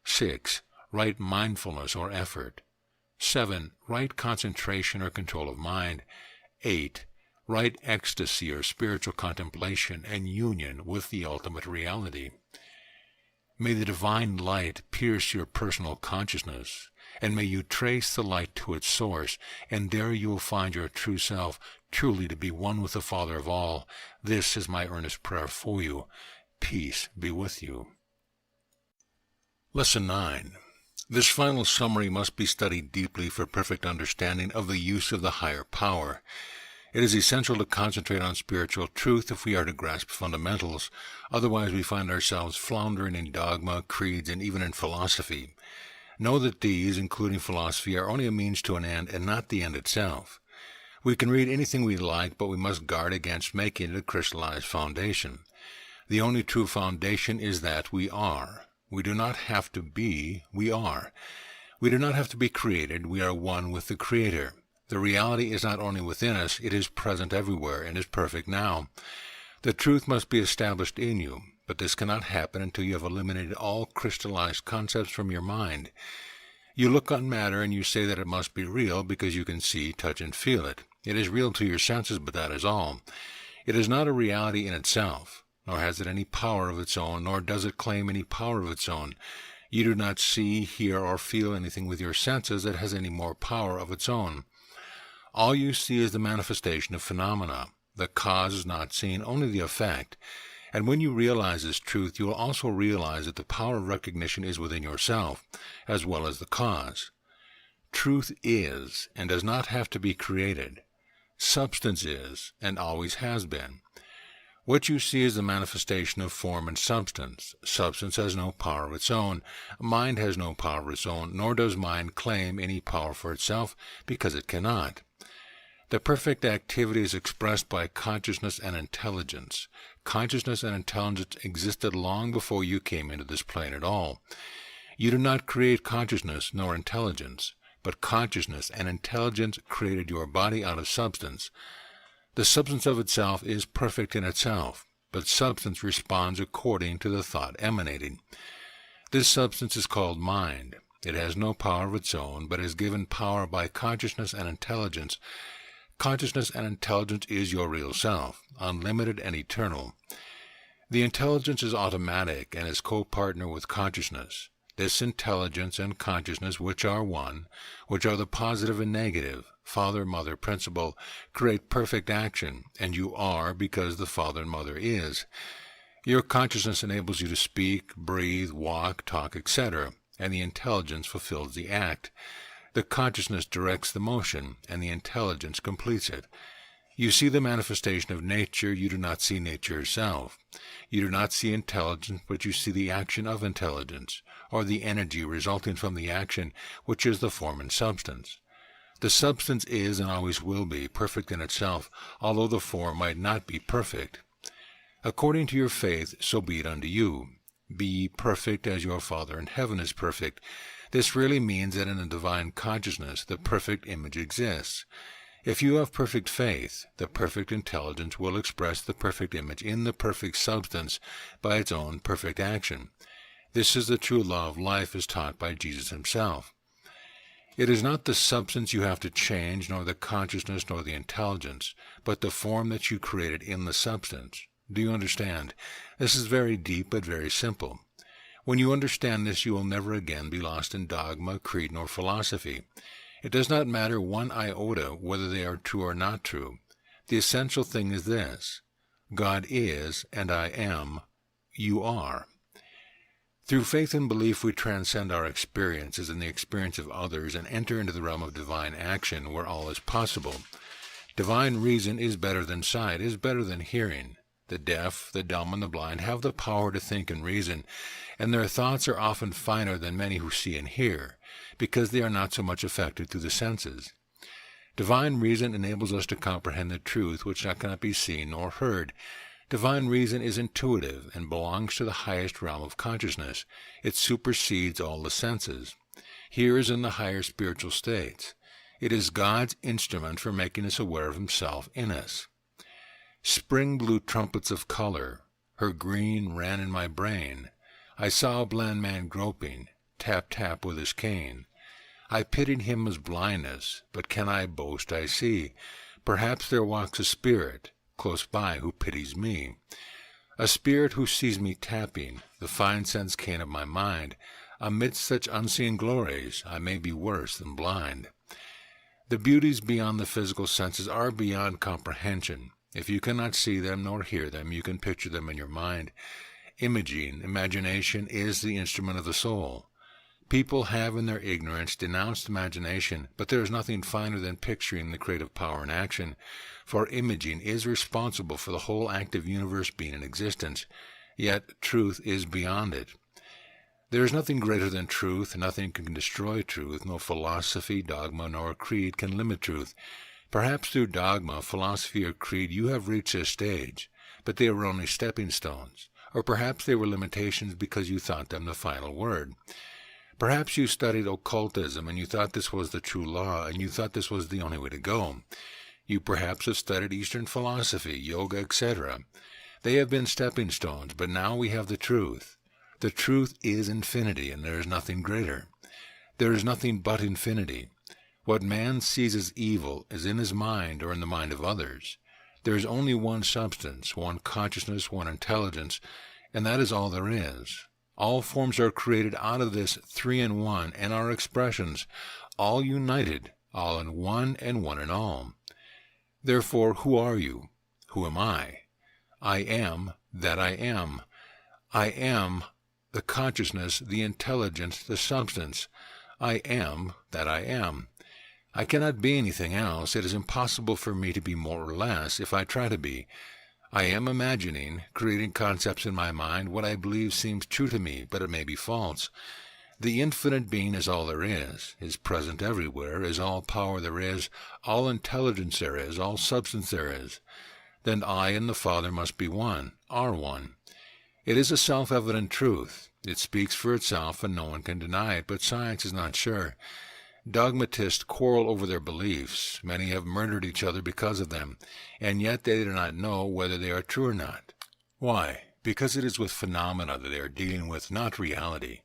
[SPEAKER 1] 6. Right mindfulness or effort. 7. Right concentration or control of mind. 8. Right ecstasy or spiritual contemplation and union with the ultimate reality. May the divine light pierce your personal consciousness, and may you trace the light to its source, and there you will find your true self, truly to be one with the Father of all. This is my earnest prayer for you. Peace be with you. Lesson 9. This final summary must be studied deeply for perfect understanding of the use of the higher power. It is essential to concentrate on spiritual truth if we are to grasp fundamentals. Otherwise we find ourselves floundering in dogma, creeds, and even in philosophy. Know that these, including philosophy, are only a means to an end and not the end itself. We can read anything we like, but we must guard against making it a crystallized foundation. The only true foundation is that we are. We do not have to be, we are. We do not have to be created, we are one with the Creator. The reality is not only within us, it is present everywhere and is perfect now. The truth must be established in you, but this cannot happen until you have eliminated all crystallized concepts from your mind. You look on matter and you say that it must be real because you can see, touch, and feel it. It is real to your senses, but that is all. It is not a reality in itself, nor has it any power of its own, nor does it claim any power of its own. You do not see, hear, or feel anything with your senses that has any more power of its own. All you see is the manifestation of phenomena. The cause is not seen, only the effect. And when you realize this truth, you will also realize that the power of recognition is within yourself, as well as the cause. Truth is, and does not have to be created. Substance is, and always has been. What you see is the manifestation of form and substance. Substance has no power of its own. Mind has no power of its own, nor does mind claim any power for itself, because it cannot. The perfect activity is expressed by consciousness and intelligence. Consciousness and intelligence existed long before you came into this plane at all. You did not create consciousness nor intelligence, but consciousness and intelligence created your body out of substance. The substance of itself is perfect in itself, but substance responds according to the thought emanating. This substance is called mind. It has no power of its own, but is given power by consciousness and intelligence. Consciousness and intelligence is your real self, unlimited and eternal. The intelligence is automatic and is co-partner with consciousness. This intelligence and consciousness, which are one, which are the positive and negative, father, mother, principle, create perfect action, and you are because the father and mother is. Your consciousness enables you to speak, breathe, walk, talk, etc., and the intelligence fulfills the act. The consciousness directs the motion, and the intelligence completes it. You see the manifestation of nature, you do not see nature herself. You do not see intelligence, but you see the action of intelligence, or the energy resulting from the action, which is the form and substance. The substance is and always will be perfect in itself, although the form might not be perfect. According to your faith, so be it unto you. Be ye perfect as your Father in heaven is perfect. This really means that in the divine consciousness the perfect image exists. If you have perfect faith, the perfect intelligence will express the perfect image in the perfect substance by its own perfect action. This is the true law of life as taught by Jesus himself. It is not the substance you have to change, nor the consciousness, nor the intelligence, but the form that you created in the substance. Do you understand? This is very deep but very simple. When you understand this, you will never again be lost in dogma, creed, nor philosophy. It does not matter one iota whether they are true or not true. The essential thing is this: God is, and I am, you are. Through faith and belief we transcend our experiences and the experience of others and enter into the realm of divine action where all is possible. Divine reason is better than sight, is better than hearing. The deaf, the dumb, and the blind have the power to think and reason, and their thoughts are often finer than many who see and hear, because they are not so much affected through the senses. Divine reason enables us to comprehend the truth which cannot be seen nor heard. Divine reason is intuitive and belongs to the highest realm of consciousness. It supersedes all the senses. Here is in the higher spiritual states. It is God's instrument for making us aware of himself in us. Spring blew trumpets of color, her green ran in my brain. I saw a blind man groping, tap tap with his cane. I pitied him as blindness, but can I boast I see? Perhaps there walks a spirit close by who pities me. A spirit who sees me tapping, the fine sense cane of my mind. Amidst such unseen glories, I may be worse than blind. The beauties beyond the physical senses are beyond comprehension. If you cannot see them nor hear them, you can picture them in your mind. Imaging, imagination, is the instrument of the soul. People have in their ignorance denounced imagination, but there is nothing finer than picturing the creative power in action, for imaging is responsible for the whole active universe being in existence, yet truth is beyond it. There is nothing greater than truth, nothing can destroy truth, no philosophy, dogma, nor creed can limit truth. Perhaps through dogma, philosophy, or creed you have reached this stage, but they were only stepping stones, or perhaps they were limitations because you thought them the final word. Perhaps you studied occultism and you thought this was the true law and you thought this was the only way to go. You perhaps have studied Eastern philosophy, yoga, etc. They have been stepping stones, but now we have the truth. The truth is infinity, and there is nothing greater. There is nothing but infinity. What man sees as evil is in his mind or in the mind of others. There is only one substance, one consciousness, one intelligence, and that is all there is. All forms are created out of this three-in-one and are expressions, all united, all in one and one in all. Therefore, who are you? Who am I? I am that I am. I am the consciousness, the intelligence, the substance. I am that I am. I cannot be anything else. It is impossible for me to be more or less if I try to be. I am imagining, creating concepts in my mind, what I believe seems true to me, but it may be false. The infinite being is all there is present everywhere, is all power there is, all intelligence there is, all substance there is. Then I and the Father must be one, are one. It is a self-evident truth. It speaks for itself, and no one can deny it, but science is not sure. Dogmatists quarrel over their beliefs. Many have murdered each other because of them, and yet they do not know whether they are true or not. Why? Because it is with phenomena that they are dealing with, not reality.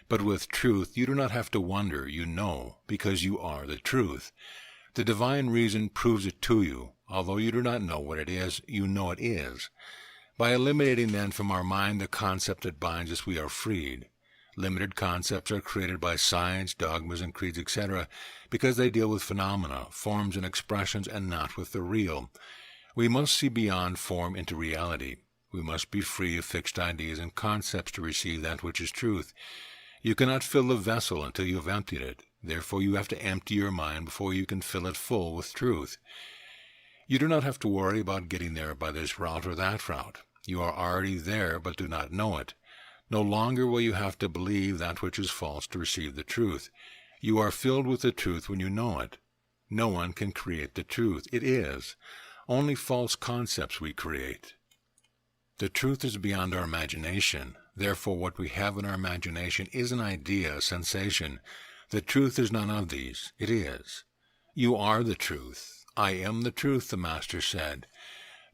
[SPEAKER 1] But with truth, you do not have to wonder, you know, because you are the truth. The divine reason proves it to you. Although you do not know what it is, you know it is. By eliminating then from our mind the concept that binds us, we are freed. Limited concepts are created by science, dogmas, and creeds, etc., because they deal with phenomena, forms, and expressions, and not with the real. We must see beyond form into reality. We must be free of fixed ideas and concepts to receive that which is truth. You cannot fill the vessel until you have emptied it. Therefore you have to empty your mind before you can fill it full with truth. You do not have to worry about getting there by this route or that route. You are already there, but do not know it. No longer will you have to believe that which is false to receive the truth. You are filled with the truth when you know it. No one can create the truth. It is. Only false concepts we create. The truth is beyond our imagination. Therefore, what we have in our imagination is an idea, a sensation. The truth is none of these. It is. You are the truth. I am the truth, the Master said.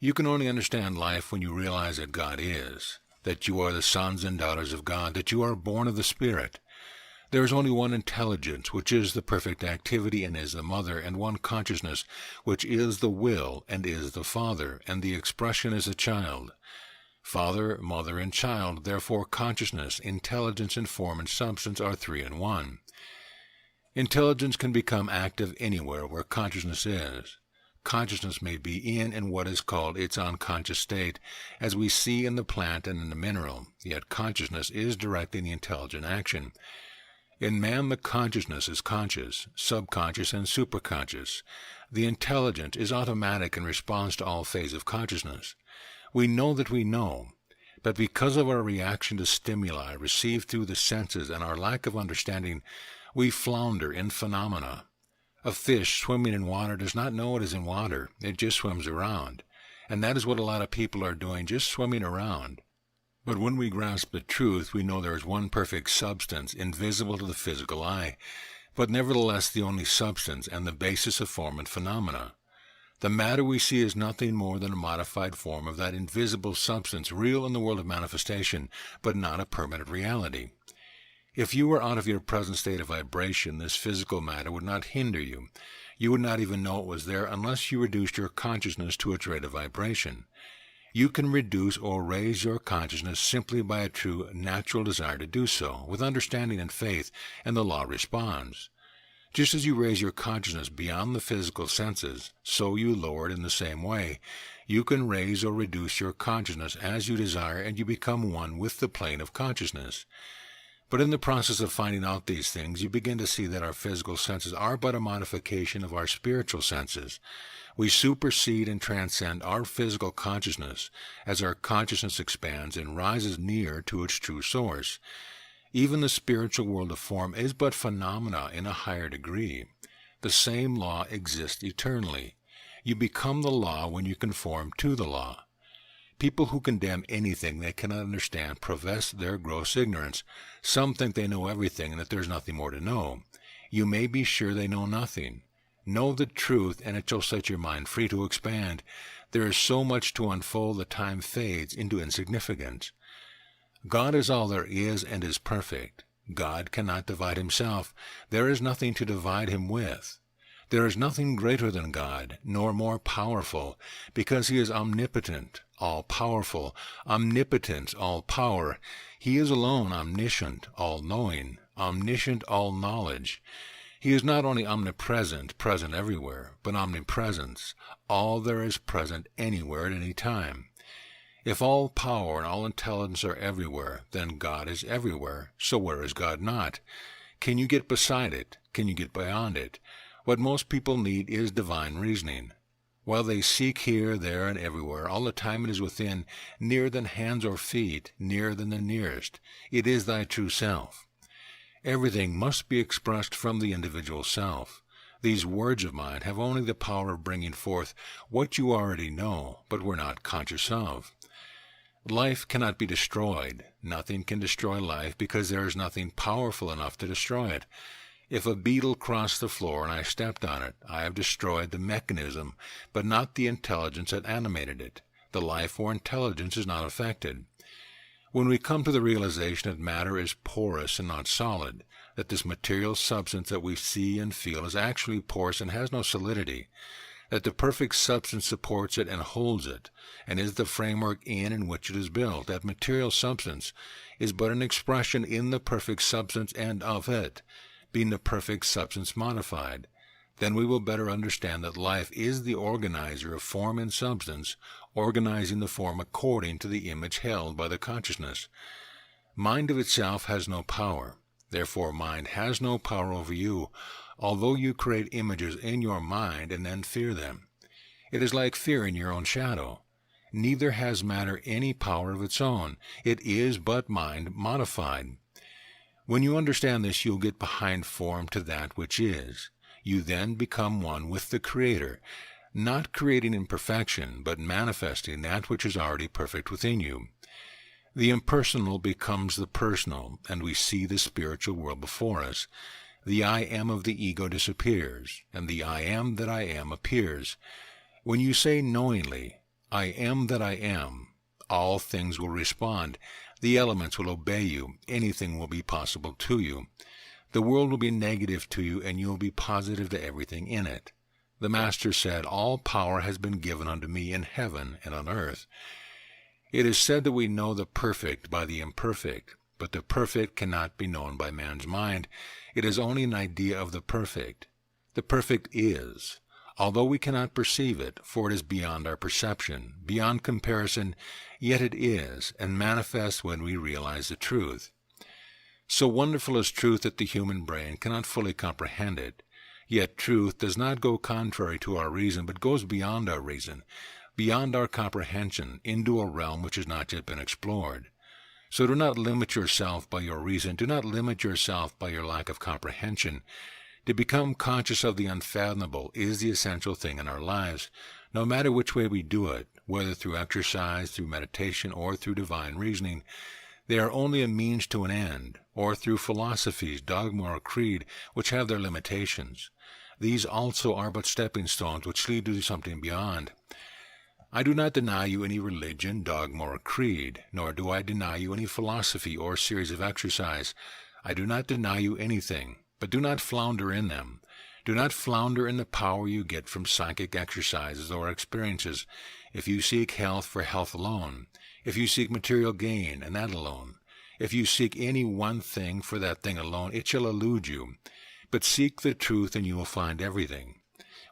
[SPEAKER 1] You can only understand life when you realize that God is, that you are the sons and daughters of God, that you are born of the Spirit. There is only one intelligence, which is the perfect activity and is the mother, and one consciousness, which is the will and is the Father, and the expression is a child. Father, mother, and child, therefore consciousness, intelligence, and form and substance are three in one. Intelligence can become active anywhere where consciousness is. Consciousness may be in what is called its unconscious state, as we see in the plant and in the mineral, yet consciousness is directing the intelligent action. In man the consciousness is conscious, subconscious, and superconscious. The intelligence is automatic in response to all phases of consciousness. We know that we know, but because of our reaction to stimuli received through the senses and our lack of understanding, we flounder in phenomena. A fish swimming in water does not know it is in water. It just swims around. And that is what a lot of people are doing, just swimming around. But when we grasp the truth, we know there is one perfect substance, invisible to the physical eye, but nevertheless the only substance and the basis of form and phenomena. The matter we see is nothing more than a modified form of that invisible substance, real in the world of manifestation, but not a permanent reality. If you were out of your present state of vibration, this physical matter would not hinder you. You would not even know it was there unless you reduced your consciousness to its rate of vibration. You can reduce or raise your consciousness simply by a true natural desire to do so, with understanding and faith, and the law responds. Just as you raise your consciousness beyond the physical senses, so you lower it in the same way. You can raise or reduce your consciousness as you desire, and you become one with the plane of consciousness. But in the process of finding out these things, you begin to see that our physical senses are but a modification of our spiritual senses. We supersede and transcend our physical consciousness as our consciousness expands and rises near to its true source. Even the spiritual world of form is but phenomena in a higher degree. The same law exists eternally. You become the law when you conform to the law. People who condemn anything they cannot understand profess their gross ignorance. Some think they know everything and that there is nothing more to know. You may be sure they know nothing. Know the truth, and it shall set your mind free to expand. There is so much to unfold that time fades into insignificance. God is all there is and is perfect. God cannot divide himself. There is nothing to divide him with. There is nothing greater than God, nor more powerful, because he is omnipotent, all-powerful, omnipotence, all-power. He is alone omniscient, all-knowing, omniscient, all-knowledge. He is not only omnipresent, present everywhere, but omnipresence, all there is present anywhere at any time. If all power and all intelligence are everywhere, then God is everywhere. So where is God not? Can you get beside it? Can you get beyond it? What most people need is divine reasoning. While they seek here, there, and everywhere, all the time it is within, nearer than hands or feet, nearer than the nearest. It is thy true self. Everything must be expressed from the individual self. These words of mine have only the power of bringing forth what you already know, but were not conscious of. Life cannot be destroyed. Nothing can destroy life because there is nothing powerful enough to destroy it. If a beetle crossed the floor and I stepped on it, I have destroyed the mechanism, but not the intelligence that animated it. The life or intelligence is not affected. When we come to the realization that matter is porous and not solid, that this material substance that we see and feel is actually porous and has no solidity, that the perfect substance supports it and holds it, and is the framework in which it is built. That material substance is but an expression in the perfect substance and of it, being the perfect substance modified. Then we will better understand that life is the organizer of form and substance, organizing the form according to the image held by the consciousness. Mind of itself has no power. Therefore, mind has no power over you, although you create images in your mind and then fear them. It is like fearing your own shadow. Neither has matter any power of its own. It is but mind modified. When you understand this, you'll get behind form to that which is. You then become one with the Creator, not creating in perfection, but manifesting that which is already perfect within you. The impersonal becomes the personal, and we see the spiritual world before us. The I am of the ego disappears, and the I am that I am appears. When you say knowingly, I am that I am, all things will respond. The elements will obey you. Anything will be possible to you. The world will be negative to you, and you will be positive to everything in it. The Master said, all power has been given unto me in heaven and on earth. It is said that we know the perfect by the imperfect, but the perfect cannot be known by man's mind. It is only an idea of the perfect. The perfect is, although we cannot perceive it, for it is beyond our perception, beyond comparison, yet it is, and manifests when we realize the truth. So wonderful is truth that the human brain cannot fully comprehend it. Yet truth does not go contrary to our reason, but goes beyond our reason, beyond our comprehension, into a realm which has not yet been explored. So do not limit yourself by your reason. Do not limit yourself by your lack of comprehension. To become conscious of the unfathomable is the essential thing in our lives, no matter which way we do it, whether through exercise, through meditation, or through divine reasoning. They are only a means to an end, or through philosophies, dogma, or creed, which have their limitations. These also are but stepping stones which lead to something beyond. I do not deny you any religion, dogma, or creed, nor do I deny you any philosophy or series of exercise. I do not deny you anything, but do not flounder in them. Do not flounder in the power you get from psychic exercises or experiences. If you seek health for health alone, if you seek material gain, and that alone, if you seek any one thing for that thing alone, it shall elude you. But seek the truth, and you will find everything.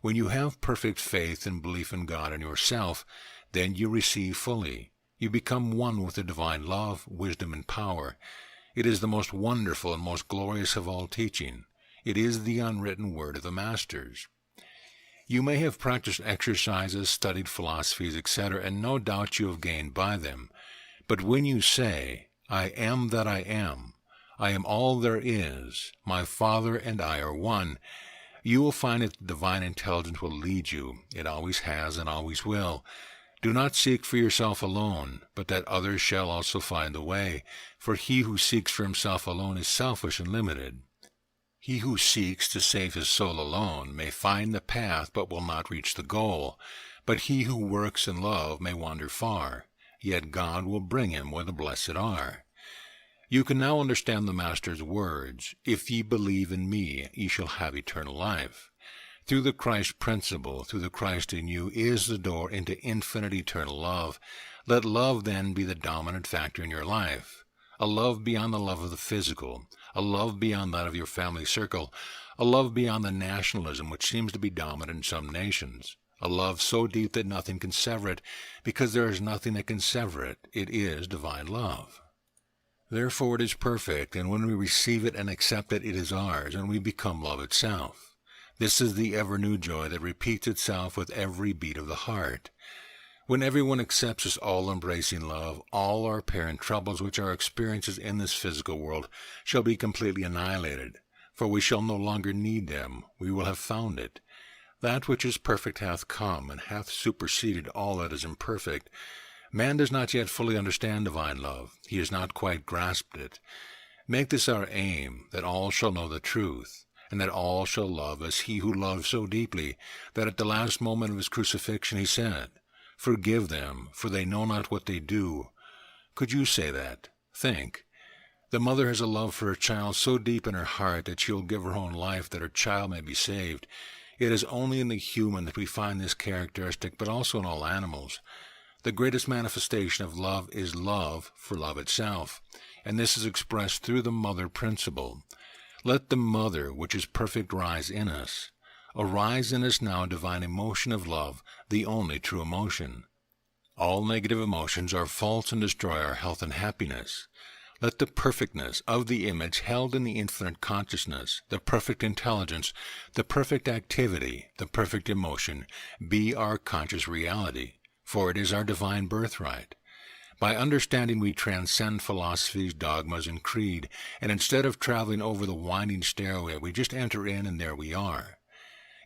[SPEAKER 1] When you have perfect faith and belief in God and yourself, then you receive fully. You become one with the divine love, wisdom, and power. It is the most wonderful and most glorious of all teaching. It is the unwritten word of the Masters. You may have practiced exercises, studied philosophies, etc., and no doubt you have gained by them. But when you say, I am that I am all there is, my Father and I are one, you will find that the divine intelligence will lead you. It always has and always will. Do not seek for yourself alone, but that others shall also find the way, for he who seeks for himself alone is selfish and limited. He who seeks to save his soul alone may find the path but will not reach the goal, but he who works in love may wander far, yet God will bring him where the blessed are. You can now understand the Master's words, if ye believe in me, ye shall have eternal life. Through the Christ principle, through the Christ in you, is the door into infinite eternal love. Let love then be the dominant factor in your life. A love beyond the love of the physical, a love beyond that of your family circle, a love beyond the nationalism which seems to be dominant in some nations, a love so deep that nothing can sever it, because there is nothing that can sever it. It is divine love. Therefore it is perfect, and when we receive it and accept it, it is ours, and we become love itself. This is the ever-new joy that repeats itself with every beat of the heart. When everyone accepts this all-embracing love, all our apparent troubles which are experiences in this physical world shall be completely annihilated, for we shall no longer need them. We will have found it. That which is perfect hath come, and hath superseded all that is imperfect. Man does not yet fully understand divine love. He has not quite grasped it. Make this our aim, that all shall know the truth, and that all shall love as he who loved so deeply, that at the last moment of his crucifixion he said, Forgive them, for they know not what they do. Could you say that? Think. The mother has a love for her child so deep in her heart that she will give her own life that her child may be saved. It is only in the human that we find this characteristic, but also in all animals. The greatest manifestation of love is love for love itself, and this is expressed through the mother principle. Let the mother, which is perfect, rise in us. Arise in us now, divine emotion of love, the only true emotion. All negative emotions are false and destroy our health and happiness. Let the perfectness of the image held in the infinite consciousness, the perfect intelligence, the perfect activity, the perfect emotion, be our conscious reality, for it is our divine birthright. By understanding we transcend philosophies, dogmas, and creed, and instead of traveling over the winding stairway, we just enter in and there we are.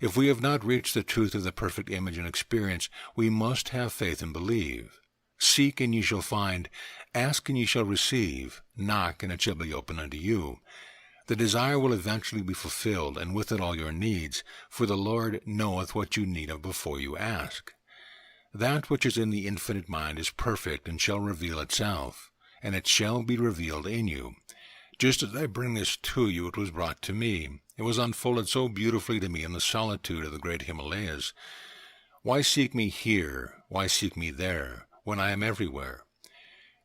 [SPEAKER 1] If we have not reached the truth of the perfect image and experience, we must have faith and believe. Seek and ye shall find, ask and ye shall receive, knock and it shall be opened unto you. The desire will eventually be fulfilled, and with it all your needs, for the Lord knoweth what you need of before you ask. That which is in the infinite mind is perfect and shall reveal itself, and it shall be revealed in you. Just as I bring this to you, it was brought to me. It was unfolded so beautifully to me in the solitude of the great Himalayas. Why seek me here? Why seek me there, when I am everywhere?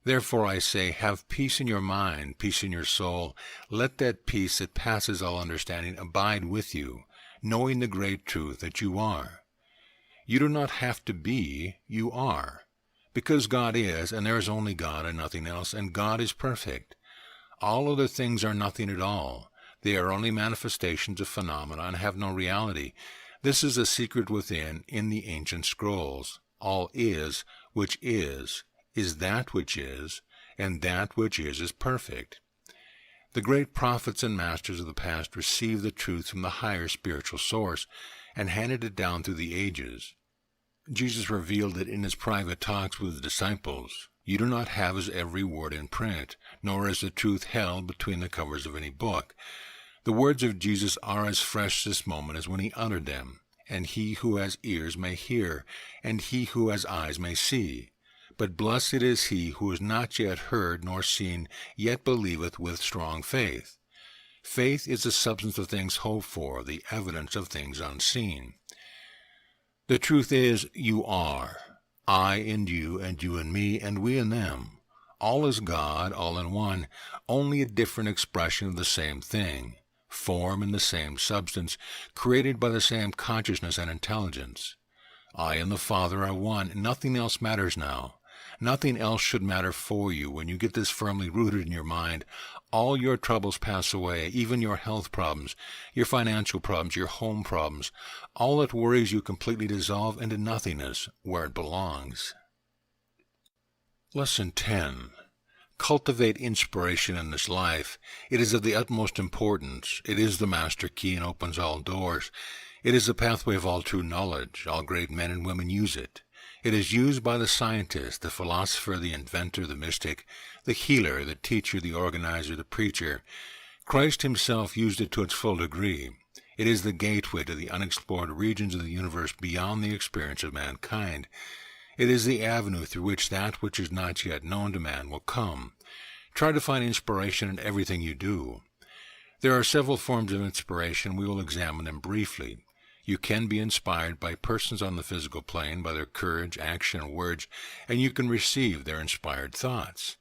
[SPEAKER 1] Therefore I say, have peace in your mind, peace in your soul. Let that peace that passes all understanding abide with you, knowing the great truth that you are. You do not have to be, you are. Because God is, and there is only God and nothing else, and God is perfect. All other things are nothing at all. They are only manifestations of phenomena and have no reality. This is a secret within in the ancient scrolls. All is, which is that which is, and that which is perfect. The great prophets and masters of the past received the truth from the higher spiritual source, and handed it down through the ages. Jesus revealed it in his private talks with the disciples. You do not have his every word in print, nor is the truth held between the covers of any book. The words of Jesus are as fresh this moment as when he uttered them, and he who has ears may hear, and he who has eyes may see. But blessed is he who has not yet heard nor seen, yet believeth with strong faith. Faith is the substance of things hoped for, the evidence of things unseen. The truth is, you are. I and you and me, and we and them. All is God, all in one, only a different expression of the same thing, form and the same substance, created by the same consciousness and intelligence. I and the Father are one. Nothing else matters now. Nothing else should matter for you when you get this firmly rooted in your mind. All your troubles pass away, even your health problems, your financial problems, your home problems. All that worries you completely dissolve into nothingness, where it belongs. Lesson 10. Cultivate inspiration in this life. It is of the utmost importance. It is the master key and opens all doors. It is the pathway of all true knowledge. All great men and women use it. It is used by the scientist, the philosopher, the inventor, the mystic, the healer, the teacher, the organizer, the preacher. Christ himself used it to its full degree. It is the gateway to the unexplored regions of the universe beyond the experience of mankind. It is the avenue through which that which is not yet known to man will come. Try to find inspiration in everything you do. There are several forms of inspiration. We will examine them briefly. You can be inspired by persons on the physical plane, by their courage, action, and words, and you can receive their inspired thoughts.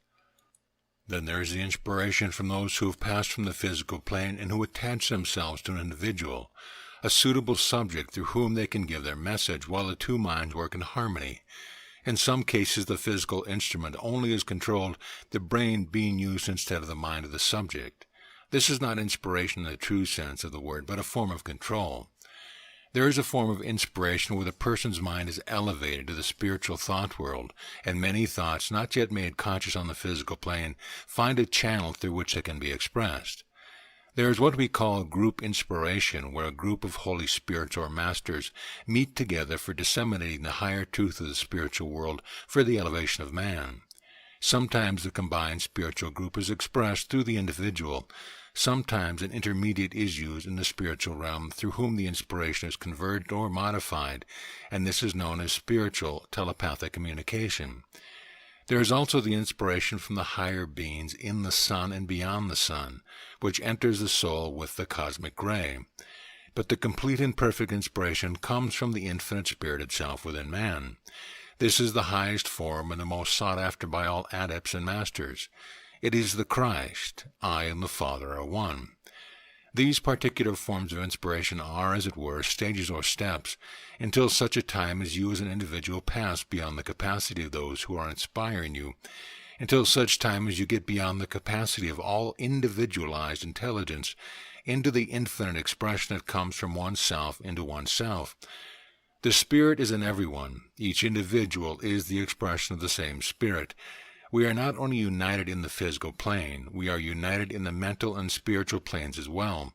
[SPEAKER 1] Then there is the inspiration from those who have passed from the physical plane and who attach themselves to an individual, a suitable subject through whom they can give their message while the two minds work in harmony. In some cases, the physical instrument only is controlled, the brain being used instead of the mind of the subject. This is not inspiration in the true sense of the word, but a form of control. There is a form of inspiration where the person's mind is elevated to the spiritual thought world, and many thoughts, not yet made conscious on the physical plane, find a channel through which they can be expressed. There is what we call group inspiration, where a group of Holy Spirits or Masters meet together for disseminating the higher truth of the spiritual world for the elevation of man. Sometimes the combined spiritual group is expressed through the individual. Sometimes an intermediate is used in the spiritual realm through whom the inspiration is converted or modified, and this is known as spiritual telepathic communication. There is also the inspiration from the higher beings in the sun and beyond the sun, which enters the soul with the cosmic ray. But the complete and perfect inspiration comes from the infinite spirit itself within man. This is the highest form and the most sought after by all adepts and masters. It is the Christ. I and the Father are one. These particular forms of inspiration are, as it were, stages or steps, until such a time as you as an individual pass beyond the capacity of those who are inspiring you, until such time as you get beyond the capacity of all individualized intelligence into the infinite expression that comes from oneself into oneself. The Spirit is in everyone. Each individual is the expression of the same Spirit. We are not only united in the physical plane, we are united in the mental and spiritual planes as well.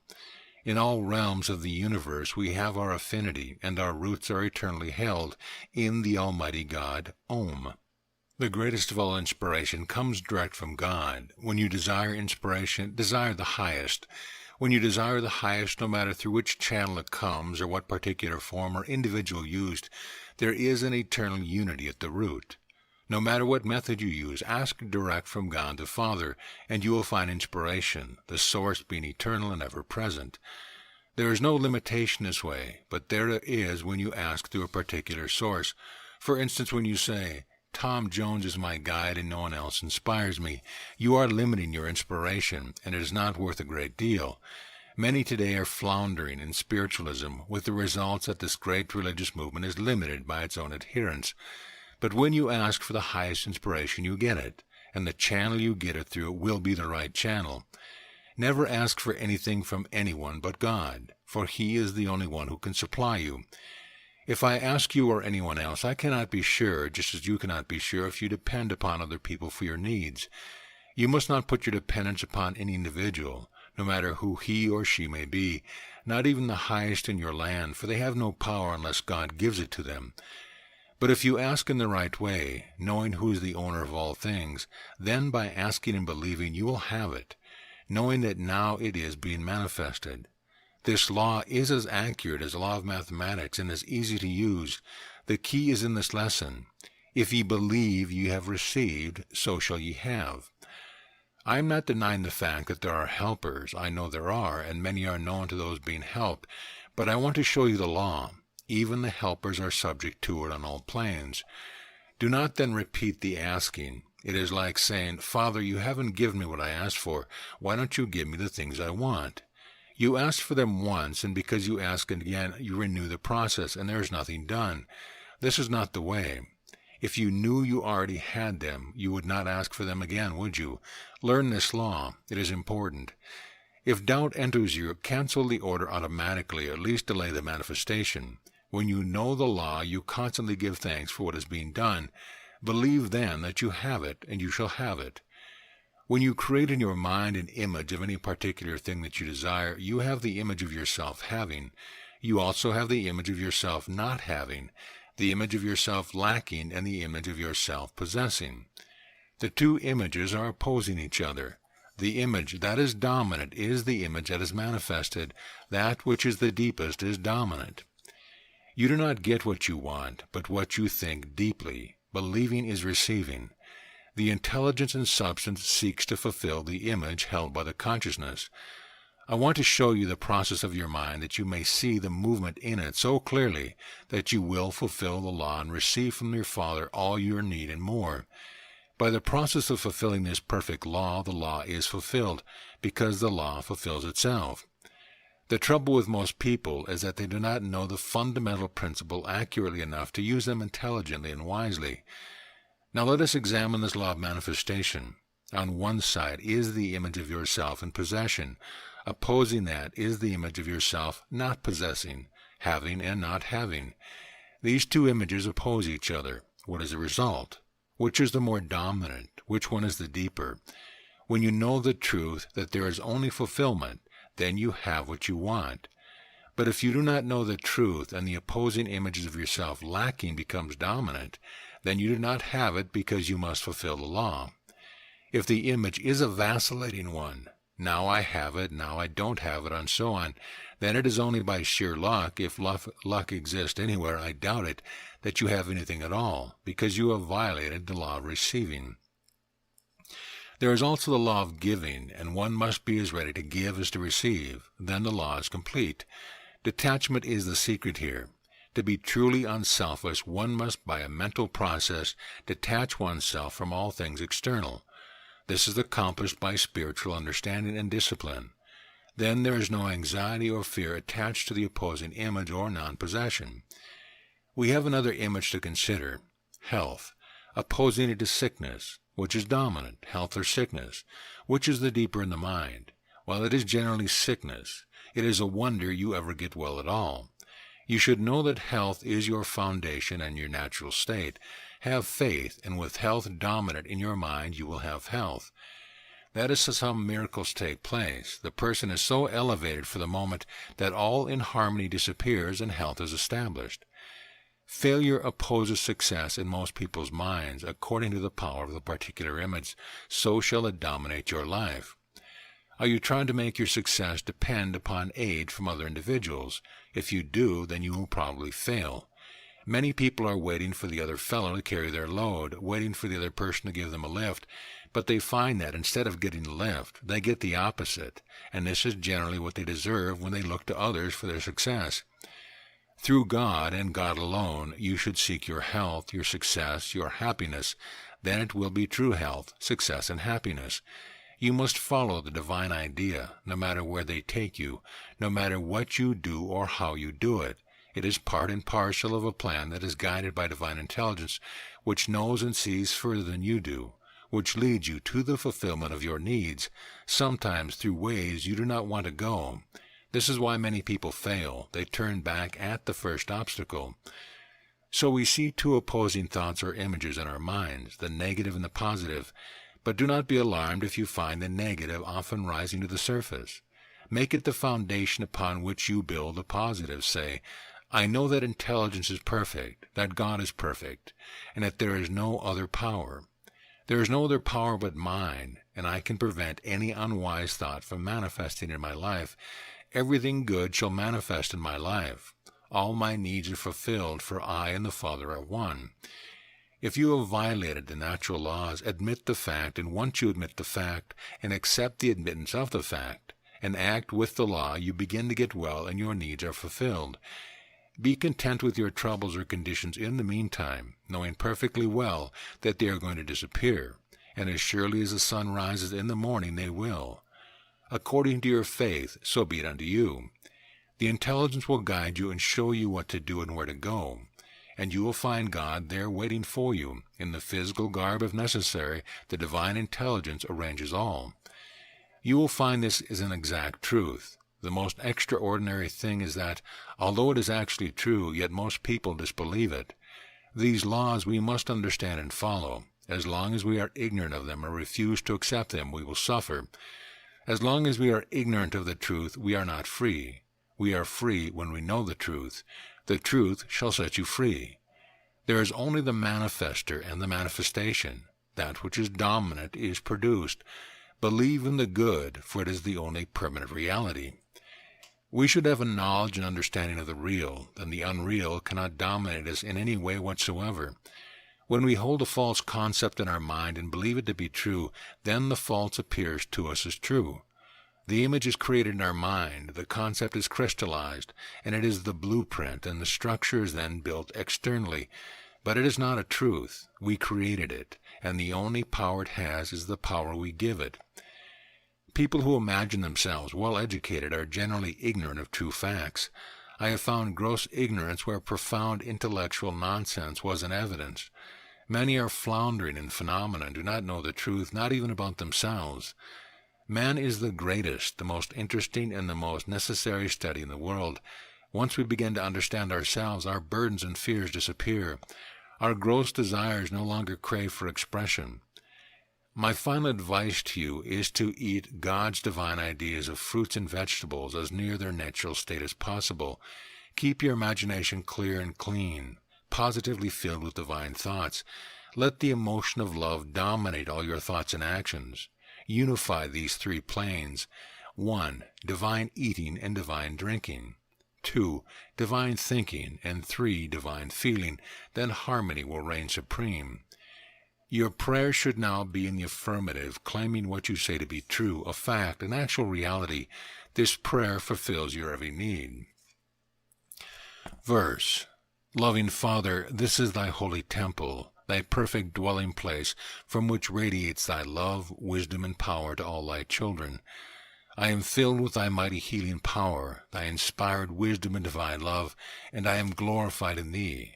[SPEAKER 1] In all realms of the universe we have our affinity, and our roots are eternally held in the Almighty God, Om. The greatest of all inspiration comes direct from God. When you desire inspiration, desire the highest. When you desire the highest, no matter through which channel it comes or what particular form or individual used, there is an eternal unity at the root. No matter what method you use, ask direct from God the Father, and you will find inspiration, the source being eternal and ever-present. There is no limitation this way, but there is when you ask through a particular source. For instance, when you say, Tom Jones is my guide and no one else inspires me, you are limiting your inspiration, and it is not worth a great deal. Many today are floundering in spiritualism, with the results that this great religious movement is limited by its own adherents. But when you ask for the highest inspiration, you get it, and the channel you get it through will be the right channel. Never ask for anything from anyone but God, for He is the only one who can supply you. If I ask you or anyone else, I cannot be sure, just as you cannot be sure if you depend upon other people for your needs. You must not put your dependence upon any individual, no matter who he or she may be, not even the highest in your land, for they have no power unless God gives it to them. But if you ask in the right way, knowing who is the owner of all things, then by asking and believing you will have it, knowing that now it is being manifested. This law is as accurate as the law of mathematics and as easy to use. The key is in this lesson. If ye believe ye have received, so shall ye have. I am not denying the fact that there are helpers. I know there are, and many are known to those being helped. But I want to show you the law. Even the helpers are subject to it on all planes. Do not then repeat the asking. It is like saying, Father, you haven't given me what I asked for. Why don't you give me the things I want? You asked for them once, and because you ask again, you renew the process, and there is nothing done. This is not the way. If you knew you already had them, you would not ask for them again, would you? Learn this law. It is important. If doubt enters you, cancel the order automatically, or at least delay the manifestation. When you know the law, you constantly give thanks for what is being done. Believe then that you have it, and you shall have it. When you create in your mind an image of any particular thing that you desire, you have the image of yourself having. You also have the image of yourself not having, the image of yourself lacking, and the image of yourself possessing. The two images are opposing each other. The image that is dominant is the image that is manifested. That which is the deepest is dominant. You do not get what you want, but what you think deeply. Believing is receiving. The intelligence and substance seeks to fulfill the image held by the consciousness. I want to show you the process of your mind that you may see the movement in it so clearly that you will fulfill the law and receive from your Father all your need and more. By the process of fulfilling this perfect law, the law is fulfilled, because the law fulfills itself. The trouble with most people is that they do not know the fundamental principle accurately enough to use them intelligently and wisely. Now let us examine this law of manifestation. On one side is the image of yourself in possession. Opposing that is the image of yourself not possessing, having and not having. These two images oppose each other. What is the result? Which is the more dominant? Which one is the deeper? When you know the truth that there is only fulfillment, then you have what you want. But if you do not know the truth, and the opposing images of yourself lacking becomes dominant, then you do not have it because you must fulfill the law. If the image is a vacillating one, Now I have it, now I don't have it, and so on. Then it is only by sheer luck, if luck exists anywhere, I doubt it, that you have anything at all, because you have violated the law of receiving. There is also the law of giving, and one must be as ready to give as to receive. Then the law is complete. Detachment is the secret here. To be truly unselfish, one must, by a mental process, detach oneself from all things external. This is accomplished by spiritual understanding and discipline. Then there is no anxiety or fear attached to the opposing image or non-possession. We have another image to consider, health, opposing it to sickness. Which is dominant, health or sickness? Which is the deeper in the mind? While it is generally sickness, it is a wonder you ever get well at all. You should know that health is your foundation and your natural state. Have faith, and with health dominant in your mind, you will have health. That is how some miracles take place. The person is so elevated for the moment that all inharmony disappears and health is established. Failure opposes success in most people's minds. According to the power of the particular image, so shall it dominate your life. Are you trying to make your success depend upon aid from other individuals? If you do, then you will probably fail. Many people are waiting for the other fellow to carry their load, waiting for the other person to give them a lift, but they find that instead of getting the lift, they get the opposite, and this is generally what they deserve when they look to others for their success. Through God and God alone, you should seek your health, your success, your happiness. Then it will be true health, success, and happiness. You must follow the divine idea, no matter where they take you, no matter what you do or how you do it. It is part and parcel of a plan that is guided by divine intelligence, which knows and sees further than you do, which leads you to the fulfillment of your needs, sometimes through ways you do not want to go. This is why many people fail. They turn back at the first obstacle. So we see two opposing thoughts or images in our minds, the negative and the positive. But do not be alarmed if you find the negative often rising to the surface. Make it the foundation upon which you build the positive. Say, I know that intelligence is perfect, that God is perfect, and that there is no other power. There is no other power but mine, and I can prevent any unwise thought from manifesting in my life. Everything good shall manifest in my life. All my needs are fulfilled, for I and the Father are one. If you have violated the natural laws, admit the fact, and once you admit the fact, and accept the admittance of the fact, and act with the law, you begin to get well, and your needs are fulfilled. Be content with your troubles or conditions in the meantime, knowing perfectly well that they are going to disappear, and as surely as the sun rises in the morning they will. According to your faith, so be it unto you. The intelligence will guide you and show you what to do and where to go, and you will find God there waiting for you. In the physical garb, if necessary, the divine intelligence arranges all. You will find this is an exact truth. The most extraordinary thing is that, although it is actually true, yet most people disbelieve it. These laws we must understand and follow. As long as we are ignorant of them or refuse to accept them, we will suffer. As long as we are ignorant of the truth, we are not free. We are free when we know the truth. The truth shall set you free. There is only the manifester and the manifestation. That which is dominant is produced. Believe in the good, for it is the only permanent reality. We should have a knowledge and understanding of the real, then the unreal cannot dominate us in any way whatsoever. When we hold a false concept in our mind and believe it to be true, then the false appears to us as true. The image is created in our mind, the concept is crystallized, and it is the blueprint, and the structure is then built externally. But it is not a truth. We created it, and the only power it has is the power we give it. People who imagine themselves well-educated are generally ignorant of true facts. I have found gross ignorance where profound intellectual nonsense was in evidence. Many are floundering in phenomena and do not know the truth, not even about themselves. Man is the greatest, the most interesting, and the most necessary study in the world. Once we begin to understand ourselves, our burdens and fears disappear. Our gross desires no longer crave for expression. My final advice to you is to eat God's divine ideas of fruits and vegetables as near their natural state as possible. Keep your imagination clear and clean, positively filled with divine thoughts. Let the emotion of love dominate all your thoughts and actions. unify these three planes. 1. Divine eating and divine drinking. 2. Divine thinking. And 3. Divine feeling. Then harmony will reign supreme. Your prayer should now be in the affirmative, claiming what you say to be true, a fact, an actual reality. This prayer fulfills your every need. Verse. Loving Father, this is thy holy temple, thy perfect dwelling place, from which radiates thy love, wisdom, and power to all thy children. I am filled with thy mighty healing power, thy inspired wisdom and divine love, and I am glorified in thee.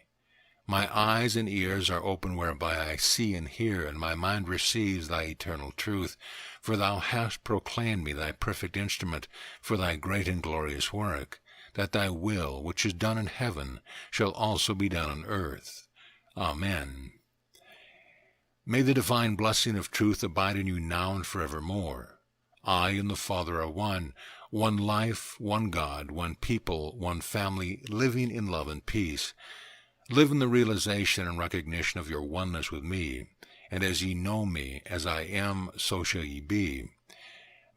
[SPEAKER 1] My eyes and ears are open whereby I see and hear, and my mind receives thy eternal truth, for thou hast proclaimed me thy perfect instrument for thy great and glorious work, that thy will, which is done in heaven, shall also be done on earth. Amen. May the divine blessing of truth abide in you now and forevermore. I and the Father are one life, one God, one people, one family, living in love and peace. Live in the realization and recognition of your oneness with me, and as ye know me, as I am, so shall ye be.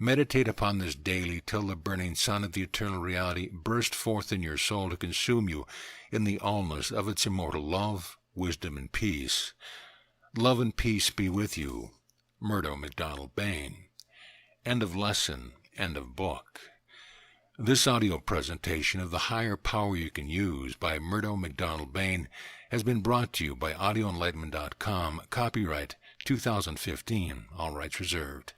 [SPEAKER 1] Meditate upon this daily till the burning sun of the eternal reality burst forth in your soul to consume you in the allness of its immortal love, wisdom, and peace. Love and peace be with you. Murdo MacDonald Bayne. End of lesson. End of book. This audio presentation of The Higher Power You Can Use by Murdo MacDonald Bayne has been brought to you by audioenlightenment.com, copyright 2015, all rights reserved.